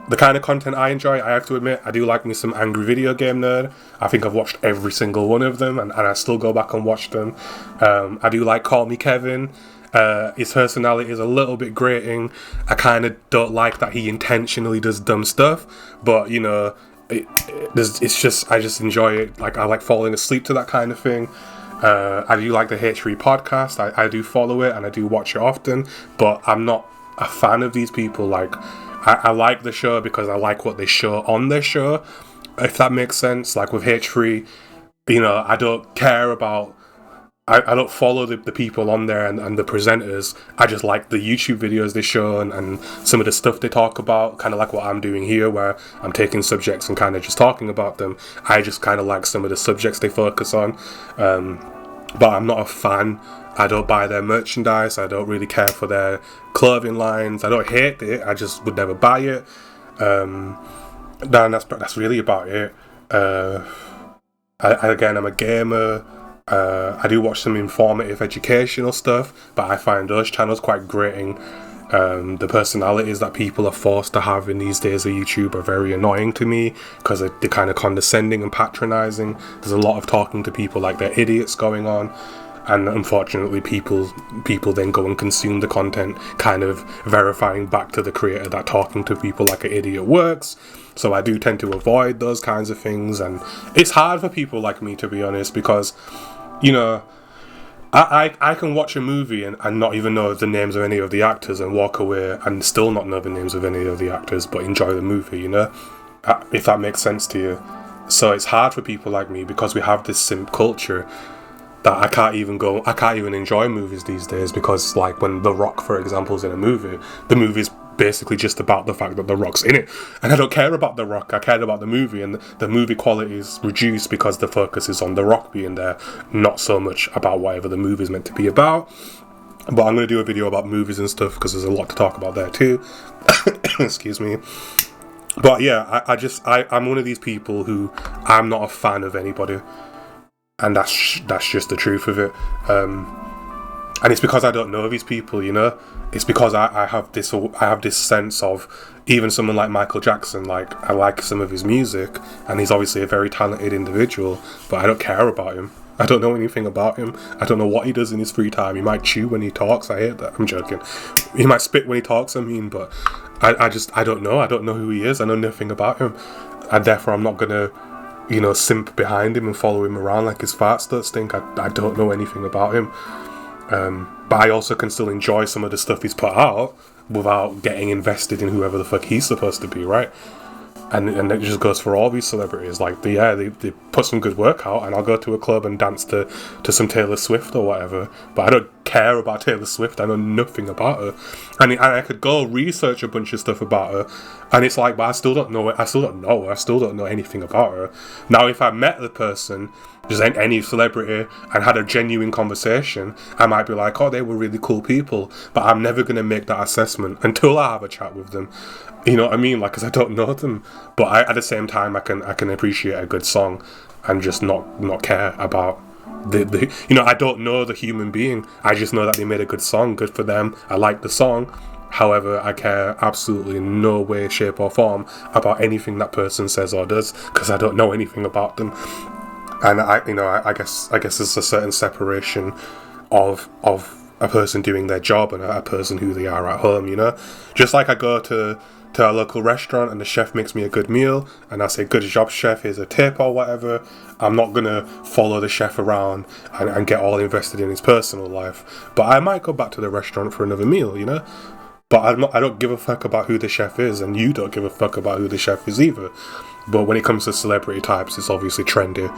the kind of content I enjoy, I have to admit, I do like me some Angry Video Game Nerd. I think I've watched every single one of them, and I still go back and watch them. I do like Call Me Kevin. His personality is a little bit grating. I kind of don't like that he intentionally does dumb stuff, but you know, it's just, I just enjoy it. Like, I like falling asleep to that kind of thing. I do like the H3 podcast. I do follow it and I do watch it often, but I'm not a fan of these people. Like, I like the show because I like what they show on their show, if that makes sense. Like with H3, you know, I don't care about, I don't follow the people on there and the presenters. I just like the YouTube videos they show and some of the stuff they talk about, kind of like what I'm doing here, where I'm taking subjects and kind of just talking about them. I just kind of like some of the subjects they focus on, but I'm not a fan. I don't buy their merchandise. I don't really care for their clothing lines. I don't hate it. I just would never buy it. That's really about it. I'm a gamer. I do watch some informative educational stuff, but I find those channels quite grating. The personalities that people are forced to have in these days of YouTube are very annoying to me because they're kind of condescending and patronizing. There's a lot of talking to people like they're idiots going on, and unfortunately people then go and consume the content, kind of verifying back to the creator that talking to people like an idiot works. So I do tend to avoid those kinds of things, and it's hard for people like me, to be honest, because, you know, I can watch a movie and not even know the names of any of the actors and walk away and still not know the names of any of the actors, but enjoy the movie, you know, if that makes sense to you. So it's hard for people like me because we have this simp culture that I can't even enjoy movies these days, because like when The Rock, for example, is in a movie, the movie's basically just about the fact that The Rock's in it, and I don't care about The Rock. I care about the movie, and the movie quality is reduced because the focus is on The Rock being there, not so much about whatever the movie's meant to be about. But I'm going to do a video about movies and stuff because there's a lot to talk about there too. Excuse me. But yeah, I'm one of these people who, I'm not a fan of anybody, and that's just the truth of it. And it's because I don't know these people, you know. It's because I have this sense of, even someone like Michael Jackson, like, I like some of his music, and he's obviously a very talented individual, but I don't care about him. I don't know anything about him. I don't know what he does in his free time. He might chew when he talks. I hate that. I'm joking. He might spit when he talks, I mean, but I don't know. I don't know who he is. I know nothing about him. And therefore I'm not gonna, you know, simp behind him and follow him around like his farts don't stink. I don't know anything about him. But I also can still enjoy some of the stuff he's put out without getting invested in whoever the fuck he's supposed to be, right? And it just goes for all these celebrities. Like, they put some good work out, and I'll go to a club and dance to some Taylor Swift or whatever, but I don't care about Taylor Swift. I know nothing about her, and I could go research a bunch of stuff about her, and it's like, but I still don't know it. I still don't know her. I still don't know anything about her. Now, if I met the person, just any celebrity, and had a genuine conversation, I might be like, oh, they were really cool people, but I'm never going to make that assessment until I have a chat with them. You know what I mean? Like, because I don't know them. But at the same time, I can appreciate a good song and just not care about the you know, I don't know the human being. I just know that they made a good song. Good for them. I like the song. However, I care absolutely in no way, shape or form about anything that person says or does, because I don't know anything about them. And I guess there's a certain separation of a person doing their job and a person who they are at home, you know? Just like I go to a local restaurant and the chef makes me a good meal and I say, good job, chef, here's a tip or whatever, I'm not going to follow the chef around and get all invested in his personal life. But I might go back to the restaurant for another meal, you know? But I don't give a fuck about who the chef is, and you don't give a fuck about who the chef is either. But when it comes to celebrity types, it's obviously trendy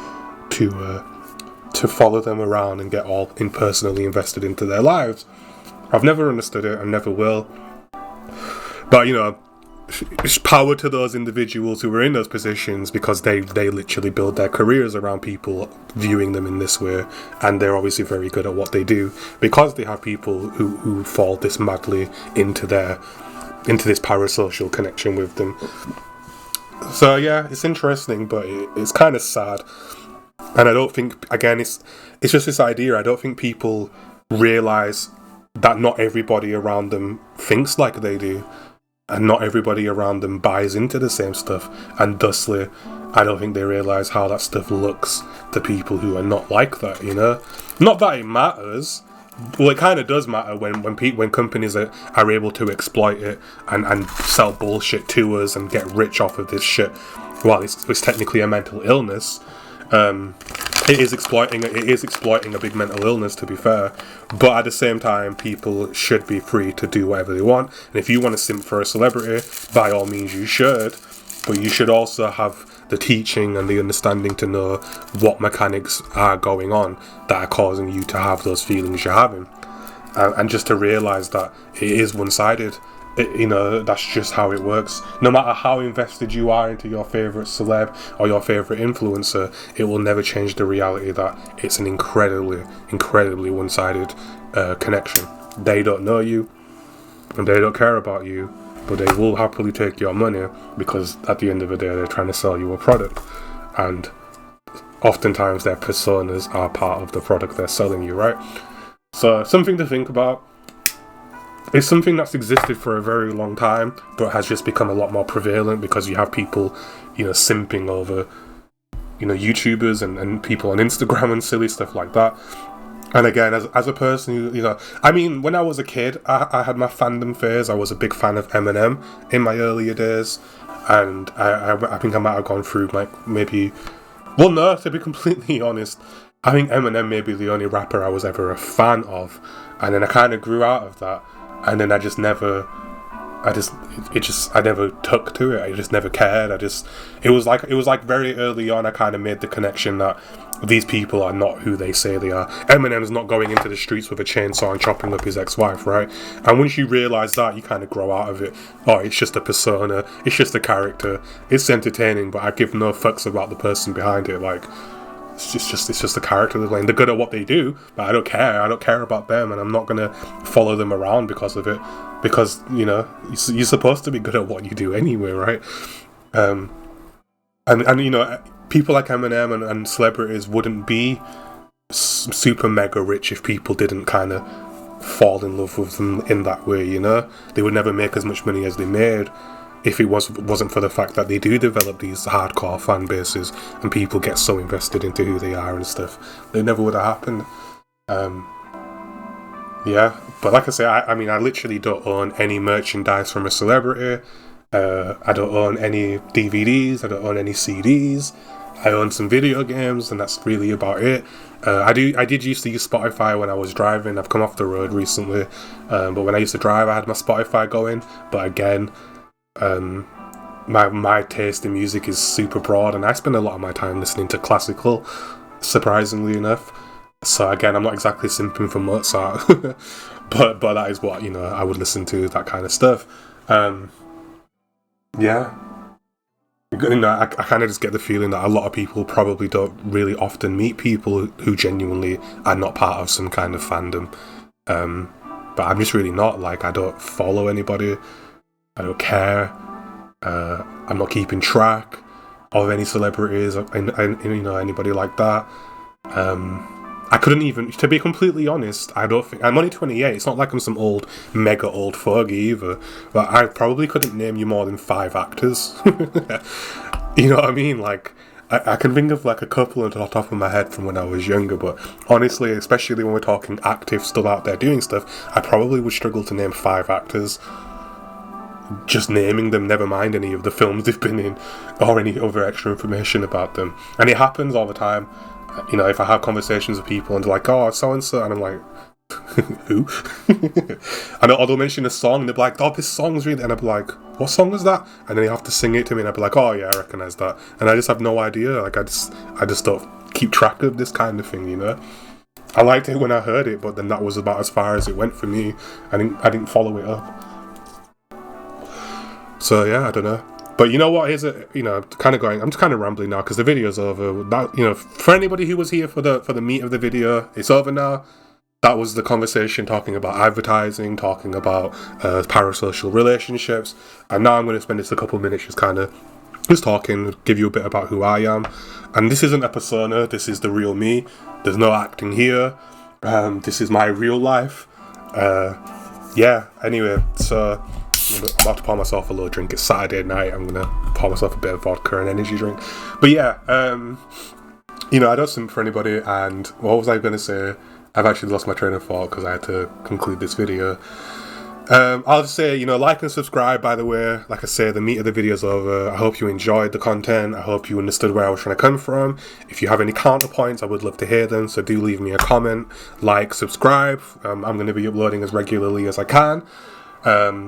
to follow them around and get all personally invested into their lives. I've never understood it and never will. But, you know, it's power to those individuals who are in those positions, because they literally build their careers around people viewing them in this way, and they're obviously very good at what they do because they have people who fall this madly into this parasocial connection with them. So yeah, it's interesting, but it's kind of sad. And I don't think, again, it's just this idea. I don't think people realise that not everybody around them thinks like they do. and not everybody around them buys into the same stuff, and thusly I don't think they realise how that stuff looks to people who are not like that, you know? Not that it matters. Well, it kind of does matter when companies are able to exploit it and sell bullshit to us and get rich off of this shit. Well, it's technically a mental illness. It is exploiting a big mental illness, to be fair. But at the same time, people should be free to do whatever they want. And if you want to simp for a celebrity, by all means you should. But you should also have the teaching and the understanding to know what mechanics are going on that are causing you to have those feelings you're having. And just to realise that it is one-sided. That's just how it works. No matter how invested you are into your favourite celeb or your favourite influencer, it will never change the reality that it's an incredibly, incredibly one-sided connection. They don't know you, and they don't care about you, but they will happily take your money because at the end of the day, they're trying to sell you a product. And oftentimes their personas are part of the product they're selling you, right? So something to think about. It's something that's existed for a very long time, but has just become a lot more prevalent because you have people, simping over, YouTubers and people on Instagram and silly stuff like that. And again, as a person who, when I was a kid, I had my fandom phase. I was a big fan of Eminem in my earlier days, and I think I might have gone through to be completely honest, I think Eminem may be the only rapper I was ever a fan of, and then I kind of grew out of that. And then I never took to it. I just never cared. It was like very early on I kind of made the connection that these people are not who they say they are. Eminem's not going into the streets with a chainsaw and chopping up his ex-wife, right? And once you realise that, you kind of grow out of it. Oh, it's just a persona. It's just a character. It's entertaining, but I give no fucks about the person behind it. Like, it's just a character they're playing. They're good at what they do, but I don't care. I don't care about them, and I'm not gonna follow them around because of it. Because you're supposed to be good at what you do anyway, right? And people like Eminem and celebrities wouldn't be super mega rich if people didn't kind of fall in love with them in that way. They would never make as much money as they made if it wasn't for the fact that they do develop these hardcore fan bases and people get so invested into who they are and stuff. They never would have happened. But like I say, I literally don't own any merchandise from a celebrity. I don't own any DVDs. I don't own any CDs. I own some video games, and that's really about it. I did used to use Spotify when I was driving. I've come off the road recently, but when I used to drive, I had my Spotify going. But again, my taste in music is super broad, and I spend a lot of my time listening to classical, surprisingly enough. So again, I'm not exactly simping for Mozart, but that is what I would listen to, that kind of stuff. I kind of just get the feeling that a lot of people probably don't really often meet people who genuinely are not part of some kind of fandom. But I'm just really not. Like, I don't follow anybody. I don't care. I'm not keeping track of any celebrities and anybody like that. I couldn't even, to be completely honest, I don't think, I'm only 28, it's not like I'm some mega old fogey either, but I probably couldn't name you more than 5 actors. You know what I mean? Like, I can think of like a couple on the top of my head from when I was younger, but honestly, especially when we're talking active, still out there doing stuff, I probably would struggle to name 5 actors. Just naming them, never mind any of the films they've been in or any other extra information about them. And it happens all the time. If I have conversations with people and they're like, oh, so-and-so, and I'm like, who? Or they'll mention a song and they're like, oh, this song's really, and I'll be like, what song was that? And then you have to sing it to me and I'll be like, oh yeah, I recognise that. And I just have no idea. Like, I just don't keep track of this kind of thing, I liked it when I heard it, but then that was about as far as it went for me. I didn't follow it up. So yeah, I don't know. But you know what? I'm just kind of rambling now because the video's over. That, for anybody who was here for the meat of the video, it's over now. That was the conversation talking about advertising, talking about parasocial relationships, and now I'm going to spend just a couple of minutes just talking, give you a bit about who I am. And this isn't a persona. This is the real me. There's no acting here. This is my real life. Anyway, so I'm about to pour myself a little drink. It's Saturday night. I'm gonna pour myself a bit of vodka and energy drink. But yeah, you know, I don't simp for anybody. And what was I gonna say? I've actually lost my train of thought because I had to conclude this video. I'll just say, you know, like and subscribe, by the way. Like I say, the meat of the video's over. I hope you enjoyed the content. I hope you understood where I was trying to come from. If you have any counterpoints, I would love to hear them. So do leave me a comment, like, subscribe. I'm going to be uploading as regularly as I can.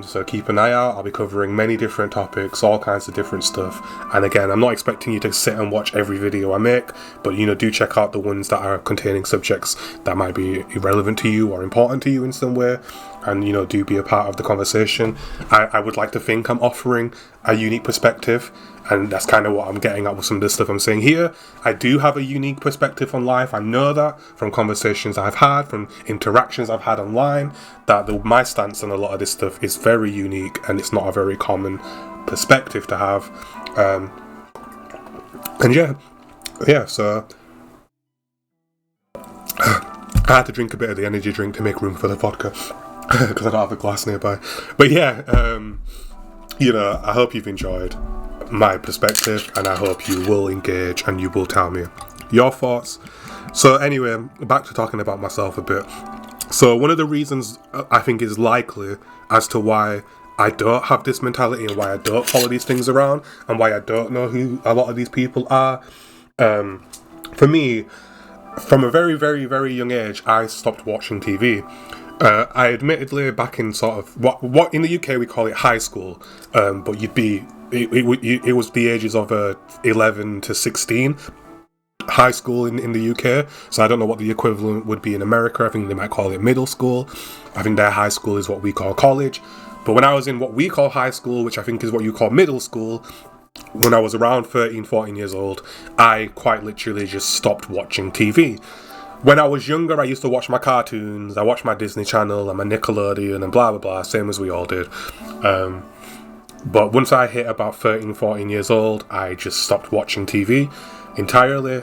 So keep an eye out. I'll be covering many different topics, all kinds of different stuff. And again, I'm not expecting you to sit and watch every video I make, but you know, do check out the ones that are containing subjects that might be irrelevant to you or important to you in some way. And you know, do be a part of the conversation. I would like to think I'm offering a unique perspective, and that's kind of what I'm getting at with some of the stuff I'm saying here. I do have a unique perspective on life. I know that from conversations I've had, from interactions I've had online, that my stance on a lot of this stuff is very unique, and it's not a very common perspective to have. And yeah, so I had to drink a bit of the energy drink to make room for the vodka because I don't have a glass nearby. But yeah, you know, I hope you've enjoyed my perspective, and I hope you will engage and you will tell me your thoughts. So anyway, back to talking about myself a bit. So one of the reasons I think is likely as to why I don't have this mentality and why I don't follow these things around and why I don't know who a lot of these people are, for me, from a very, very, very young age, I stopped watching TV. I admittedly, back in sort of what in the UK we call it high school, but it was the ages of 11 to 16, high school in the UK. So I don't know what the equivalent would be in America. I think they might call it middle school. I think their high school is what we call college. But when I was in what we call high school, which I think is what you call middle school, when I was around 13, 14 years old, I quite literally just stopped watching TV. When I was younger, I used to watch my cartoons. I watched my Disney Channel and my Nickelodeon and blah, blah, blah, same as we all did. But once I hit about 13, 14 years old, I just stopped watching TV entirely.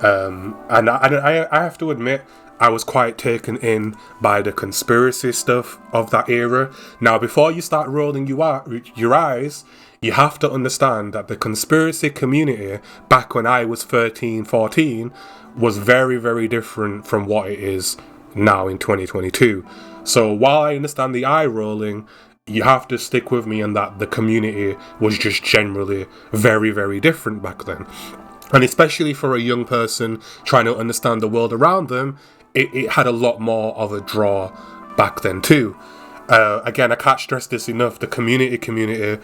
And I have to admit, I was quite taken in by the conspiracy stuff of that era. Now, before you start rolling your eyes, you have to understand that the conspiracy community back when I was 13, 14 was very, very different from what it is now in 2022. So while I understand the eye rolling, you have to stick with me in that the community was just generally very, very different back then. And especially for a young person trying to understand the world around them, it had a lot more of a draw back then too. Again, I can't stress this enough. The conspiracy community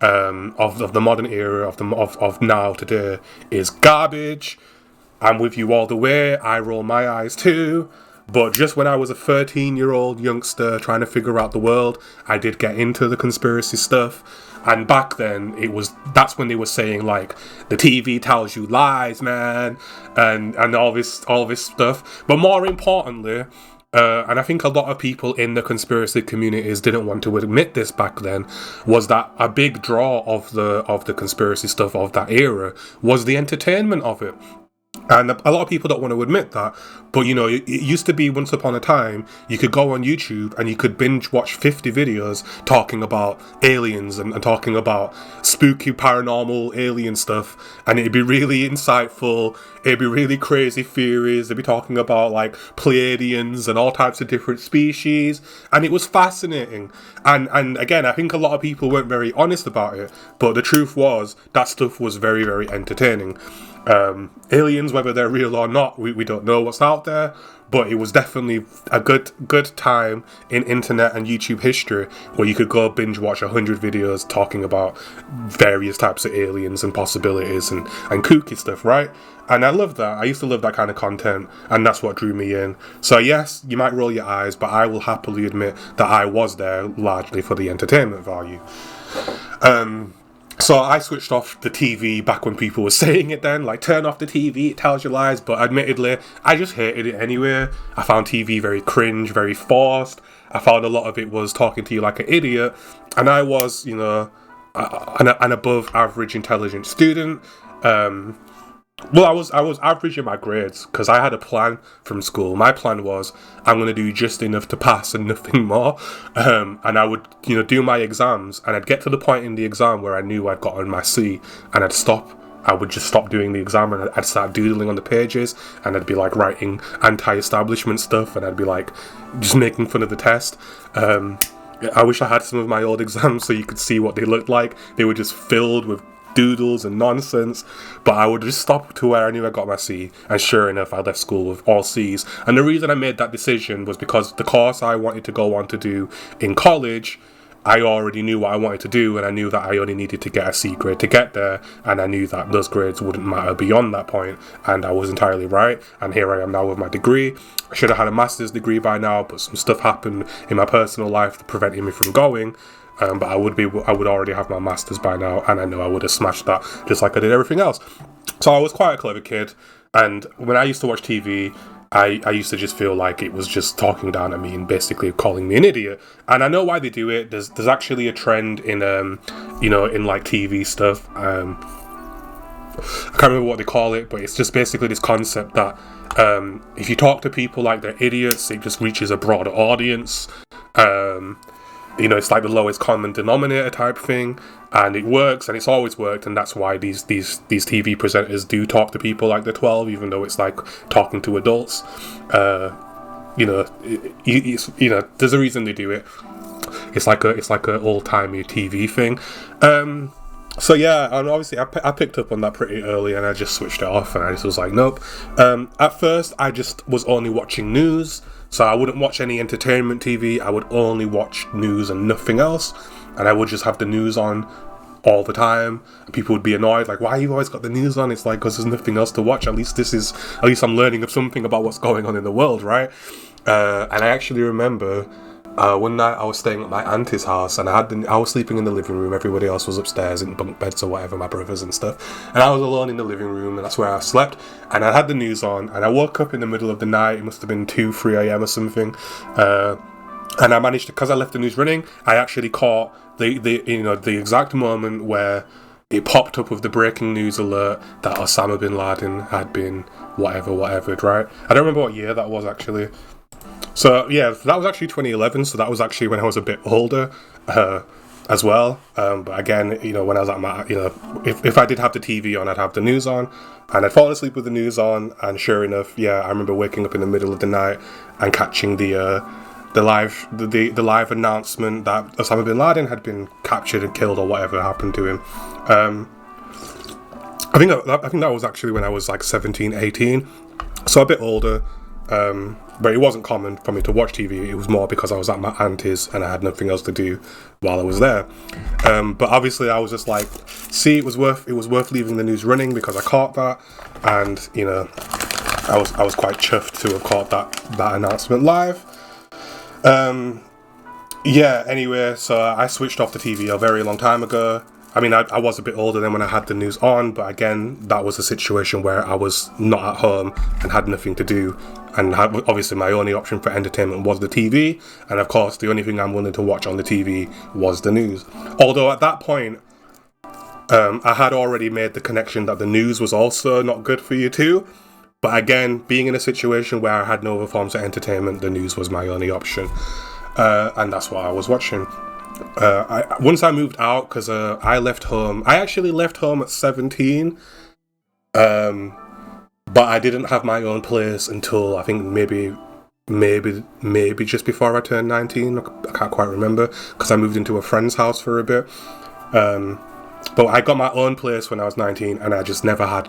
of the modern era of now today is garbage. I'm with you all the way. I roll my eyes too. But just when I was a 13-year-old youngster trying to figure out the world, I did get into the conspiracy stuff. And back then, that's when they were saying, like, the TV tells you lies, man, and all this stuff. But more importantly, and I think a lot of people in the conspiracy communities didn't want to admit this back then, was that a big draw of the conspiracy stuff of that era was the entertainment of it. And a lot of people don't want to admit that, but you know, it used to be once upon a time, you could go on YouTube and you could binge watch 50 videos talking about aliens and talking about spooky paranormal alien stuff, and it'd be really insightful, it'd be really crazy theories, they'd be talking about like Pleiadians and all types of different species, and it was fascinating. And again, I think a lot of people weren't very honest about it, but the truth was that stuff was very, very entertaining. Aliens, whether they're real or not, we don't know what's out there, but it was definitely a good time in internet and YouTube history where you could go binge watch 100 videos talking about various types of aliens and possibilities and kooky stuff, right? And I love that. I used to love that kind of content, and that's what drew me in. So yes, you might roll your eyes, but I will happily admit that I was there largely for the entertainment value. So I switched off the TV back when people were saying it then, like, turn off the TV, it tells you lies, but admittedly, I just hated it anyway. I found TV very cringe, very forced. I found a lot of it was talking to you like an idiot, and I was, you know, an above average intelligent student. Well, I was averaging my grades because I had a plan from school. My plan was I'm going to do just enough to pass and nothing more. And I would, do my exams, and I'd get to the point in the exam where I knew I'd gotten my C, and I'd stop. I would just stop doing the exam, and I'd start doodling on the pages, and I'd be like writing anti-establishment stuff, and I'd be like just making fun of the test. I wish I had some of my old exams so you could see what they looked like. They were just filled with doodles and nonsense, but I would just stop to where I knew I got my C, and sure enough I left school with all C's. And the reason I made that decision was because the course I wanted to go on to do in college, I already knew what I wanted to do, and I knew that I only needed to get a C grade to get there, and I knew that those grades wouldn't matter beyond that point, and I was entirely right. And here I am now with my degree. I should have had a master's degree by now, but some stuff happened in my personal life that prevented me from going. But I would already have my master's by now, and I know I would have smashed that just like I did everything else. So I was quite a clever kid, and when I used to watch TV, I used to just feel like it was just talking down at me and basically calling me an idiot. And I know why they do it. There's actually a trend in in like TV stuff. I can't remember what they call it, but it's just basically this concept that if you talk to people like they're idiots, it just reaches a broader audience. It's like the lowest common denominator type thing, and it works, and it's always worked, and that's why these TV presenters do talk to people like they're 12, even though it's like talking to adults. There's a reason they do it. It's like a old-timey TV thing. So yeah, and obviously I picked up on that pretty early, and I just switched it off, and I just was like, nope. At first, I just was only watching news. So I wouldn't watch any entertainment TV, I would only watch news and nothing else. And I would just have the news on all the time. People would be annoyed, like, why have you always got the news on? It's like, because there's nothing else to watch. At least I'm learning of something about what's going on in the world, right? And I actually remember one night I was staying at my auntie's house, and I was sleeping in the living room. Everybody else was upstairs in bunk beds or whatever, my brothers and stuff. And I was alone in the living room, and that's where I slept. And I had the news on, and I woke up in the middle of the night. It must have been 2-3 a.m. or something. And I managed to, because I left the news running, I actually caught the exact moment where it popped up with the breaking news alert that Osama bin Laden had been whatever, right? I don't remember what year that was actually. So yeah, that was actually 2011. So that was actually when I was a bit older, as well. But again, when I was at my, if I did have the TV on, I'd have the news on, and I'd fall asleep with the news on. And sure enough, yeah, I remember waking up in the middle of the night and catching the live announcement that Osama bin Laden had been captured and killed or whatever happened to him. I think that was actually when I was like 17, 18, so a bit older. But it wasn't common for me to watch TV. It was more because I was at my auntie's and I had nothing else to do while I was there. But obviously I was just like, see, it was worth leaving the news running because I caught that, and I was quite chuffed to have caught that announcement live. Yeah, anyway, so I switched off the TV a very long time ago. I mean, I was a bit older than when I had the news on, but again, that was a situation where I was not at home and had nothing to do. And obviously my only option for entertainment was the TV. And of course, the only thing I'm willing to watch on the TV was the news. Although at that point, I had already made the connection that the news was also not good for you too. But again, being in a situation where I had no other forms of entertainment, the news was my only option. And that's what I was watching. Once I moved out, because I left home. I actually left home at 17. But I didn't have my own place until I think maybe just before I turned 19. I can't quite remember, because I moved into a friend's house for a bit. But I got my own place when I was 19, and I never had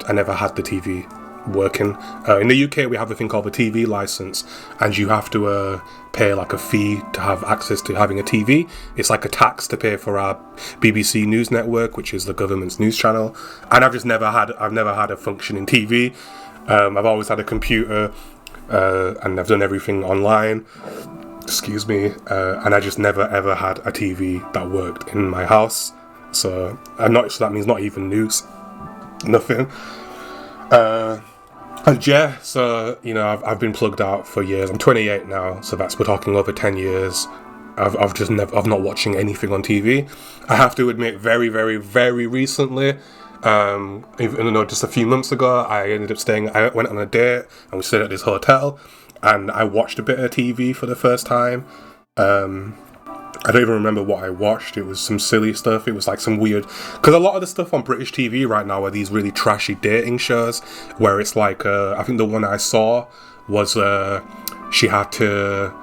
the TV working. In the UK, we have a thing called the TV license, and you have to pay like a fee to have access to having a TV. It's like a tax to pay for our BBC News Network, which is the government's news channel. And I've never had a functioning TV. I've always had a computer, and I've done everything online. Excuse me. And I just never ever had a TV that worked in my house. So that means not even news, nothing. And yeah, so I've been plugged out for years. I'm 28 now, so we're talking over 10 years. I've not watching anything on TV. I have to admit, very, very, very recently, Even though just a few months ago, I went on a date and we stayed at this hotel, and I watched a bit of TV for the first time. I don't even remember what I watched. It was some silly stuff. It was like some weird... Because a lot of the stuff on British TV right now are these really trashy dating shows where it's like... I think the one I saw was... she had to...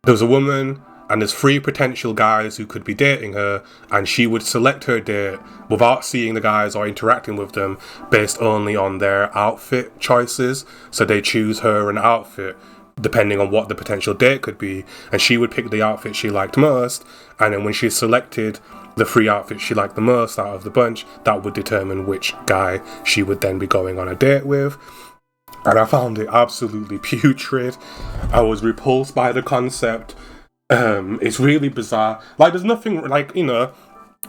There was a woman and there's 3 potential guys who could be dating her, and she would select her date without seeing the guys or interacting with them based only on their outfit choices. So they choose her an outfit depending on what the potential date could be, and she would pick the outfit she liked most, and then when she selected the 3 outfits she liked the most out of the bunch, that would determine which guy she would then be going on a date with. And I found it absolutely putrid. I was repulsed by the concept. It's really bizarre. Like, there's nothing, like, you know,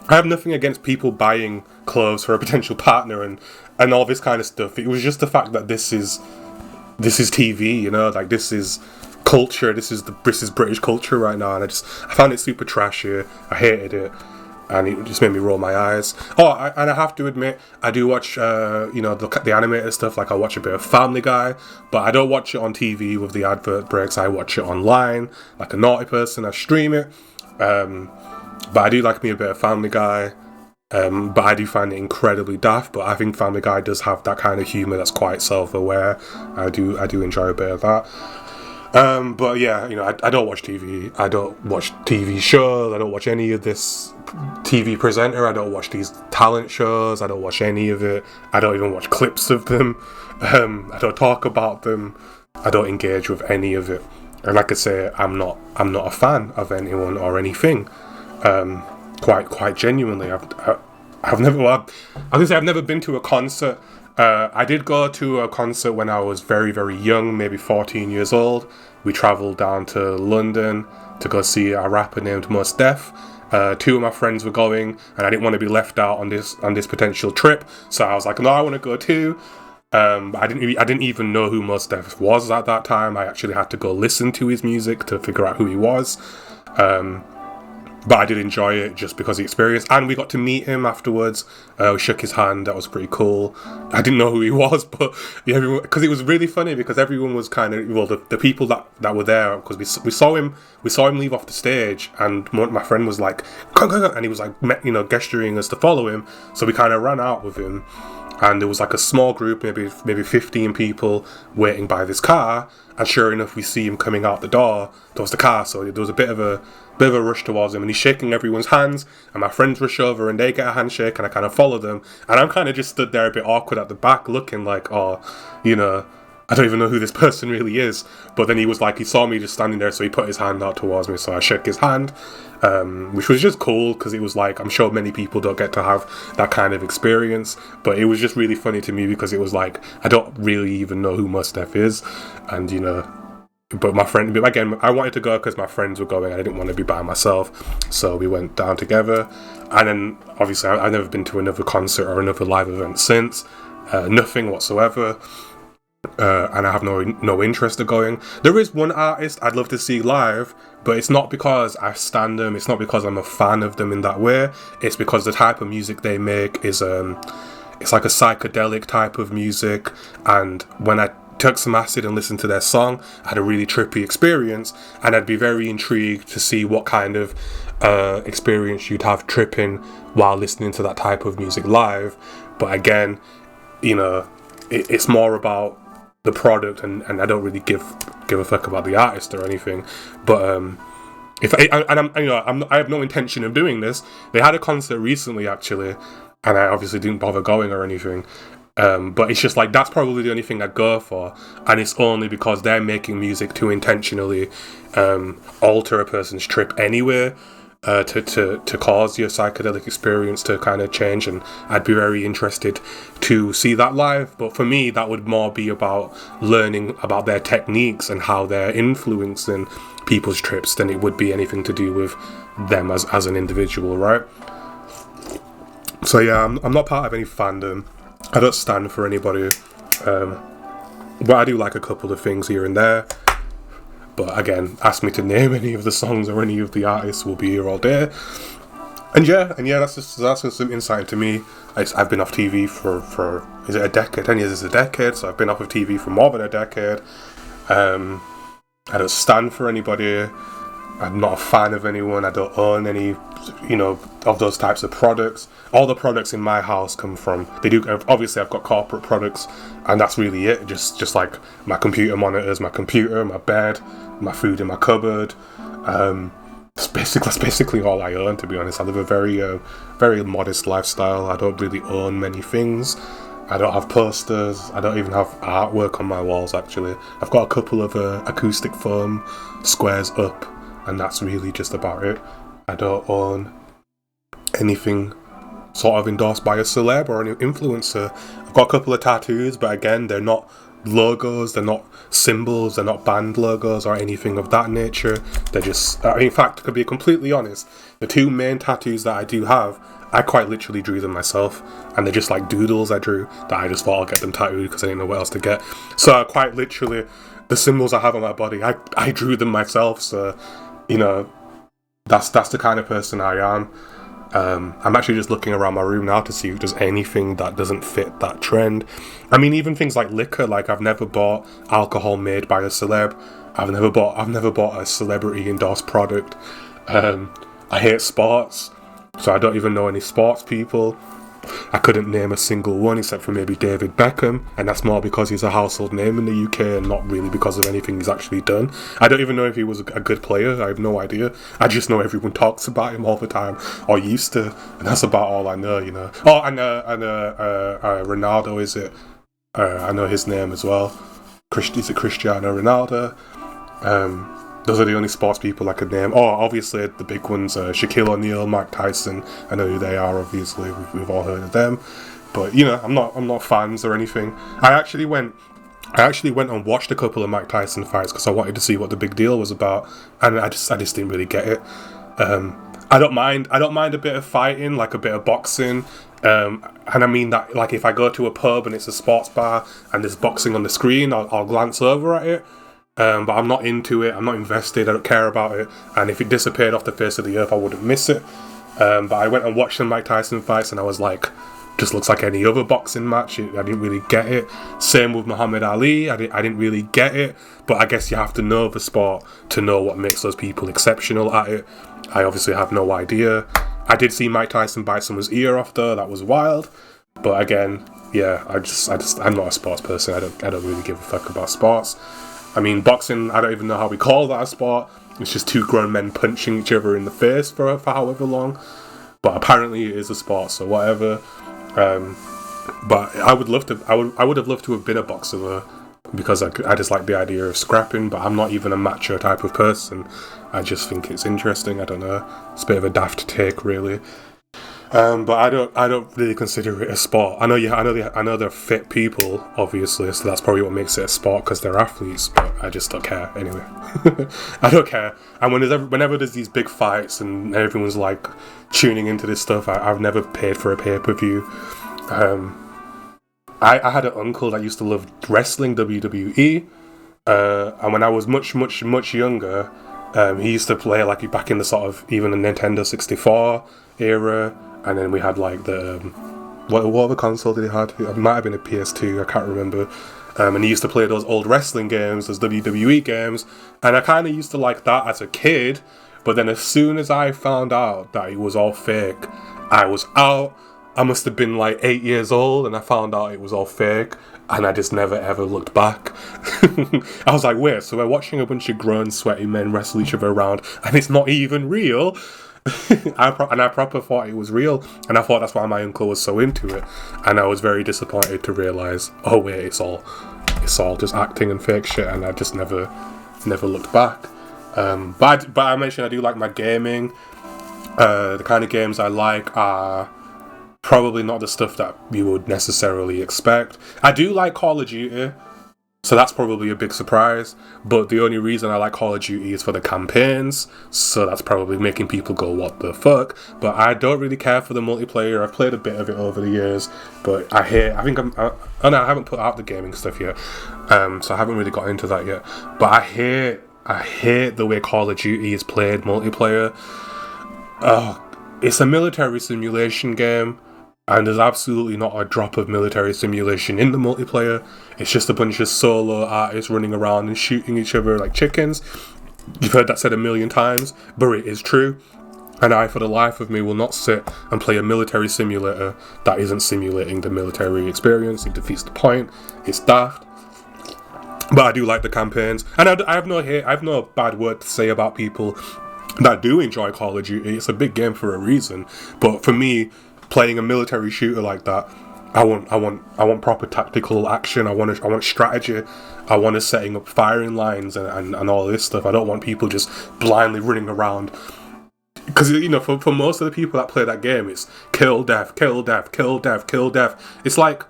I have nothing against people buying clothes for a potential partner and all this kind of stuff. It was just the fact that this is TV, you know, like this is culture, this is British culture right now, and I found it super trashy. I hated it, and it just made me roll my eyes. And I have to admit, I do watch, the animated stuff. Like I watch a bit of Family Guy, but I don't watch it on TV with the advert breaks. I watch it online, like a naughty person. I stream it, but I do like me a bit of Family Guy. But I do find it incredibly daft. But I think Family Guy does have that kind of humour that's quite self-aware. I do enjoy a bit of that. But yeah, you know, I don't watch TV. I don't watch TV shows. I don't watch any of this TV presenter. I don't watch these talent shows. I don't watch any of it. I don't even watch clips of them. I don't talk about them. I don't engage with any of it. And like I say, I'm not a fan of anyone or anything. Quite genuinely, I've never been to a concert. I did go to a concert when I was very, very young, maybe 14 years old. We travelled down to London to go see a rapper named Mos Def. 2 of my friends were going, and I didn't want to be left out on this potential trip. So I was like, no, I want to go too. I didn't even know who Mos Def was at that time. I actually had to go listen to his music to figure out who he was. But I did enjoy it just because of the experience, and we got to meet him afterwards. We shook his hand. That was pretty cool. I didn't know who he was, but because it was really funny because everyone was kind of, well, the people that were there, because we saw him leave off the stage, and my friend was like, come, and he was like, gesturing us to follow him. So we kind of ran out with him, and there was like a small group, maybe 15 people waiting by this car. And sure enough, we see him coming out the door towards the car. So there was a bit of a rush towards him, and he's shaking everyone's hands. And my friends rush over, and they get a handshake, and I kind of follow them. And I'm kind of just stood there a bit awkward at the back, looking like, oh, you know, I don't even know who this person really is. But then he saw me just standing there, so he put his hand out towards me. So I shook his hand, which was just cool because it was like, I'm sure many people don't get to have that kind of experience. But it was just really funny to me because it was like, I don't really even know who Mos Def is. And, you know, but my friend, again, I wanted to go because my friends were going. I didn't want to be by myself. So we went down together. And then, obviously, I've never been to another concert or another live event since. Nothing whatsoever. And I have no interest in going. There is one artist I'd love to see live, but it's not because I stan them. It's not because I'm a fan of them in that way. It's because the type of music they make is it's like a psychedelic type of music. And when I took some acid and listened to their song, I had a really trippy experience, and I'd be very intrigued to see what kind of experience you'd have tripping while listening to that type of music live. But again, you know, it's more about the product, and I don't really give a fuck about the artist or anything. But I have no intention of doing this. They had a concert recently actually, and I obviously didn't bother going or anything. But it's just like, that's probably the only thing I'd go for, and it's only because they're making music to intentionally alter a person's trip anyway, to cause your psychedelic experience to kind of change. And I'd be very interested to see that live. But for me, that would more be about learning about their techniques and how they're influencing people's trips than it would be anything to do with them as an individual, right? So yeah, I'm not part of any fandom. I don't stand for anybody, but I do like a couple of things here and there. But again, ask me to name any of the songs or any of the artists, we'll be here all day. That's just some insight into me. I've been off TV for is it a decade? 10 years is a decade, so I've been off of TV for more than a decade. I don't stand for anybody. I'm not a fan of anyone. I don't own any, of those types of products. All the products in my house come from, obviously I've got corporate products, and that's really it. Just like my computer monitors, my computer, my bed, my food in my cupboard. That's basically all I own, to be honest. I live a very modest lifestyle. I don't really own many things. I don't have posters. I don't even have artwork on my walls, actually. I've got a couple of acoustic foam squares up, and that's really just about it. I don't own anything sort of endorsed by a celeb or an influencer. I've got a couple of tattoos, but again, they're not logos, they're not symbols, they're not band logos or anything of that nature. They're just, in fact, to be completely honest, the two main tattoos that I do have, I quite literally drew them myself, and they're just like doodles I drew that I just thought I'll get them tattooed because I didn't know what else to get. So quite literally, the symbols I have on my body, I drew them myself. So, that's the kind of person I am. I'm actually just looking around my room now to see if there's anything that doesn't fit that trend. I mean, even things like liquor. Like, I've never bought alcohol made by a celeb. I've never bought a celebrity endorsed product. I hate sports, so I don't even know any sports people. I couldn't name a single one except for maybe David Beckham, and that's more because he's a household name in the UK and not really because of anything he's actually done. I don't even know if he was a good player. I have no idea. I just know everyone talks about him all the time, or used to, and that's about all I know, Oh, and Ronaldo, is it? I know his name as well. Is it Cristiano Ronaldo? Those are the only sports people I could name. Oh, obviously the big ones, Shaquille O'Neal, Mike Tyson. I know who they are. Obviously, we've all heard of them. But I'm not fans or anything. I actually went and watched a couple of Mike Tyson fights because I wanted to see what the big deal was about, and I just didn't really get it. I don't mind a bit of fighting, like a bit of boxing. And I mean that, like, if I go to a pub and it's a sports bar and there's boxing on the screen, I'll glance over at it. But I'm not into it, I'm not invested, I don't care about it, and if it disappeared off the face of the earth, I wouldn't miss it. But I went and watched some Mike Tyson fights, and I was like, just looks like any other boxing match. I didn't really get it. Same with Muhammad Ali, I didn't really get it, but I guess you have to know the sport to know what makes those people exceptional at it. I obviously have no idea. I did see Mike Tyson bite someone's ear off though, that was wild. But again, yeah, I'm not a sports person. I don't really give a fuck about sports. I mean, boxing, I don't even know how we call that a sport. It's just two grown men punching each other in the face for however long. But apparently it is a sport, so whatever. But I would have loved to have been a boxer though, because I just like the idea of scrapping, but I'm not even a macho type of person. I just think it's interesting, I don't know. It's a bit of a daft take, really. But I don't really consider it a sport. I know they're fit people, obviously, so that's probably what makes it a sport, because they're athletes. But I just don't care anyway. I don't care. And whenever there's these big fights and everyone's like tuning into this stuff, I've never paid for a pay-per-view. I had an uncle that used to love wrestling, WWE, and when I was much younger, he used to play like back in the sort of even the Nintendo 64 era. And then we had like the what other console did he have? It might have been a PS2. I can't remember. And he used to play those old wrestling games, those WWE games, and I kind of used to like that as a kid. But then as soon as I found out that it was all fake, I was out. I must have been like 8 years old, and I found out it was all fake, and I just never ever looked back. I was like, wait, so we're watching a bunch of grown, sweaty men wrestle each other around, and it's not even real. I proper thought it was real, and I thought that's why my uncle was so into it, and I was very disappointed to realise, oh wait, it's all just acting and fake shit, and I just never looked back. But I mentioned I do like my gaming. The kind of games I like are probably not the stuff that you would necessarily expect. I do like Call of Duty, so that's probably a big surprise, but the only reason I like Call of Duty is for the campaigns, so that's probably making people go, what the fuck? But I don't really care for the multiplayer. I've played a bit of it over the years, but I haven't put out the gaming stuff yet, so I haven't really got into that yet, but I hate the way Call of Duty is played multiplayer. Oh, it's a military simulation game, and there's absolutely not a drop of military simulation in the multiplayer. It's just a bunch of solo artists running around and shooting each other like chickens. You've heard that said a million times, but it is true. And I, for the life of me, will not sit and play a military simulator that isn't simulating the military experience. It defeats the point. It's daft. But I do like the campaigns, and I have no bad word to say about people that do enjoy Call of Duty. It's a big game for a reason. But for me, playing a military shooter like that, I want proper tactical action. I want strategy. I want us setting up firing lines and all this stuff. I don't want people just blindly running around. Because, you know, for most of the people that play that game, it's kill, death, kill, death, kill, death, kill, death. It's like,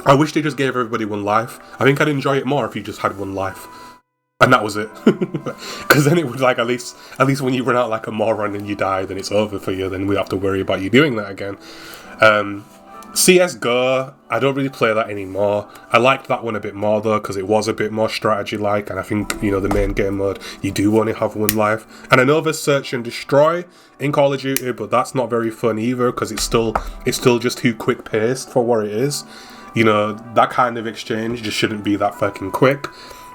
I wish they just gave everybody one life. I think I'd enjoy it more if you just had one life. And that was it. Because then it would, like, at least when you run out like a moron and you die, then it's over for you. Then we have to worry about you doing that again. CSGO, I don't really play that anymore. I liked that one a bit more though, because it was a bit more strategy-like, and I think, you know, the main game mode, you do only have one life. And I know there's search and destroy in Call of Duty, but that's not very fun either, because it's still just too quick-paced for what it is. You know, that kind of exchange just shouldn't be that fucking quick.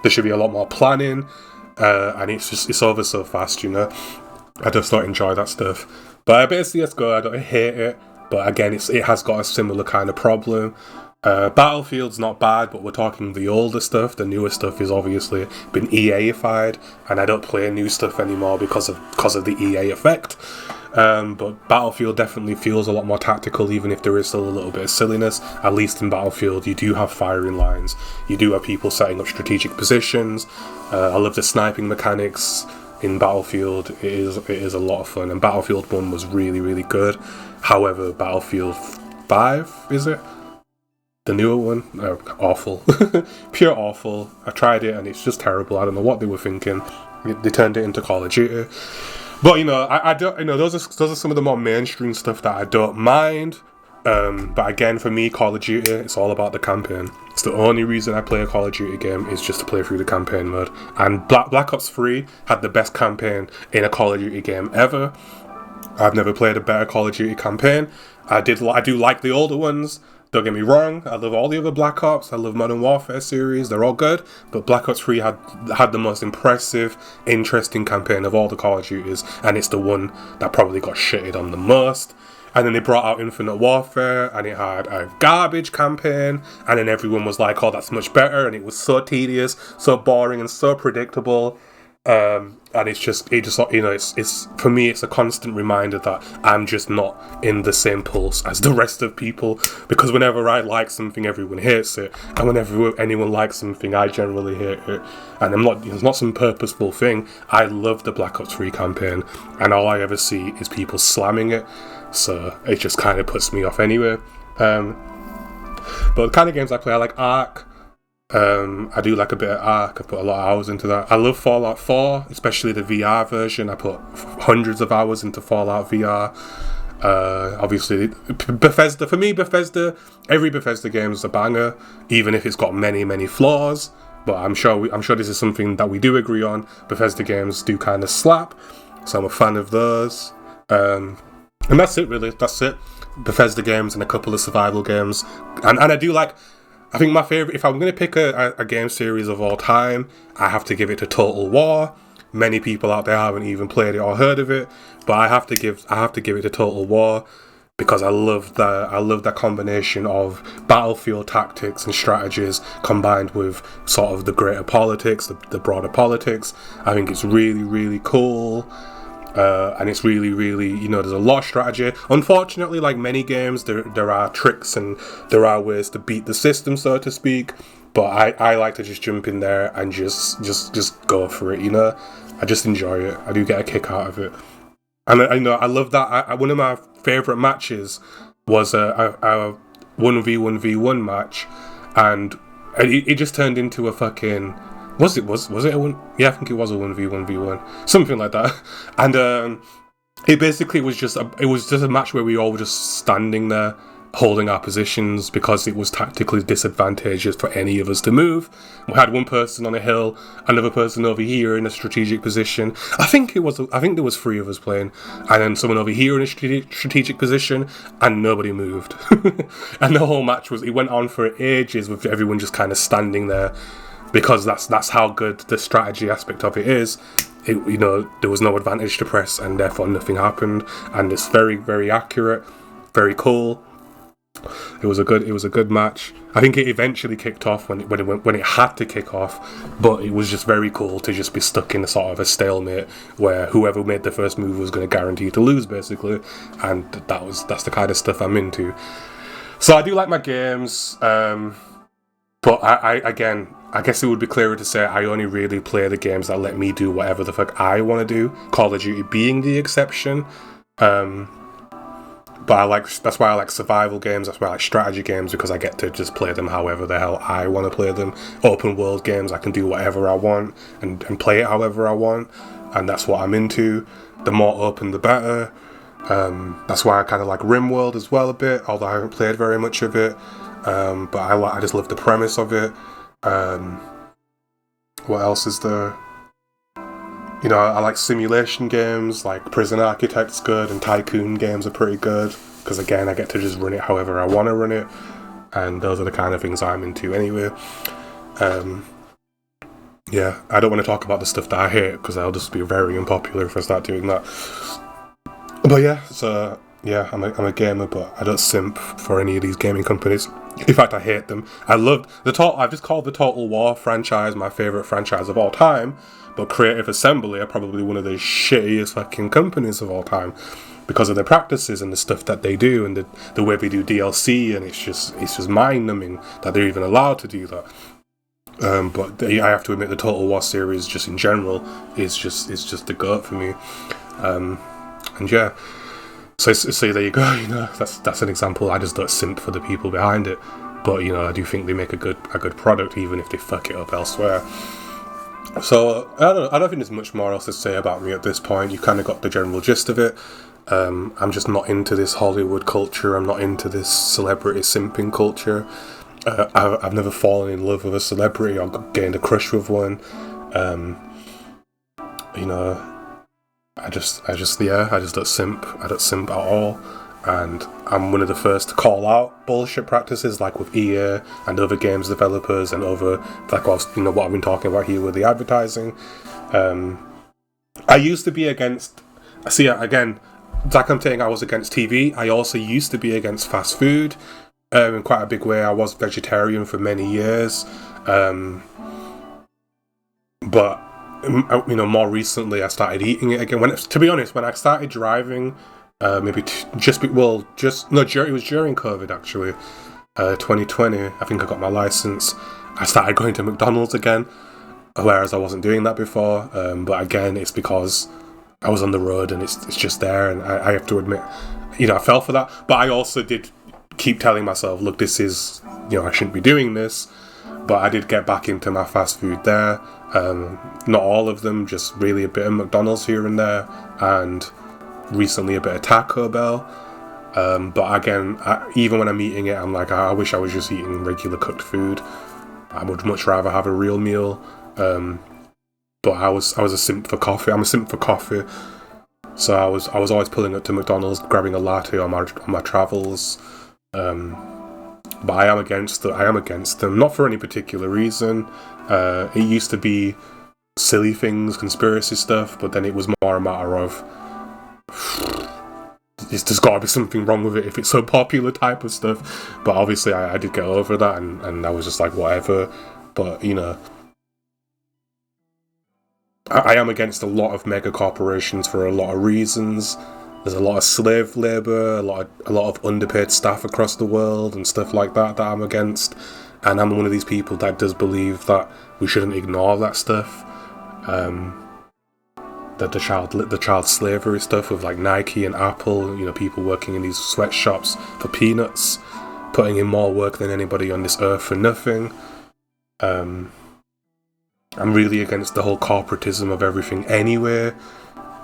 There should be a lot more planning, and it's over so fast, you know. I just don't enjoy that stuff. But a bit of CSGO, I don't hate it. But again, it has got a similar kind of problem. Battlefield's not bad, but we're talking the older stuff. The newer stuff is obviously been EA-ified, and I don't play new stuff anymore because of the EA effect. But Battlefield definitely feels a lot more tactical, even if there is still a little bit of silliness. At least in Battlefield, you do have firing lines. You do have people setting up strategic positions. I love the sniping mechanics in Battlefield. It is a lot of fun, and Battlefield 1 was really, really good. However, Battlefield 5, is it? The newer one? Awful. Pure awful. I tried it and it's just terrible. I don't know what they were thinking. They turned it into Call of Duty. But, you know, I don't, you know, those are some of the more mainstream stuff that I don't mind. But again, for me, Call of Duty, it's all about the campaign. It's the only reason I play a Call of Duty game is just to play through the campaign mode. And Black Ops 3 had the best campaign in a Call of Duty game ever. I've never played a better Call of Duty campaign. I do like the older ones. Don't get me wrong. I love all the other Black Ops. I love Modern Warfare series. They're all good. But Black Ops 3 had the most impressive, interesting campaign of all the Call of Duties. And it's the one that probably got shitted on the most. And then they brought out Infinite Warfare, and it had a garbage campaign, and then everyone was like, oh, that's much better, and it was so tedious, so boring, and so predictable. And it just, you know, it's for me, it's a constant reminder that I'm just not in the same pulse as the rest of people, because whenever I like something, everyone hates it, and whenever anyone likes something, I generally hate it. And it's not some purposeful thing. I love the Black Ops 3 campaign, and all I ever see is people slamming it, so it just kind of puts me off anyway. But the kind of games I play, I like Ark. I do like a bit of Ark. I put a lot of hours into that. I love Fallout 4, especially the VR version. I put hundreds of hours into Fallout VR. Obviously, Bethesda, for me, every Bethesda game is a banger, even if it's got many, many flaws. But I'm sure this is something that we do agree on. Bethesda games do kind of slap, so I'm a fan of those. And that's it, really. That's it. Bethesda games and a couple of survival games. And I do like, I think my favourite, if I'm going to pick a game series of all time, I have to give it to Total War. Many people out there haven't even played it or heard of it, but I have to give it to Total War, because I love that combination of battlefield tactics and strategies combined with sort of the greater politics, the broader politics. I think it's really, really cool. And it's really, really, you know, there's a lot of strategy. Unfortunately, like many games, there are tricks and there are ways to beat the system, so to speak. But I like to just jump in there and just go for it, you know. I just enjoy it. I do get a kick out of it. And I know I love that. One of my favourite matches was a 1v1v1 match, and it just turned into a fucking... Was it a one? Yeah, I think it was a 1v1v1, something like that. And it basically was just a match where we all were just standing there holding our positions because it was tactically disadvantageous for any of us to move. We had one person on a hill, another person over here in a strategic position. I think there was 3 of us playing, and then someone over here in a strategic position, and nobody moved. And the whole match it went on for ages with everyone just kind of standing there, because that's how good the strategy aspect of it is. There was no advantage to press, and therefore nothing happened. And it's very, very accurate, very cool. It was a good match. I think it eventually kicked off when it had to kick off, but it was just very cool to just be stuck in a sort of a stalemate where whoever made the first move was going to guarantee to lose, basically. And that's the kind of stuff I'm into. So I do like my games, but I guess it would be clearer to say I only really play the games that let me do whatever the fuck I want to do. Call of Duty being the exception. But that's why I like survival games, that's why I like strategy games, because I get to just play them however the hell I want to play them. Open world games, I can do whatever I want and play it however I want, and that's what I'm into. The more open, the better. That's why I kind of like RimWorld as well a bit, although I haven't played very much of it. But I just love the premise of it. What else is there? I like simulation games, like Prison Architect's good, and Tycoon games are pretty good, because again, I get to just run it however I want to run it, and those are the kind of things I'm into anyway. Yeah, I don't want to talk about the stuff that I hate, because I'll just be very unpopular if I start doing that. But yeah, so yeah, I'm a gamer, but I don't simp for any of these gaming companies. In fact, I hate them. I've just called the Total War franchise my favourite franchise of all time, but Creative Assembly are probably one of the shittiest fucking companies of all time because of their practices and the stuff that they do and the way they do DLC, and it's just mind-numbing that they're even allowed to do that. But I have to admit, the Total War series, just in general, is just the goat for me. And yeah, so there you go. That's an example. I just don't simp for the people behind it, but I do think they make a good product, even if they fuck it up elsewhere. So I don't think there's much more else to say about me at this point. You kind of got the general gist of it. I'm just not into this Hollywood culture. I'm not into this celebrity simping culture. I've never fallen in love with a celebrity or gained a crush with one. I just don't simp. I don't simp at all. And I'm one of the first to call out bullshit practices, like with EA and other games developers and other, like what I've been talking about here with the advertising. I used to be against. See, again, like I'm saying, I was against TV. I also used to be against fast food. In quite a big way. I was vegetarian for many years, but more recently I started eating it again. To be honest, when I started driving. It was during COVID actually, 2020. I think I got my license. I started going to McDonald's again, whereas I wasn't doing that before. But again, it's because I was on the road and it's just there, and I have to admit, I fell for that. But I also did keep telling myself, look, this is, I shouldn't be doing this. But I did get back into my fast food there. Not all of them, just really a bit of McDonald's here and there, and recently a bit of Taco Bell, but again, even when I'm eating it, I'm like, I wish I was just eating regular cooked food. I would much rather have a real meal. But I was a simp for coffee. I'm a simp for coffee, so I was always pulling up to McDonald's, grabbing a latte on my travels. But I am against them, not for any particular reason. It used to be silly things, conspiracy stuff, but then it was more a matter of, there's got to be something wrong with it if it's so popular type of stuff. But obviously I did get over that, and I was just like, whatever. But I am against a lot of mega corporations for a lot of reasons. There's a lot of slave labour, a lot of underpaid staff across the world and stuff like that I'm against. And I'm one of these people that does believe that we shouldn't ignore that stuff. The child slavery stuff with like Nike and Apple, people working in these sweatshops for peanuts, putting in more work than anybody on this earth for nothing. I'm really against the whole corporatism of everything anyway.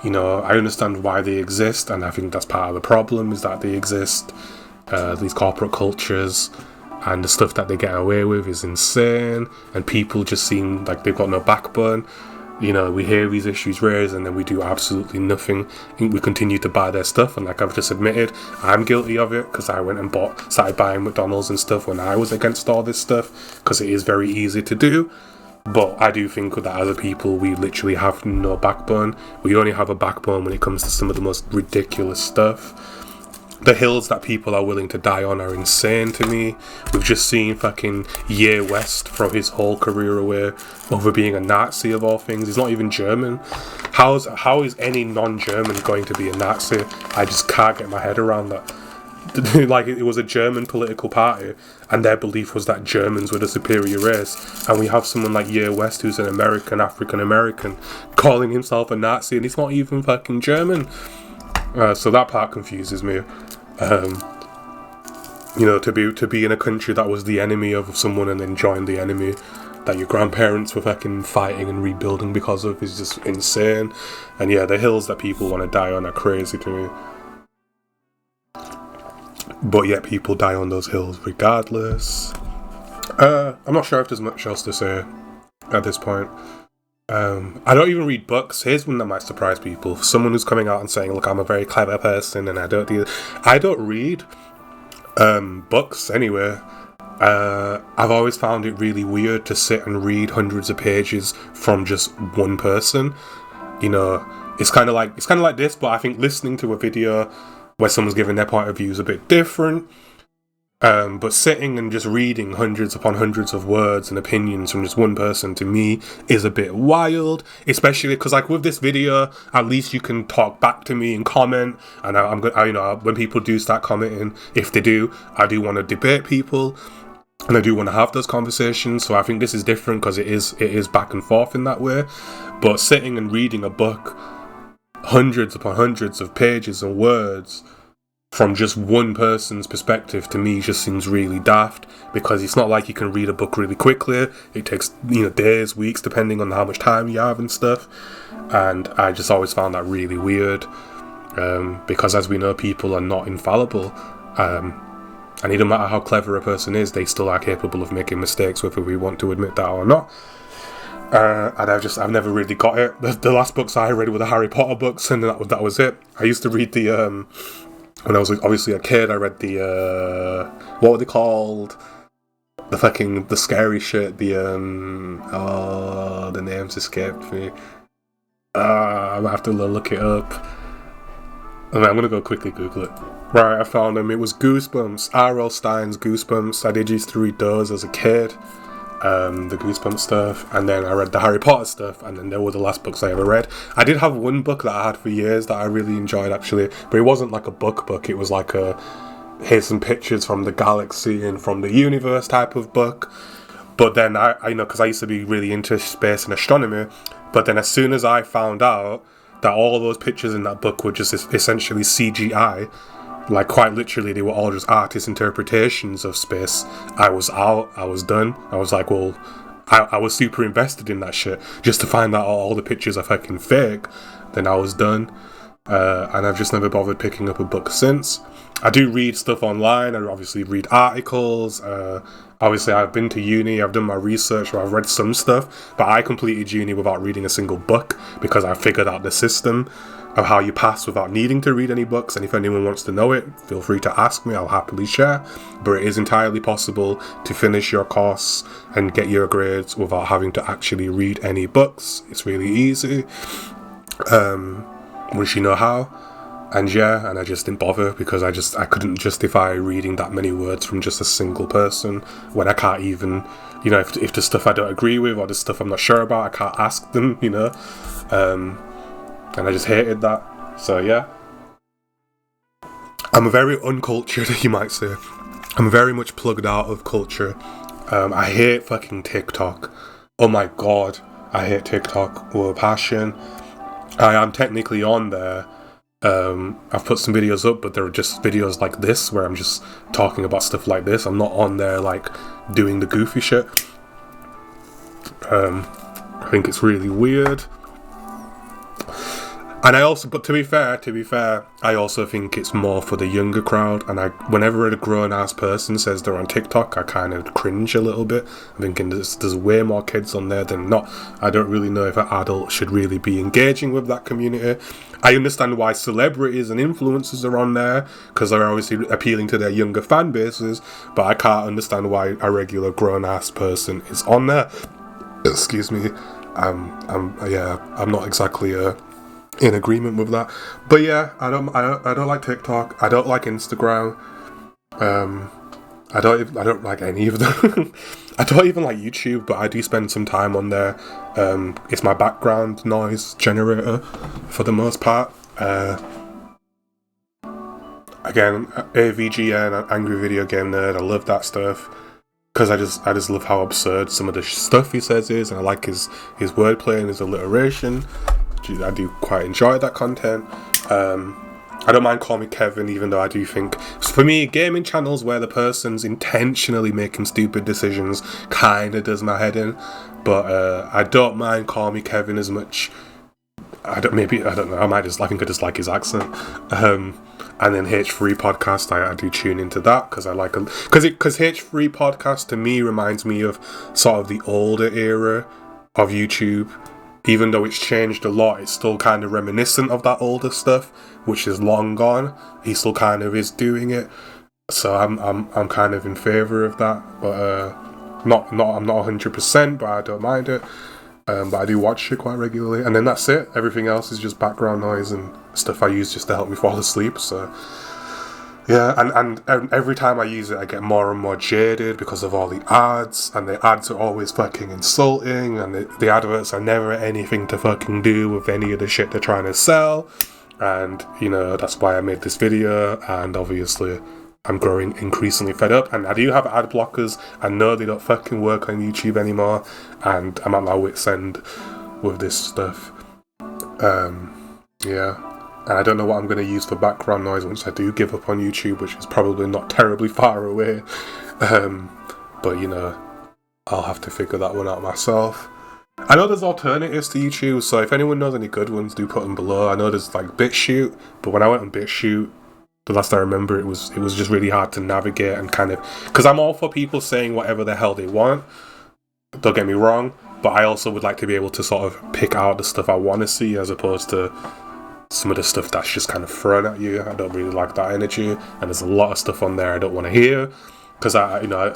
I understand why they exist, and I think that's part of the problem, is that they exist. these corporate cultures, and the stuff that they get away with is insane, and people just seem like they've got no backbone. You know, we hear these issues raised and then we do absolutely nothing. We continue to buy their stuff, and like I've just admitted, I'm guilty of it because I went and started buying McDonald's and stuff when I was against all this stuff, because it is very easy to do. But I do think that as a people, we literally have no backbone. We only have a backbone when it comes to some of the most ridiculous stuff. The hills that people are willing to die on are insane to me. We've just seen fucking Ye West throw his whole career away over being a Nazi of all things. He's not even German. How is any non-German going to be a Nazi? I just can't get my head around that. Like, it was a German political party, and their belief was that Germans were the superior race. And we have someone like Ye West, who's an African American, calling himself a Nazi, and he's not even fucking German. So that part confuses me. You know, to be in a country that was the enemy of someone and then join the enemy that your grandparents were fucking fighting and rebuilding because of is just insane. And yeah, the hills that people want to die on are crazy to me. But yet people die on those hills regardless. I'm not sure if there's much else to say at this point. I don't even read books. Here's one that might surprise people. Someone who's coming out and saying, look, I'm a very clever person and I don't read books anyway. I've always found it really weird to sit and read hundreds of pages from just one person. You know, it's kind of like this, but I think listening to a video where someone's giving their point of view is a bit different. But sitting and just reading hundreds upon hundreds of words and opinions from just one person, to me, is a bit wild. Especially because, like, with this video, at least you can talk back to me and comment. And you know, when people do start commenting, if they do, I do want to debate people, and I do want to have those conversations. So I think this is different because it is back and forth in that way. But sitting and reading a book, hundreds upon hundreds of pages and words, from just one person's perspective, to me just seems really daft, because it's not like you can read a book really quickly. It takes, you know, days, weeks, depending on how much time you have and stuff. And I just always found that really weird, because as we know, people are not infallible, and it doesn't matter how clever a person is, they still are capable of making mistakes, whether we want to admit that or not. And I've never really got it. The last books I read were the Harry Potter books, and that was it. I used to read the when I was obviously a kid, I read the what were they called? The scary shit. The names escaped me. I might have to look it up. I'm gonna go quickly Google it. Right, I found them. It was Goosebumps. R.L. Stein's Goosebumps. I did used to read those as a kid. The Goosebumps stuff, and then I read the Harry Potter stuff, and then they were the last books I ever read. I did have one book that I had for years that I really enjoyed, actually, but it wasn't like a book. It was like here's some pictures from the galaxy and from the universe type of book. But then I know, because I used to be really into space and astronomy, but then as soon as I found out that all those pictures in that book were just essentially CGI, like quite literally they were all just artist interpretations of space, I was out. I was done. I was like, well, I was super invested in that shit, just to find out all the pictures are fucking fake. Then I was done, and I've just never bothered picking up a book since. I do read stuff online. I obviously read articles. Obviously I've been to uni, I've done my research, I've read some stuff, but I completed uni without reading a single book, because I figured out the system of how you pass without needing to read any books. And if anyone wants to know it, feel free to ask me, I'll happily share. But it is entirely possible to finish your course and get your grades without having to actually read any books. It's really easy, once you know how. And I just didn't bother, because I couldn't justify reading that many words from just a single person when I can't even, you know, if the stuff I don't agree with or the stuff I'm not sure about, I can't ask them, you know. And I just hated that. So yeah, I'm very uncultured, you might say. I'm very much plugged out of culture. I hate fucking TikTok. Oh my god, I hate TikTok with a passion. I am technically on there. I've put some videos up, but they're just videos like this, where I'm just talking about stuff like this. I'm not on there like doing the goofy shit. I think it's really weird. And I also, but to be fair, I also think it's more for the younger crowd. And whenever a grown-ass person says they're on TikTok, I kind of cringe a little bit. I'm thinking there's way more kids on there than not. I don't really know if an adult should really be engaging with that community. I understand why celebrities and influencers are on there, because they're obviously appealing to their younger fan bases, but I can't understand why a regular grown-ass person is on there. Excuse me. I'm not exactly in agreement with that, but yeah, I don't like TikTok. I don't like Instagram. I don't like any of them. I don't even like YouTube, but I do spend some time on there. It's my background noise generator for the most part. Again, AVGN, Angry Video Game Nerd. I love that stuff because I just love how absurd some of the stuff he says is, and I like his wordplay and his alliteration. I do quite enjoy that content. I don't mind calling me Kevin, even though I do think, for me, gaming channels where the person's intentionally making stupid decisions kind of does my head in. But I don't mind calling me Kevin as much. I don't know. I think I just like his accent. And then H3 podcast, I do tune into that because I like because H3 podcast to me reminds me of sort of the older era of YouTube. Even though it's changed a lot, it's still kind of reminiscent of that older stuff, which is long gone. He still kind of is doing it, so I'm kind of in favour of that. But I'm not 100%, but I don't mind it. But I do watch it quite regularly, and then that's it. Everything else is just background noise and stuff I use just to help me fall asleep. So yeah, and every time I use it, I get more and more jaded because of all the ads, and the ads are always fucking insulting, and the adverts are never anything to fucking do with any of the shit they're trying to sell. And, you know, that's why I made this video, and obviously I'm growing increasingly fed up, and I do have ad blockers. I know they don't fucking work on YouTube anymore, and I'm at my wit's end with this stuff. Yeah. And I don't know what I'm going to use for background noise once I do give up on YouTube, which is probably not terribly far away. But, you know, I'll have to figure that one out myself. I know there's alternatives to YouTube, so if anyone knows any good ones, do put them below. I know there's like BitChute, but when I went on BitChute, the last I remember, it was just really hard to navigate and kind of... Because I'm all for people saying whatever the hell they want. Don't get me wrong, but I also would like to be able to sort of pick out the stuff I want to see as opposed to some of the stuff that's just kind of thrown at you. I don't really like that energy, and there's a lot of stuff on there I don't want to hear because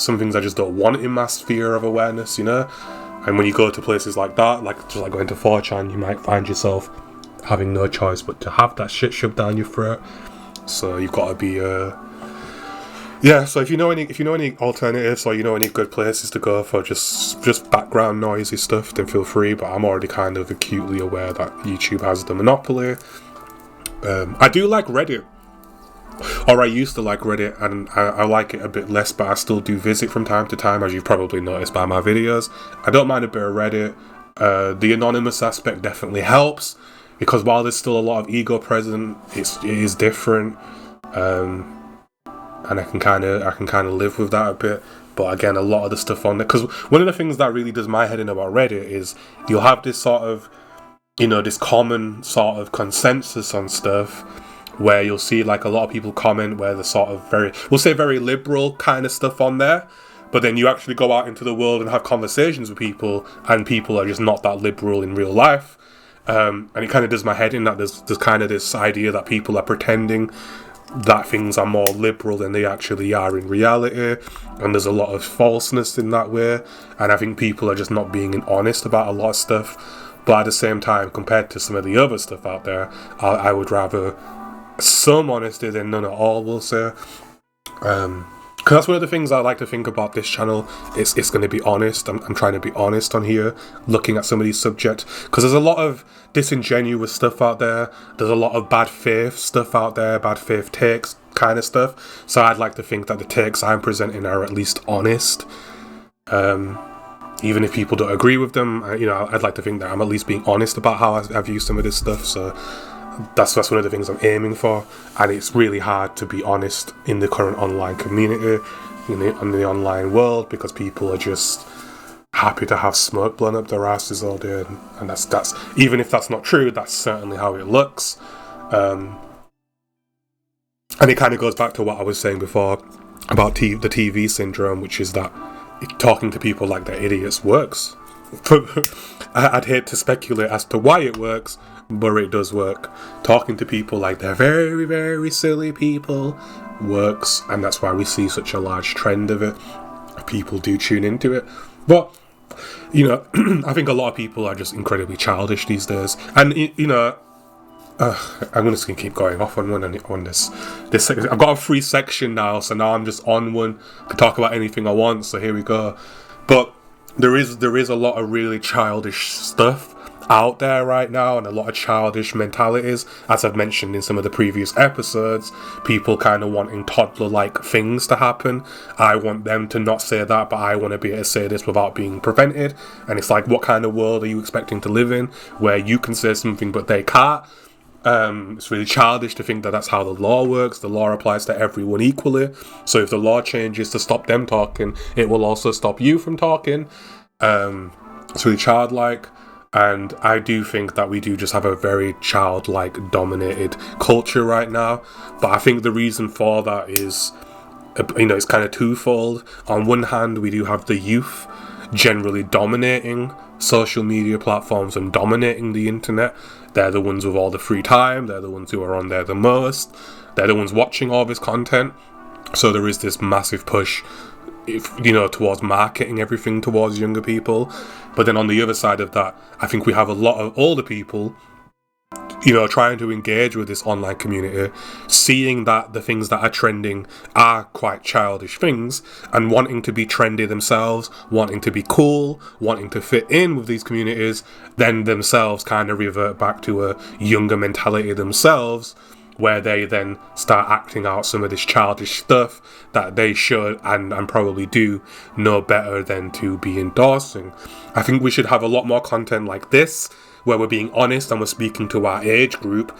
some things I just don't want in my sphere of awareness, you know. And when you go to places like that, like going to 4chan, you might find yourself having no choice but to have that shit shoved down your throat. So you've got to be so if you know any alternatives, or you know any good places to go for just background noisy stuff, then feel free. But I'm already kind of acutely aware that YouTube has the monopoly. I do like Reddit, or I used to like Reddit, and I like it a bit less, but I still do visit from time to time, as you've probably noticed by my videos. I don't mind a bit of Reddit. The anonymous aspect definitely helps, because while there's still a lot of ego present, it is different, and I can kind of live with that a bit. But again, a lot of the stuff on there, because one of the things that really does my head in about Reddit is you'll have this sort of, you know, this common sort of consensus on stuff, where you'll see like a lot of people comment where they're sort of very liberal kind of stuff on there, but then you actually go out into the world and have conversations with people, and people are just not that liberal in real life. And it kind of does my head in that there's kind of this idea that people are pretending that things are more liberal than they actually are in reality, and there's a lot of falseness in that way, and I think people are just not being honest about a lot of stuff. But at the same time, compared to some of the other stuff out there, I would rather some honesty than none at all, we'll say. Because that's one of the things I like to think about this channel. It's going to be honest. I'm trying to be honest on here, looking at some of these subjects. Because there's a lot of disingenuous stuff out there. There's a lot of bad faith stuff out there, bad faith takes kind of stuff. So I'd like to think that the takes I'm presenting are at least honest. Even if people don't agree with them, I'd like to think that I'm at least being honest about how I view some of this stuff. So that's one of the things I'm aiming for, and it's really hard to be honest in the current online community, in the online world, because people are just happy to have smoke blown up their asses all day, and that's even if that's not true, that's certainly how it looks. And it kind of goes back to what I was saying before about the TV syndrome, which is that talking to people like they're idiots works. I'd hate to speculate as to why it works, but it does work. Talking to people like they're very, very silly people works, and that's why we see such a large trend of it. People do tune into it. But, I think a lot of people are just incredibly childish these days. And, I'm just going to keep going off on this section. I've got a free section now, so now I'm just on one. I can talk about anything I want, so here we go. But there is a lot of really childish stuff out there right now, and a lot of childish mentalities, as I've mentioned in some of the previous episodes. People kind of wanting toddler-like things to happen. I want them to not say that, but I want to be able to say this without being prevented. And it's like, what kind of world are you expecting to live in, where you can say something but they can't? It's really childish to think that that's how the law works. The law applies to everyone equally. So if the law changes to stop them talking, it will also stop you from talking. It's really childlike. And I do think that we do just have a very childlike dominated culture right now. But I think the reason for that is, it's kind of twofold. On one hand, we do have the youth generally dominating social media platforms and dominating the internet. They're the ones with all the free time. They're the ones who are on there the most. They're the ones watching all this content. So there is this massive push, towards marketing everything towards younger people. But then on the other side of that, I think we have a lot of older people, trying to engage with this online community, seeing that the things that are trending are quite childish things, and wanting to be trendy themselves, wanting to be cool, wanting to fit in with these communities, then themselves kind of revert back to a younger mentality themselves, where they then start acting out some of this childish stuff that they should and probably do know better than to be endorsing. I think we should have a lot more content like this, where we're being honest and we're speaking to our age group,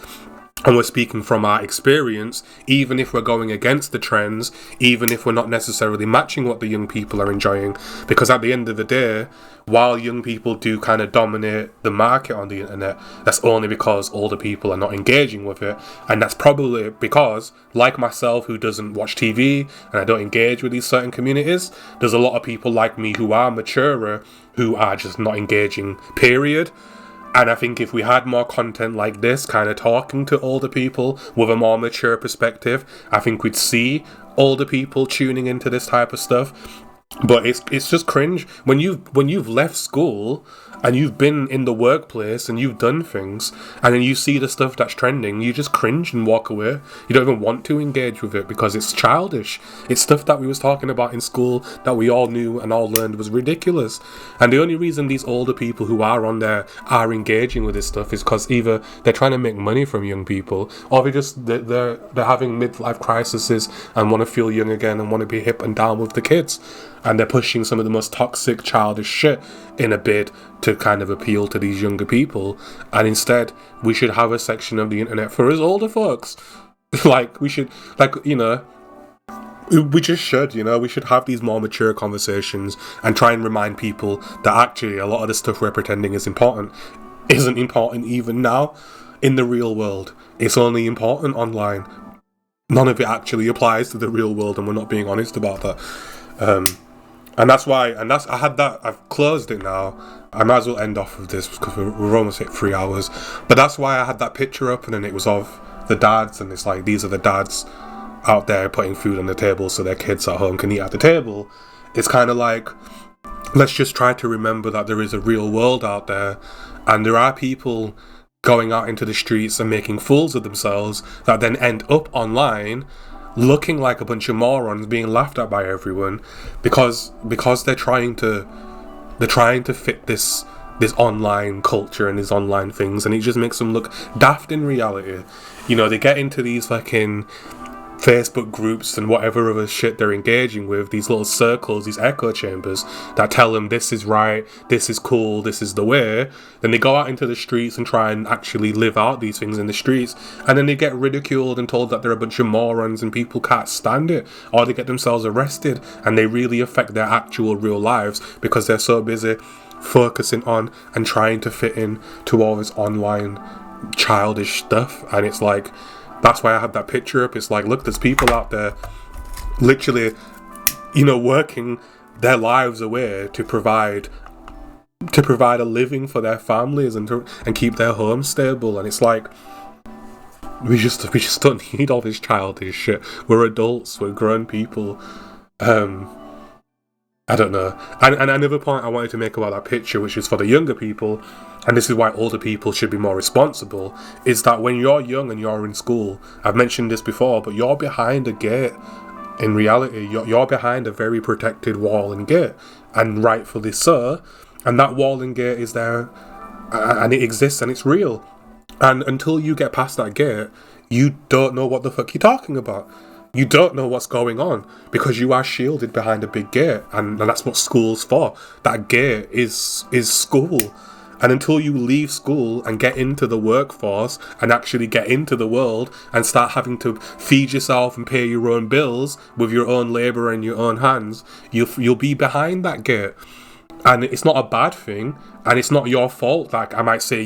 and we're speaking from our experience, even if we're going against the trends, even if we're not necessarily matching what the young people are enjoying. Because at the end of the day, while young people do kind of dominate the market on the internet, that's only because older people are not engaging with it. And that's probably because, like myself, who doesn't watch TV and I don't engage with these certain communities, there's a lot of people like me who are maturer who are just not engaging, period. And I think if we had more content like this, kind of talking to older people with a more mature perspective, I think we'd see older people tuning into this type of stuff. But it's just cringe when you've left school and you've been in the workplace and you've done things, and then you see the stuff that's trending, you just cringe and walk away. You don't even want to engage with it because it's childish. It's stuff that we was talking about in school that we all knew and all learned was ridiculous. And the only reason these older people who are on there are engaging with this stuff is because either they're trying to make money from young people, or they're having midlife crises and want to feel young again and want to be hip and down with the kids. And they're pushing some of the most toxic, childish shit in a bid to kind of appeal to these younger people. And instead, we should have a section of the internet for us older folks. We just should, we should have these more mature conversations and try and remind people that actually a lot of the stuff we're pretending is important isn't important even now in the real world. It's only important online. None of it actually applies to the real world, and we're not being honest about that. And that's why, I've closed it now. I might as well end off with this because we're almost hit 3 hours. But that's why I had that picture up, and then it was of the dads, and it's like, these are the dads out there putting food on the table so their kids at home can eat at the table. It's kind of like, let's just try to remember that there is a real world out there, and there are people going out into the streets and making fools of themselves that then end up online looking like a bunch of morons, being laughed at by everyone because they're trying to fit this online culture and these online things, and it just makes them look daft in reality. They get into these fucking Facebook groups and whatever other shit they're engaging with, these little circles, these echo chambers that tell them this is right, this is cool, this is the way. Then they go out into the streets and try and actually live out these things in the streets, and then they get ridiculed and told that they're a bunch of morons and people can't stand it, or they get themselves arrested, and they really affect their actual real lives because they're so busy focusing on and trying to fit in to all this online childish stuff. And it's like, that's why I had that picture up. It's like, look, there's people out there literally, working their lives away to provide a living for their families and keep their homes stable. And it's like, we just don't need all this childish shit. We're adults, we're grown people. I don't know. And another point I wanted to make about that picture, which is for the younger people, and this is why older people should be more responsible, is that when you're young and you're in school, I've mentioned this before, but you're behind a gate. In reality, you're behind a very protected wall and gate, and rightfully so. And that wall and gate is there, and it exists, and it's real. And until you get past that gate, you don't know what the fuck you're talking about. You don't know what's going on because you are shielded behind a big gate, and that's what school's for. That gate is school. And until you leave school and get into the workforce and actually get into the world and start having to feed yourself and pay your own bills with your own labour and your own hands, you'll be behind that gate. And it's not a bad thing, and it's not your fault. Like, I might say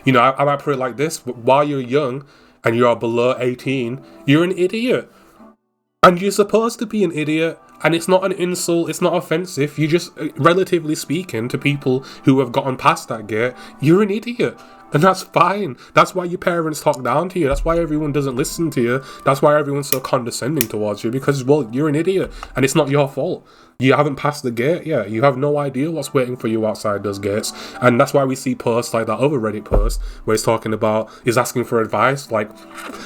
I might put it like this: while you're young and you're below 18, you're an idiot. And you're supposed to be an idiot, and it's not an insult, it's not offensive. You just, relatively speaking, to people who have gotten past that gate, you're an idiot. And that's fine. That's why your parents talk down to you. That's why everyone doesn't listen to you. That's why everyone's so condescending towards you, because, well, you're an idiot, and it's not your fault. You haven't passed the gate yet. You have no idea what's waiting for you outside those gates. And that's why we see posts like that other Reddit post where he's asking for advice. Like,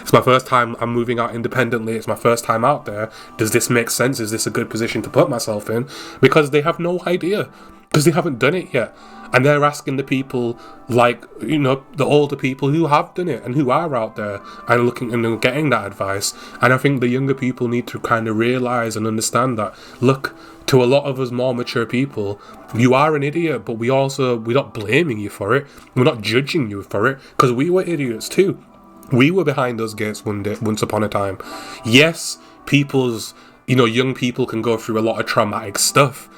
it's my first time, I'm moving out independently. It's my first time out there. Does this make sense? Is this a good position to put myself in? Because they have no idea. Because they haven't done it yet. And they're asking the people, like, the older people who have done it and who are out there and looking and getting that advice. And I think the younger people need to kind of realise and understand that, look, to a lot of us more mature people, you are an idiot, but we're not blaming you for it. We're not judging you for it, because we were idiots too. We were behind those gates once upon a time. Yes, young people can go through a lot of traumatic stuff.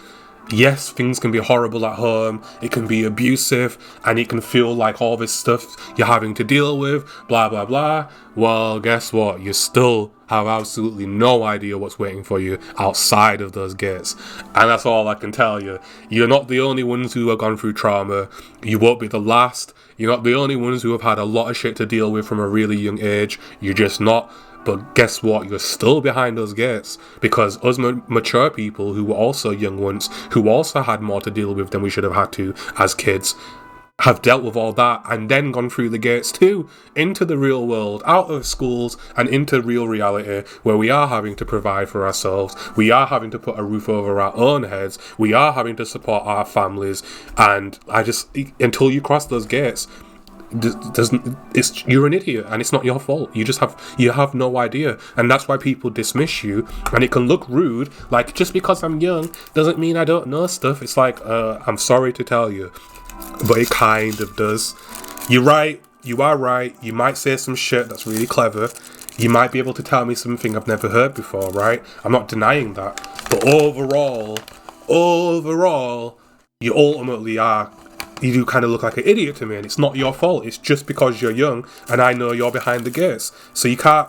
Yes, things can be horrible at home, it can be abusive, and it can feel like all this stuff you're having to deal with, blah, blah, blah. Well, guess what? You still have absolutely no idea what's waiting for you outside of those gates. And that's all I can tell you. You're not the only ones who have gone through trauma. You won't be the last. You're not the only ones who have had a lot of shit to deal with from a really young age. You're just not. But guess what? You're still behind those gates, because us mature people who were also young once, who also had more to deal with than we should have had to as kids, have dealt with all that and then gone through the gates too, into the real world, out of schools and into real reality, where we are having to provide for ourselves, we are having to put a roof over our own heads, we are having to support our families. And until you cross those gates, you're an idiot, and it's not your fault. You have no idea, and that's why people dismiss you. And it can look rude, like, just because I'm young doesn't mean I don't know stuff. It's like, I'm sorry to tell you, but it kind of does. You're right, you are right. You might say some shit that's really clever. You might be able to tell me something I've never heard before, right? I'm not denying that. But overall, you ultimately are. You do kind of look like an idiot to me, and it's not your fault. It's just because you're young, and I know you're behind the gates. So you can't,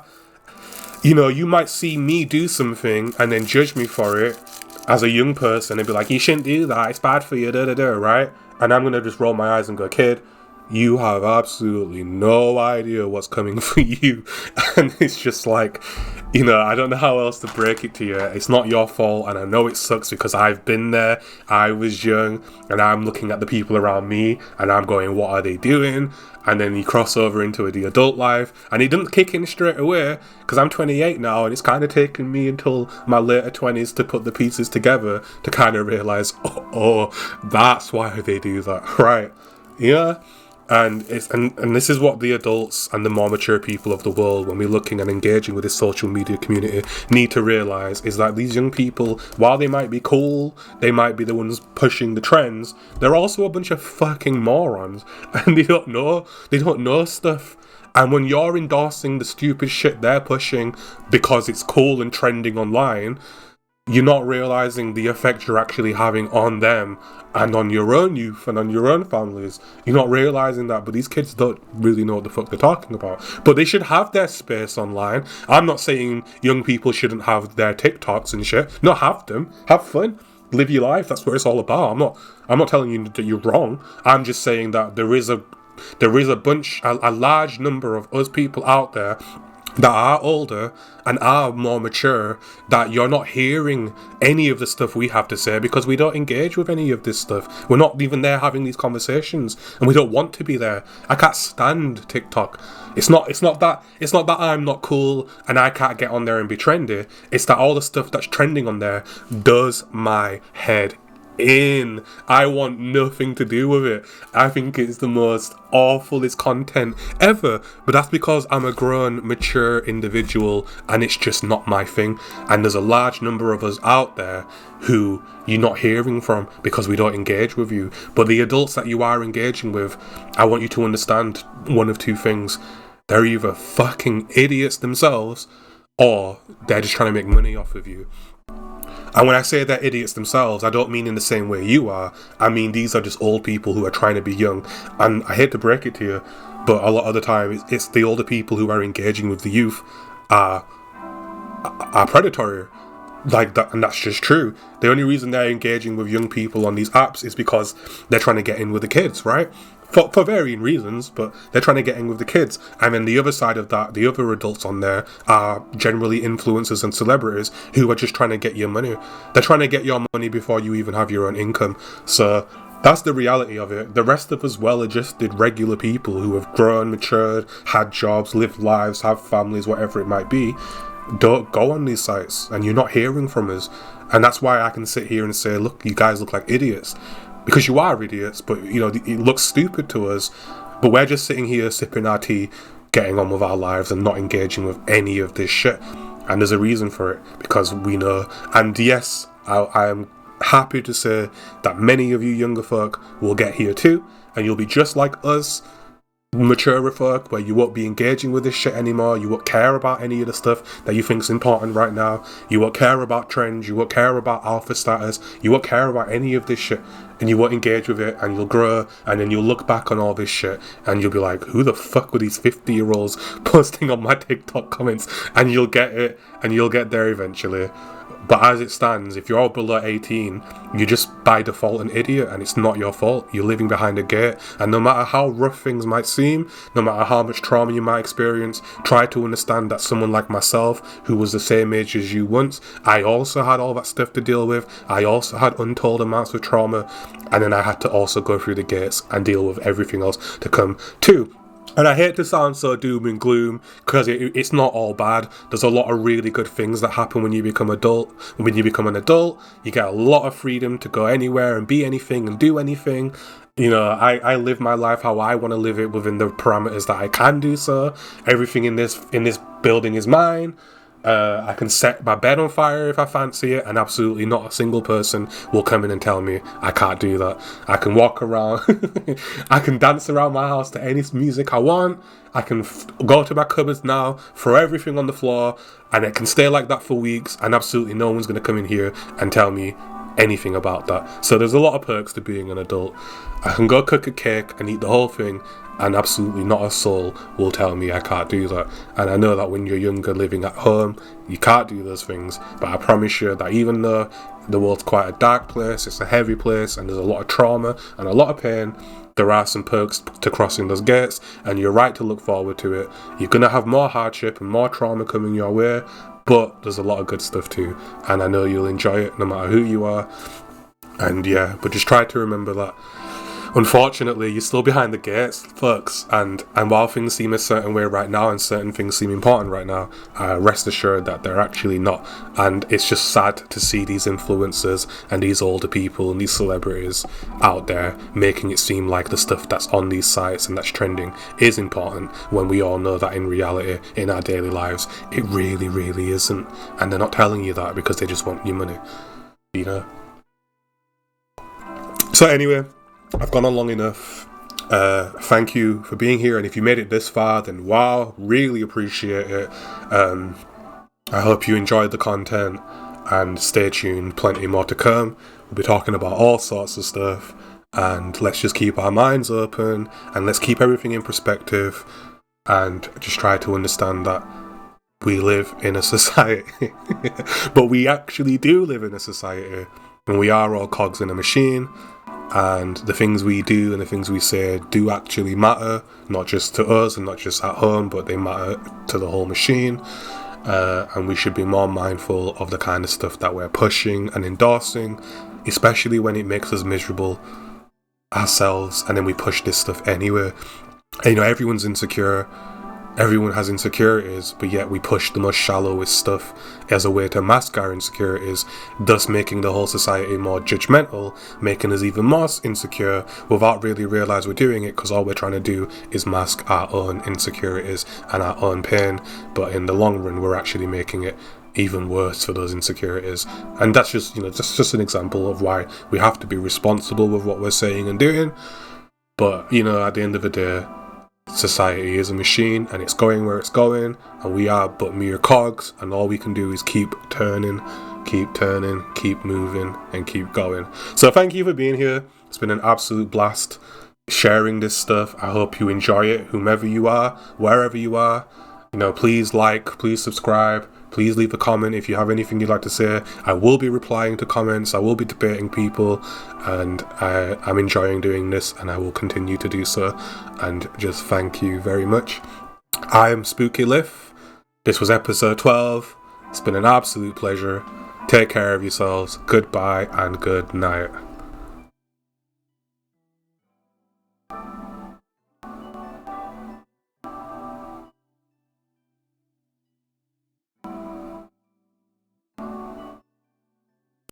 you might see me do something and then judge me for it as a young person and be like, you shouldn't do that, it's bad for you, right? And I'm going to just roll my eyes and go, kid, you have absolutely no idea what's coming for you. And it's just like, I don't know how else to break it to you. It's not your fault, and I know it sucks because I've been there. I was young, and I'm looking at the people around me, and I'm going, what are they doing? And then you cross over into the adult life, and it doesn't kick in straight away, because I'm 28 now, and it's kind of taken me until my later 20s to put the pieces together to kind of realise, oh, that's why they do that, right? Yeah. And this is what the adults and the more mature people of the world, when we're looking and engaging with this social media community, need to realise is that these young people, while they might be cool, they might be the ones pushing the trends, they're also a bunch of fucking morons, and they don't know stuff. And when you're endorsing the stupid shit they're pushing because it's cool and trending online, you're not realising the effect you're actually having on them and on your own youth and on your own families. You're not realising that, but these kids don't really know what the fuck they're talking about. But they should have their space online. I'm not saying young people shouldn't have their TikToks and shit. No, have them. Have fun. Live your life. That's what it's all about. I'm not telling you that you're wrong. I'm just saying that there is a large number of us people out there that are older and are more mature, that you're not hearing any of the stuff we have to say because we don't engage with any of this stuff. We're not even there having these conversations, and we don't want to be there. I can't stand TikTok. It's not that I'm not cool and I can't get on there and be trendy. It's that all the stuff that's trending on there does my head in. I want nothing to do with it. I think it's the most awfulest content ever, but that's because I'm a grown, mature individual and it's just not my thing. And there's a large number of us out there who you're not hearing from because we don't engage with you. But the adults that you are engaging with, I want you to understand one of two things. They're either fucking idiots themselves or they're just trying to make money off of you. And when I say they're idiots themselves, I don't mean in the same way you are. I mean, these are just old people who are trying to be young. And I hate to break it to you, but a lot of the time, it's the older people who are engaging with the youth are predatory. Like that, and that's just true. The only reason they're engaging with young people on these apps is because they're trying to get in with the kids, right? For varying reasons, but they're trying to get in with the kids. And then the other side of that, the other adults on there are generally influencers and celebrities who are just trying to get your money. They're trying to get your money before you even have your own income. So that's the reality of it. The rest of us well-adjusted, regular people who have grown, matured, had jobs, lived lives, have families, whatever it might be, don't go on these sites, and you're not hearing from us. And that's why I can sit here and say, look, you guys look like idiots. Because you are idiots, but you know, it looks stupid to us. But we're just sitting here sipping our tea, getting on with our lives and not engaging with any of this shit. And there's a reason for it, because we know. And yes, I am happy to say that many of you younger folk will get here too, and you'll be just like us, mature folk, where you won't be engaging with this shit anymore. You won't care about any of the stuff that you think's important right now. You won't care about trends. You won't care about alpha status. You won't care about any of this shit, and you won't engage with it, and you'll grow, and then you'll look back on all this shit and you'll be like, who the fuck were these 50-year-olds posting on my TikTok comments? And you'll get it, and you'll get there eventually. But as it stands, if you're below 18, you're just by default an idiot, and it's not your fault. You're living behind a gate, and no matter how rough things might seem, no matter how much trauma you might experience, try to understand that someone like myself, who was the same age as you once, I also had all that stuff to deal with. I also had untold amounts of trauma, and then I had to also go through the gates and deal with everything else to come too. And I hate to sound so doom and gloom, because it's not all bad. There's a lot of really good things that happen when you become adult. When you become an adult, you get a lot of freedom to go anywhere and be anything and do anything. You know, I live my life how I want to live it within the parameters that I can do so. Everything in this building is mine. I can set my bed on fire if I fancy it, and absolutely not a single person will come in and tell me I can't do that. I can walk around, I can dance around my house to any music I want. I can go to my cupboards now, throw everything on the floor, and it can stay like that for weeks, and absolutely no one's going to come in here and tell me anything about that. So there's a lot of perks to being an adult. I can go cook a cake and eat the whole thing, and absolutely not a soul will tell me I can't do that. And I know that when you're younger, living at home, you can't do those things. But I promise you that even though the world's quite a dark place, it's a heavy place, and there's a lot of trauma and a lot of pain, there are some perks to crossing those gates, and you're right to look forward to it. You're going to have more hardship and more trauma coming your way, but there's a lot of good stuff too. And I know you'll enjoy it no matter who you are. And yeah, but just try to remember that unfortunately, you're still behind the gates, folks. And while things seem a certain way right now and certain things seem important right now, rest assured that they're actually not. And it's just sad to see these influencers and these older people and these celebrities out there making it seem like the stuff that's on these sites and that's trending is important, when we all know that in reality, in our daily lives, it really, really isn't. And they're not telling you that because they just want your money, you know? So anyway, I've gone on long enough. Thank you for being here, and if you made it this far, then wow, really appreciate it. I hope you enjoyed the content, and stay tuned, plenty more to come. We'll be talking about all sorts of stuff, and let's just keep our minds open, and let's keep everything in perspective, and just try to understand that we live in a society. But we actually do live in a society, and we are all cogs in a machine. And the things we do and the things we say do actually matter, not just to us and not just at home, but they matter to the whole machine. And we should be more mindful of the kind of stuff that we're pushing and endorsing, especially when it makes us miserable ourselves, and then we push this stuff anyway. And, you know, everyone's insecure. Everyone has insecurities, but yet we push the most shallowest stuff as a way to mask our insecurities, thus making the whole society more judgmental, making us even more insecure without really realise we're doing it, because all we're trying to do is mask our own insecurities and our own pain. But in the long run, we're actually making it even worse for those insecurities. And that's just, you know, just an example of why we have to be responsible with what we're saying and doing. But, you know, at the end of the day, society is a machine, and it's going where it's going, and we are but mere cogs, and all we can do is keep turning, keep moving, and keep going. So thank you for being here. It's been an absolute blast sharing this stuff. I hope you enjoy it, whomever you are, wherever you are. You know, please like, please subscribe, please leave a comment if you have anything you'd like to say. I will be replying to comments, I will be debating people, and I'm enjoying doing this, and I will continue to do so. And just thank you very much. I am SpookyLith. This was episode 12. It's been an absolute pleasure. Take care of yourselves. Goodbye and good night.